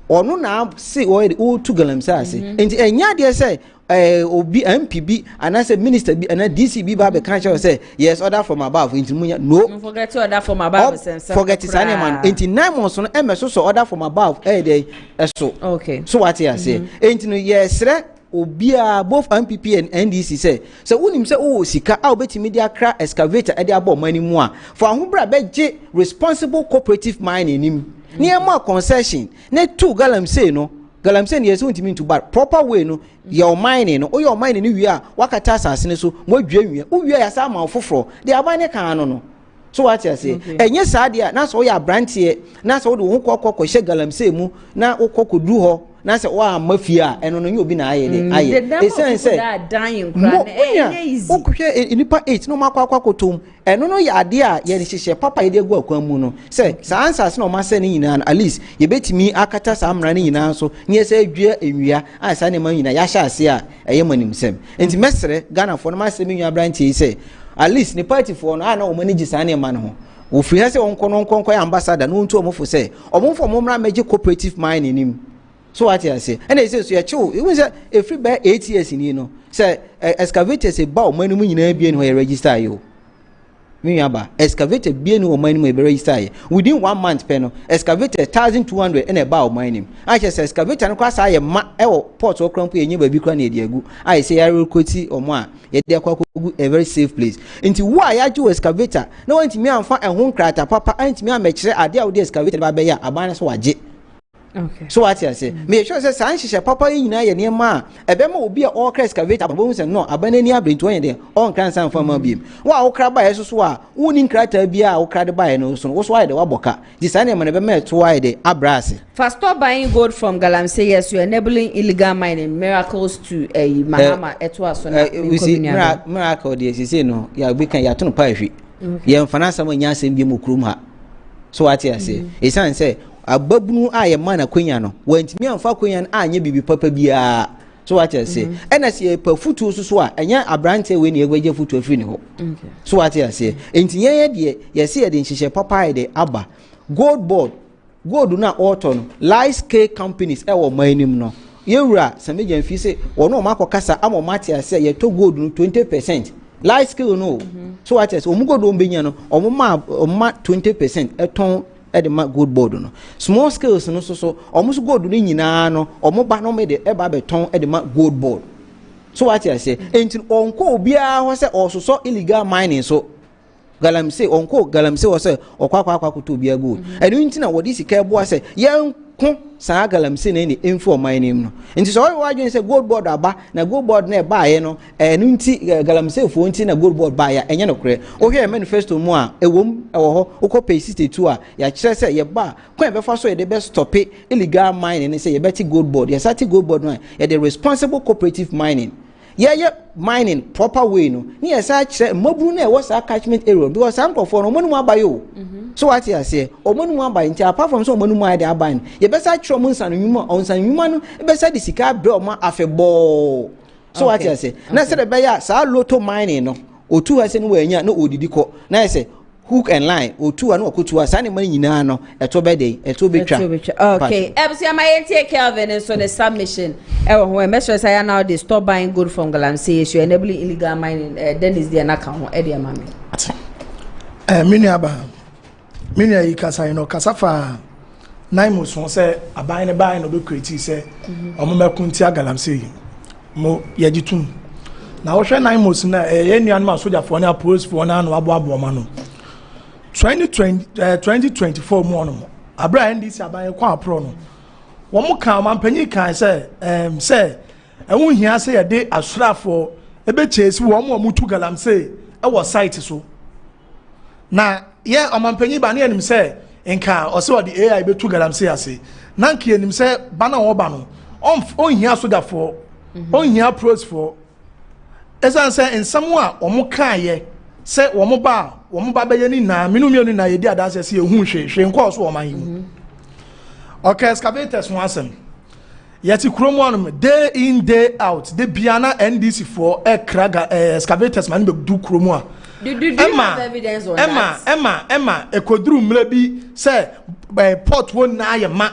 ono na se o to galamsey ase enti enya de say obi MPB and I said minister B and DCB Babe can't say yes order from above into no forget to order from above forget it man into 9 months on MS so order from above so okay so what you say into yes obia both MPP and NDC say so unim say oh sika a obetimi dia kra excavator e dia bo mani mu a for ahobra be responsible cooperative mining nim near more concession ne 2 galamsey no galamsey yes untimi to bar proper way no your mining no your mining ni wi a wakata asase so mo dwanwie uwi ya sa ma foforo de abane kan no so what you say enye sa dia na so ya brantie na so de wo kokko hye galamsey mu na okokodu ho na se wa mafia eno no obi na aye e sense dying kra na easy okuhwe nipa 8 no makwa kotom eno no ya ade a ye hyehyɛ papa ye de gu akwan mu no se sa answer no ma se ne nyina at least ye betimi akata sa amra ne nyina so nye se adua enwia a sa ne man nyina ya hye ase a eye manimsem enti mesere Ghana for no ma se me nwa brantie se at least ni party for no na o manage sa ne man ho o free ha se onko ambassador no ntu o mofo se o mofo momra meje cooperative mining nim so what you say and they say so you chill it was a free by 8 years in you know say excavator say ba o manu mu nyina bia no register you me yaba excavator bia no o manu mu register within 1 month pe no excavator 1200 and ba o manu I say excavator no kwasa ye ma e wo port o krampo enye ba bi kra na e diagu I say ya rekoti omo a ye de akwa a very safe place into why ya ju excavator no want me amfa ehun krata papa anti me amekire ade a wo de excavator ba be ya abane so waje. Okay. So what you say? Me sure say san hihye papa yi nyina ye ne ma ebe ma obi a all crash excavator abon say no abana ni abrentu yen de on kan san fama biem wa wo kra ba yeso so a woni nkrata bia wo kra de ba ye no so wo so wa de wa boka di san ne ma ne be ma to wa de abrase for stop buying gold from galamsey yes you enabling illegal mining miracles to mahama eto aso na we see miracle de say no ya be kan ya to no pa hwi ye mfana sam nya asem bi mu krum ha so what you say e san say ababunu a ye mana kwanya no wantimi amfa kwanya anya bibi papa bia so what you say ena se pa futu so a enya abrante we ne egwaje futu afiri ne ho so what you say enti ye de ye se ye de nhihye papa ye de aba gold board gold na auto no light scale companies e wo manim no yewura sameje mfi se wono makokasa amo mate ase ye to gold no 20% light scale no so what you say omugodo ombenya no omma 20% eton e de gold board no small scales no so almost gold ni nyina no omo ba no me de e ba beton e de gold board so what you say enti onko obia ho se ososo illegal mining so galamsey onko galamsey wo se okwa kuto obia gold enu nti na wodi sika ebo se yenko sa galamsey na ni info mining no enti so wo adwen se gold board aba na gold board na ba ye no enu nti galamsey fo nti na gold board ba ya enye no kre o hwe manifesto mu a ewom ewo ho uko page 62 a ya kire se ye ba kwan be fa so ye de be stop illegal mining se ye beti gold board ye sati gold board no ye the responsible cooperative mining yeah mining proper way no ni ye sa kire maburu na e was catchment area because some for no monum abayo so what you say omonum abayo nti apart from so omonum ade abayo ye be sa kire omun sanwuma onsanwuma no e be sa de sika bre o ma afebo so what you say na se de be ya sa lotto mining no otu ha se no wa nya na odidi ko na say hook and line otu anu okotu asa ne man nyina no eto be dey eto be twa okay ebusia my take Kelvin so the submission ho measure say now they stop buying gold from galamsey you enabling illegal mining then is there na kan ho e dey mama mini yi kasa no kasafa nine mo so say aban ne buy no be create say omo mekunti galamsey mo yajitum na wo hwe nine mo na ye nuan ma soldier for na police for na no abo ma no 2024 mu ono abra NDC aban kwa apro no wo mo kan mampanyi kan say ehun hia say ye de asrafo ebe chesi wo mo mutu galamsey e wo site so na ye mampanyi ba na enim say nka o se wo de AI betu galamsey ase na nka enim say ba na wo ba no on hia soda for on hia pros for esan say ensamwa wo mo kan ye say wo mo ba be ni na minumio ni na ye di adase se ehun hwe nko so wo man yi okay excavators one asem yeti kromo anum day in day out de biana NDC for kraga excavators man be du kromo a do you have evidence on Emma ekodru mra bi say port won na ye ma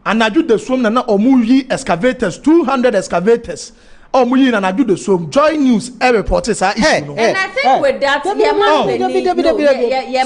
anadwo de som na omu yi excavators 200 excavators omu yi na anadwo de som Joy News report sa issue no. And I think with that yeah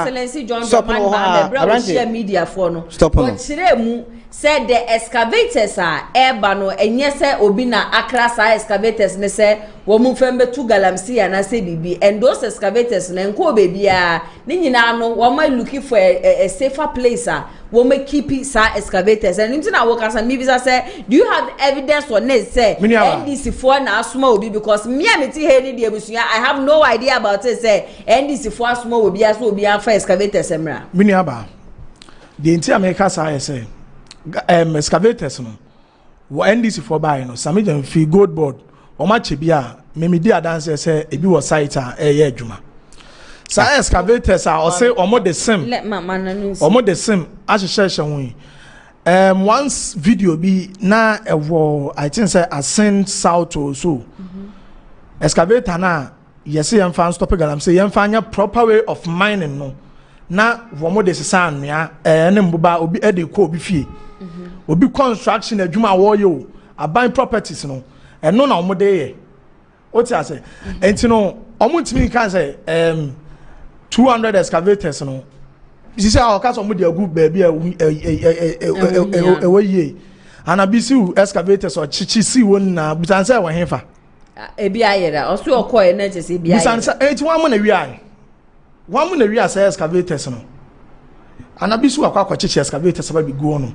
excellency John Dramani Brown share media for no but chiremu said the excavators are eba no enye se obi na akra sa excavators ne se wo mu fembe tu galamsey na se bibi and those excavators na nko bebia ni nyina no wo ma looking for a safer place wo ma keep sa excavators and ntina wo kasa mi bisa say do you have evidence on it say NDC for na asoma obi because me ameti he ni de ebusuya I have no idea about it say NDC for asoma obi aso obi afa excavators emra mini aba the entire America say excavators no wo NDC for buy no Samijan fi gold board o ma che bia me di adanse say ebi wo site ye adwuma sa excavators o say omo the same omo the same ahyehyehye hu once video bi na ewo I think say ascend south or so excavator na yes yam fan stop galamsey yam fan proper way of mining no na womo de sesa anua ne mboba obi e de ko obi fie obi construction adwuma wo ye o aban properties no eno na omo de ye o ti ase enti no omo timi kan say 200 excavators no you say our case omo de agu ba bia e ye ana bisi excavators o chichi si won na butanse wo hefa e bia yera o so okoye na chese bia butanse enti wan mo na wi ai wan mo na wi asa excavators no ana bisi akwa chichi excavators ba bi go no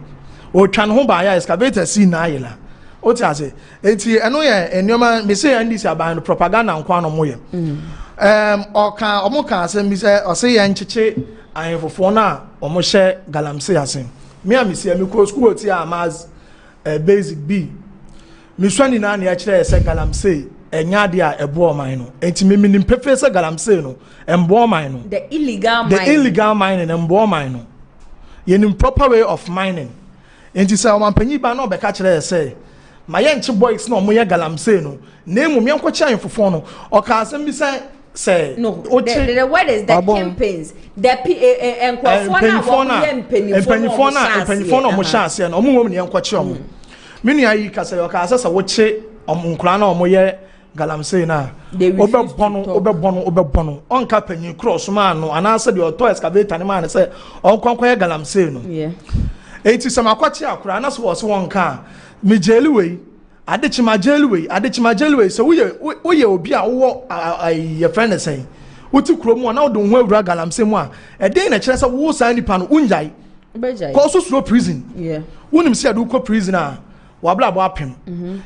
o twan ho ba ya excavator si na ayela o ti ase enti eno ye enioma me say ndisi aban propaganda nkwa no mo ye oka omoka ase mi say o say ye ncheche ayefofo na omo hye galamsey ase me am si am ko school oti amaz basic b mi swani na na ya kire say galamsey enya de a ebo man no enti me nim pefe say galamsey no embo man no the illegal mining embo man no ye nim proper way of mining enti say omampanyi ba na obeka kire say mayenche boys na omo ye galamsey no na emu me enko kyan fofo no oka asem bi say no the word is the campaigns the enkwafo na empanifo na omo chance na omo wom ne enko kye omo menu ayi ka say oka asesa wo che omo nkura na omo ye galamsey na obebono onka panyi cross man no anase de auto excavator ne man say onkwankwa ye galamsey no yeah eti samakwachi akura anase wo so wonka me jeliwe adechima jeliwe so wo ye obi a wo ye friend say uti kromu na wo don hu awura galamsey mu a e den na kire say wo san nipa no unjai ko so slow prison yeah wonim say adu ko prison a wabla bo apem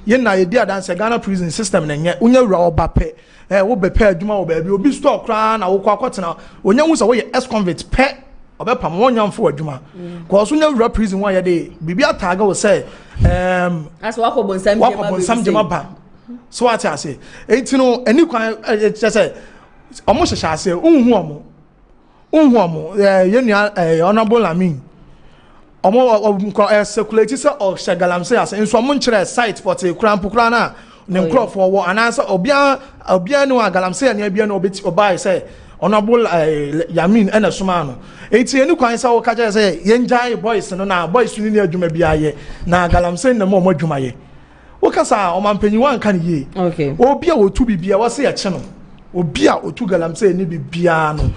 ye na ye di adanse Ghana prison system na nye unya awura oba pe wo be pe adwuma wo ba bi obi store kra na wo kwakotena onya hu say wo ye ex-convict pe obepam wonya mfo adwuma ko so nya awura prison wa ye de bibia taga wo say as wakobonsam jema ba so what I say enti no eni kwan say omo hyehyɛ ase unhu omo ye nua honorable Lamin omo circulate say o galamsey ase nso omo nkyerɛ site for te kura na ne nkrofo wo anansa obia no galamsey na bia no obeti obai say honorable Yamin ena suma no enti eni kwan say wo ka je say yenjai boys no na boys ni adwuma bia ye na galamsey na mo adwuma ye wo kasa omampanyi wan kan ye okay obia otu bibia wo say ye no obia otu galamsey ni bibia no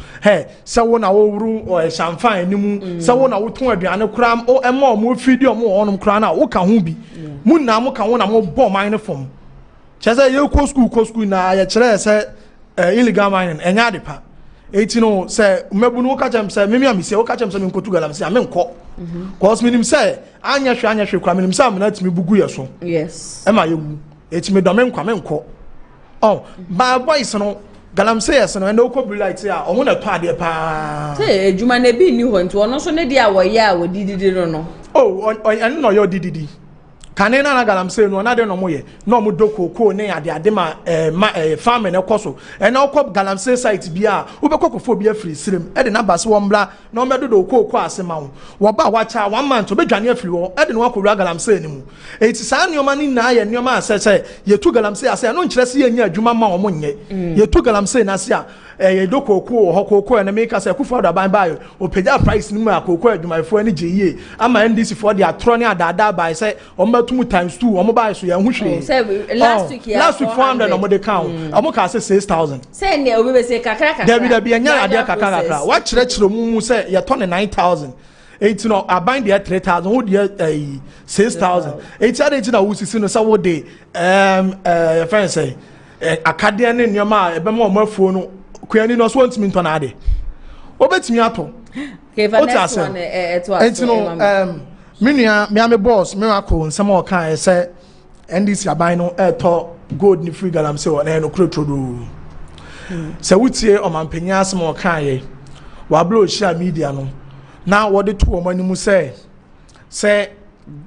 say wo na wo wuru champagne ni mu say wo na wo ton aduane kura o ema mo fidi o mo onom kura na wo ka ho bi mu na mo ka wo na mo bo man ne fom chese ye ko school na ye kire say illegal mining enya de pa eti no say mebu no ka chem say memi amisi o ka chem say me nkotu galamsey a me nko cause minim say anya hwe kwa minim say amna timi bugu ye so yes e ma ye wu eti me do me nkwa me nko oh ba boys no galamsey yes no and okọ light a omo na to ade pa say ejuma na bi ni ho nti ono so ne dia wo ye a wo dididi no oh en no yo dididi kane na galamsey no na de no mo ye no mo dokoko ne ade ma farm na ekoso e na okọ galamsey site bia wo be kokofo bia free sirem e de na base wo mbla na o medo dokoko asema wo ba wacha 1 month obedwane afiri wo e de no akowura galamsey ni mu eti sa nioma ni na ye nioma asese ye tu galamsey ase no nkyerese ye nya adwuma ma wo mo nye ye tu galamsey na ase a do koko ho koko na make say Akufo Addo ban buy o pagya price ni mu akoko adwumayfo ani gye ama NDC for the atro ne adada buy say omatumu times 2 omo buy so ye hu hwe say last week 400 omo dey count omo ka say 6000 say ne obi be say kakra David anya ade kakra wa kyerɛ mu say ye to ne 9000 18 no aban dey 3000 wo dey 6000 18 na wo sisi no say wo dey your friend say akade ne nyoma e be ma omafuo no kuani no so ntimi nto na ade obetimi ato okay for next one menua me boss me akọ nsem o kan say NDC aban no to gold ni free galamsey o na no krotrodo se wutie omampanya asem o kan ye wa blow social media no na wode to o manimu say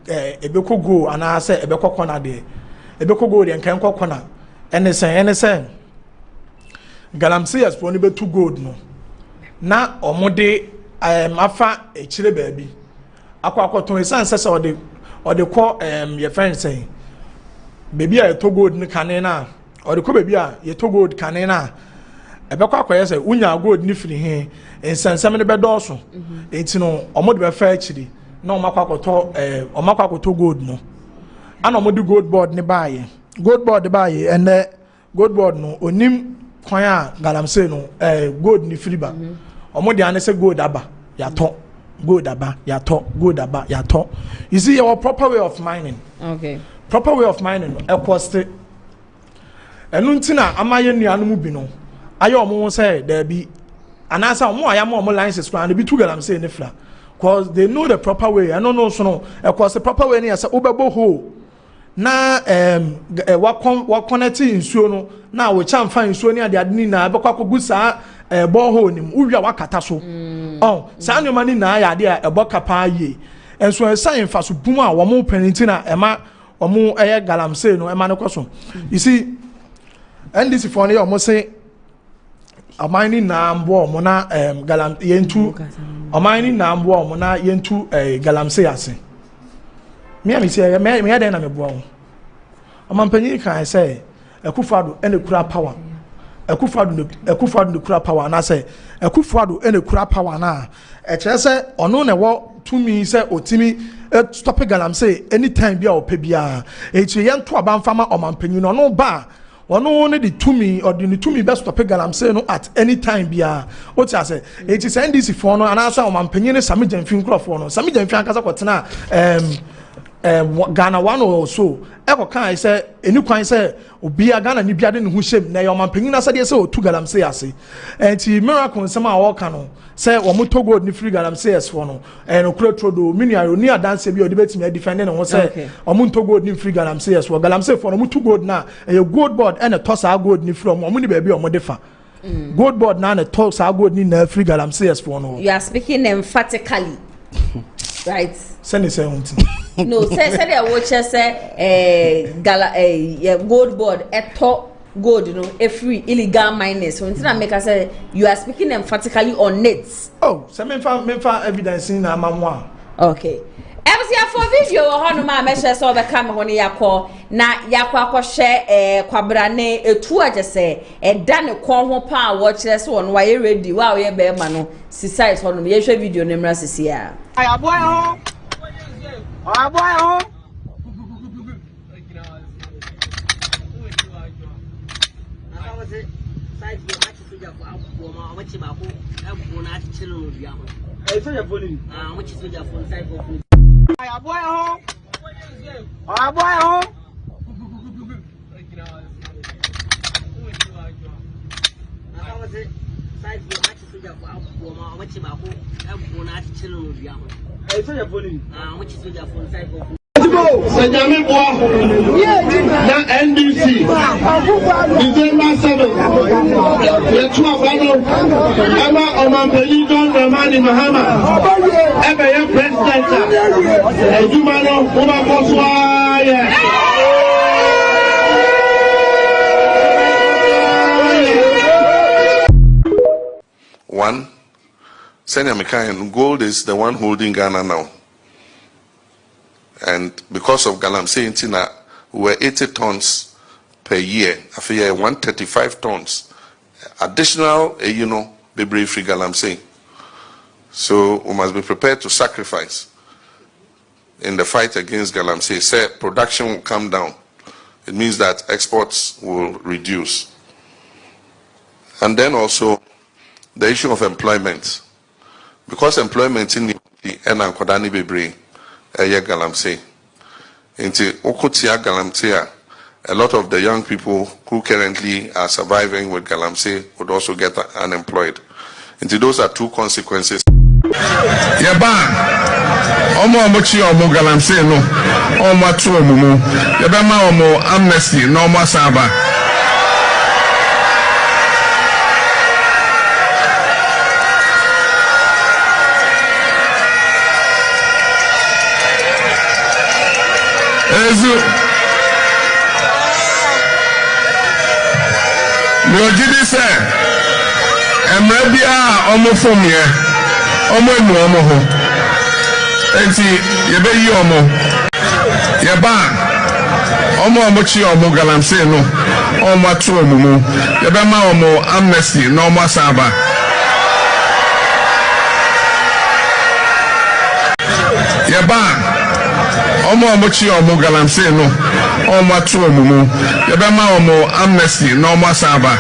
ebeko go ana say ebeko kona de ebeko go de nkan kokona ene say galamsey as for ni betu gold no na omode afa echire baabi akwakoton esan say ode ko your friend say baby a to gold ni kane na ode ko baby a ye to gold kane na ebeko akoye say unya gold ni firi he ensansam ne bedoso enti no omode be fa echiri na omakwakoto gold no ana omode gold board ni baaye gold board baaye and gold board no onim kwan a galamsey no gold ni firi ba omode ane say gold aba yato gold aba yato gold aba yato you see your proper way of mining okay proper way of mining no cost enu ntina amaye nuanu mu bi no aye omo say there be anasa omo ayama omo license plan be two galamsey ne fla because they know the proper way I don't know so no cost the proper way ni say obebo ho na wa connect nsuo no na wo chamfa nsuo ni ade ni na be kwa kogu sa borehole nim uwia wakata so sa nyoma ni na ya ade a ebo kapa ye enso esan fa so bum a wo mo paninti na ema wo mo galamsey no ema ne kwaso you see NDC for ne omo say amani na mbo omo na galam yentu amani na mbo omo na yentu galamsey ase me say me dey na me bo o amampanyi kan say Akufo Addo ene kura power Akufo Addo ne kura power na say Akufo Addo ene kura power na e kire say ono na wo tumi say otimi stop galamsey anytime bia o pe bia e chi ye nto abanfama omampanyi no no ba ono ne the tumi or the tumi best stop galamsey no at any time bia o ti say e chi say NDC for no ana so omampanyi ne Sami Jamfin crofo no Sami Jamfin akasa kwotena Ghana one or so eko kan say eni kwan say obi Ghana ni biade ne hu hyem na your mampanyin na say dey say o tu galamsey ase enti miracle nsem a wo ka no say wo mo to gold ni free galamsey as for no no kura trodo minua oni adanse bi o de betimi defend ne ho say o mo to gold ni free galamsey as for galamsey for no mo tu gold na gold board and a toss a gold ni free o mo ni ba bi o mo defa gold board na toss a gold ni na free galamsey as for no you are speaking emphatically right send it say no say they watch say gold board eto gold you know free illegal miners so until make us say you are speaking emphatically on it so me fa evidence na amamwa okay ebsia for video ho no ma me share so be kam ho ne yakọ na yakọ akọhye kwabrane etu agese eda ne kon ho pa wo kire se wo no wa ye ready wa ye be ma no si size ho no ye hwe video ne mra sisi a aboy ho Senyamin Boa na NDC December 7 yetu abano ema omanpanyi John Dramani Mahama ebe ye president ejuma no uma koswa ye one Senyamin gold is the one holding Ghana now. And because of galamsey intina, we were 80 tons per year. After 135 tons additional, bebree free galamsey. So we must be prepared to sacrifice in the fight against galamsey. Say production will come down. It means that exports will reduce. And then also the issue of employment. Because employment in the Enankodani Bebre, galamsey. Into Okotia galamsey, a lot of the young people who currently are surviving with galamsey would also get unemployed. Into those are two consequences. Yaba, omo amochi omo galamsey no, omo atu omo, yaba omo amnesty no omo saba. Mojidi say, Emrebia omo fomye, omo enu omo ho. Enti yebe yi omo, yeba omo amochi omo galamsey no, omo atu omo, yebe ma omo amnesty no omo asaba. Yeba omo amochi omo galamsey no, omo atu omo, yebe ma omo amnesty no omo asaba.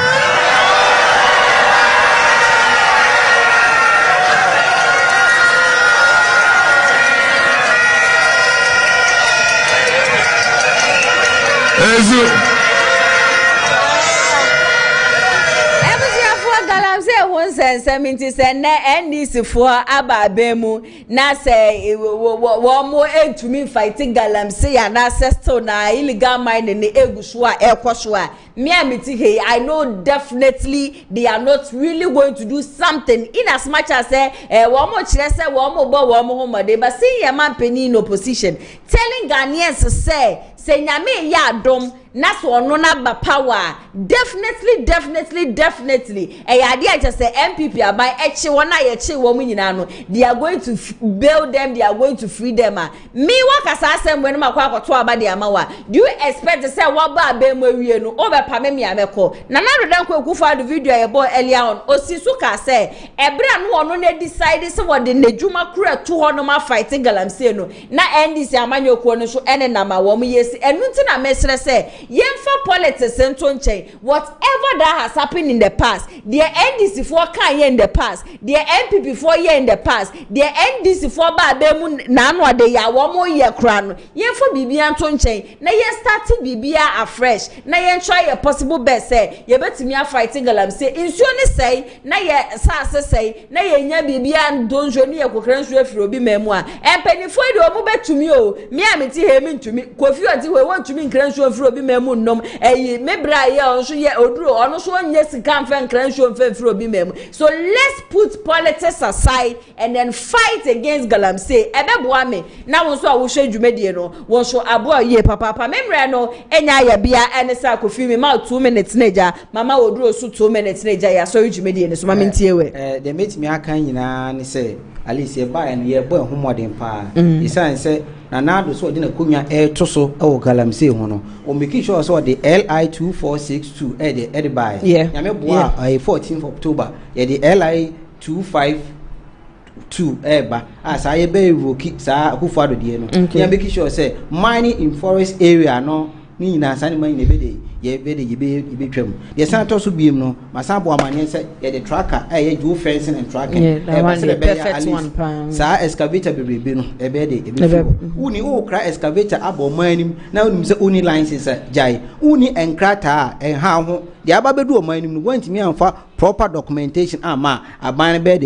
Seminti se ne NDC for ababemu na se wo entumi fighting galamsey and ancestor na illegal mining ne eguso a ekoso a me amiti hey I know definitely they are not really going to do something in as much as wo mo kire se wo mo bo wo mo homode but see your man penny in opposition telling Ghanaians say nyame ya adom na so ono na ba power definitely ade a just say NPP abai eche wona ye che wo mu nyina no they are going to build them, they are going to free them. Me wakasa asem we no makwa akoto aba de amawa do you expect to say wo ba abem awie no o be pame me ameko na rodan ko ekufa do video ye boy earlier on osisu ka say ebra no ono na decide say wo de nedwuma kura to ho no ma fighting galamsey no na NDC amanyoko no so ene na ma wo mu yes enunti na mesre say yemfa politics ento nchen whatever that has happened in the past the NDC for kan ye in the past the NPP for ye in the past the NDC for ba abemu na anu ade ya wo mo ye kra no yemfa bibia ento nchen na ye start bibia afresh na ye try a possible best say ye betimi a fighting galamsey insuo ni say na ye saase say na ye nya bibia donjo ni ye kokran nsuo afiro bi memu a empanifo de o mo betumi o me ameti he mi ntumi kofi oti we want to be nkransuo afiro bi memu nnom mebra ye onso ye oduro ono so onye sika mfa nkransuo mfa afiro bi memu. So let's put politics aside and then fight against galamsey ebeboa me na won so a wo hwe dwumedie no won so aboa ye papa memra no enya ya bia ene sa kofi me ma 2 minutes neja mama oduro so 2 minutes neja ya so dwumedie no so ma mentie we de metimi aka nyina ne se alice ba en ye bo ehomodin pa isan se na nado so de na konwa to so e wo galamsey ho no o make sure so the LI 2462 the buy nyame boa 14th October ye the LI 252 ba asa ye be revoke sa akufado de no ya make sure say mining in forest area no ni na sane man ne bede ye be twam ye san to so biem no masabo amane say ye the tracker ye do fencing and tracking the perfect one sa excavator be no e be de uni o kra excavator abo manim na unim say uni license jai uni enkrata en ha ho de aba bedu o manim no wantimi amfa proper documentation ama aban be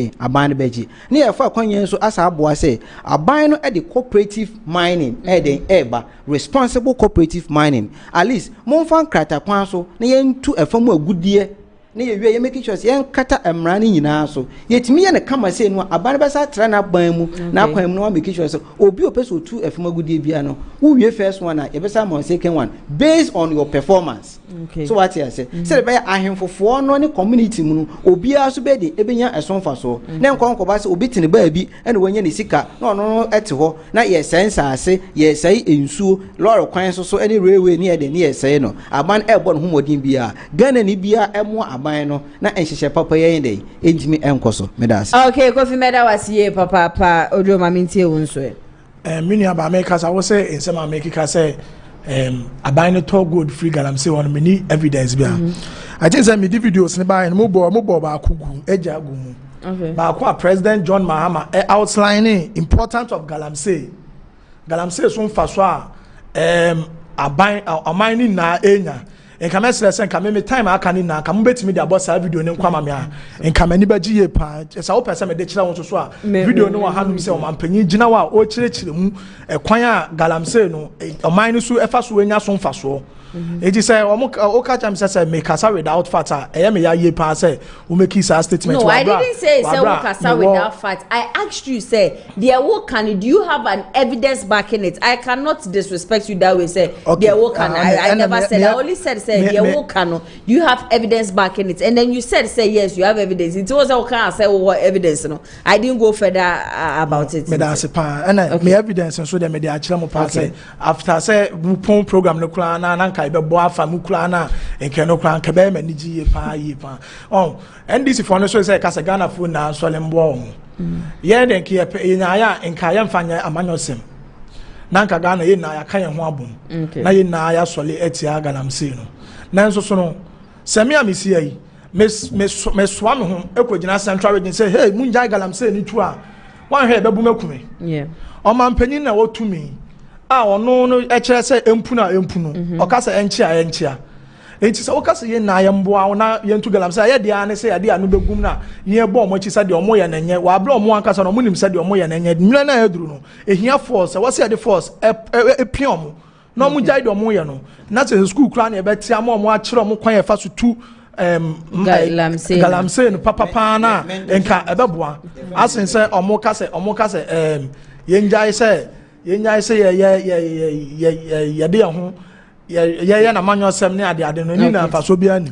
beji na ye fa kwanyen so asa abo say aban no e the cooperative mining eba responsible cooperative mining at least mon fan krata kwan so na yentu efamu agudie na ye ye make sure yen kata emra ni nyina so yetimi ye ne kama say no aban be sa tra na ban mu na kwan mu no make sure so obi opeso tu efamu agudie bia no wo wie first one na ye be sa mo second one based on your performance so what you say say be ahemfofo no ne community mu no obia so be de ebenya esonfa so na nkonko ba se obi tene ba bi ene wanya ne sika na ono ete ho na ye sense ase ye sai ensuo lorry kwan so ene railway ne ye de ne ye sai no aban ebo no homodin bia Ghana ni bia emo aban no na enhyehyɛ papa ye de entimi enkoso medas okay Kofi Meda wasiye papa odo mamintie wonso mini aba make us I was say in some make it say aban no talk good free galamsey one many evidence bia I think say me di videos ne ba mo bo ba akugu eja agumu ba akwa President John Mahama outlining importance of galamsey so mfaso a aban amani na enya enka mesele sen ka me time aka ni na ka mo betimi de abɔ sa video ne nkwama me a enka mani ba giye pa sa wo pese me de kyerɛ won so a video no wa hanum sɛ o mampanyi gina wa o kyerɛkyerɛ mu kwan a galamsey no ɔman no so ɛfa so enya so mfaso Eji say o catch am say make kasa without fat e me ya ye pa say o make his statement. No, I didn't say o kasa without fat. I asked you say there what can do you have an evidence backing it? I cannot disrespect you that way say there what can I never said. I only said say there what can do you have evidence backing it? And then you said say yes you have evidence. It was o can say what evidence no. I didn't go further about it. Me da se pa and me evidence so dem me dey akire mo pa say after say pon program no kura na ibebo afa mukura na enke no kura nkebe ma ni giye pa NDC for no so say kasa Ghana fu na so le mbo ye den ke ye nya ya enka ya mfanya amanyosem na nka Ghana ye na ya kan ye ho abom na ye na ya sole etia galamsey no na nso so no semi amisi yi me soa me ho ekogina Central Region say hey munja galamsey ni tu a wan hwe bebu makume omampanyin na wotumi ono no ekere se empu na empu no okasa enchia enti se okasa ye na yemboa na yentu galamsey ye dia ne se ye dia no begum na ye bo omo chi se de omo ye na nye wa bla omo ankasa no omo nim se de omo ye na nye nwina na eduru no ehia force what say the force epiom no omo jai de omo ye no na se school kra na e betia omo akire omo kwan ye fa so tu galamsey no papa na enka ebeboa asen se omo kase yenjai se yenya say ye de ho ye na manyosem ne ade no ni na faso bia ni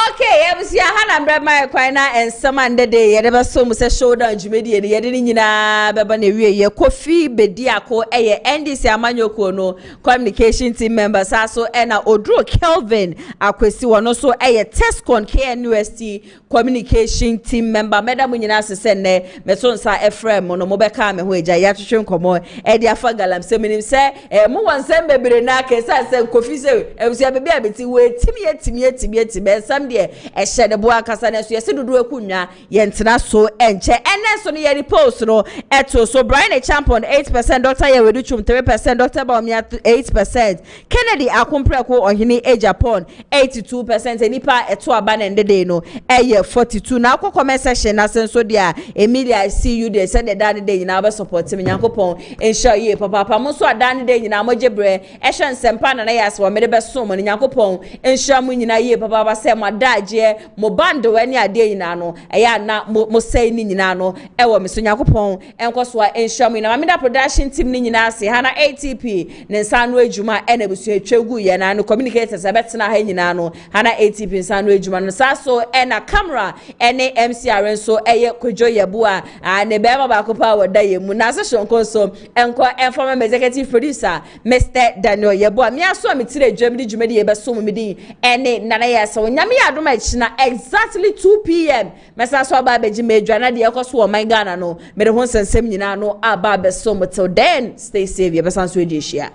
okay ebusia hana mbra my kwan na ensama ndede ye de beso mu se showdown jumedi ye de nyina beba na wie ye Kofi Bediako eye NDC amanyoko no communication team members aso na Odro Kelvin akwesi wono so eye Tescon KNUST communication team member madam nyina sese ne meso nsa Efrem no mo beka me ho eja ya twetwe nkomo e de afa galamsey minim se mo wansem bebre na kesa se Kofi se ebusia bebi abeti we timi sam de ehye de boa kasa na so yesi dudu ekunwa ye ntena so enche ene so ne ye post no eto so Brian Champion 8%, Dr. Yeweduchum 3%, Dr. BAWUMIA 8%, Kennedy Akumpreko ohini AGYAPONG 82%, enipa eto abana ndede no eye 42 na akọ comment section na senso dia Emilia I see you there said the dane dey nyina be support me Nyankopon ensure ye papa mo so adane dey nyina mojebre ehwe nsempa na yas wo me de be so mo Nyankopon ensure mo nyina ye papa ba se mo daje mo bando wani ade nyina no eya na mo sei ni nyina no ewo me so Nyankopon enkoso a ensure mo na Mamida production team ni nyina se hana ATP ne nsano adwuma ena busu etwegu ye na no communicators abetena ha nyina no hana ATP nsano adwuma no saso ena camera ene MCR nso eye kwadwo yebua ne bema ba kopa wada yemu na se shonko so enko informal executive producer Mr. Daniel yebua me aso amitire dwamdi dwumedi yebeso mu midi ene nana yesa onyame adoma achina exactly 2 p.m. mesa so aba beji medwana de ekoso o my Ghana no me de ho nsensem nyina no aba beso mo till then stay safe yebesan so edi hia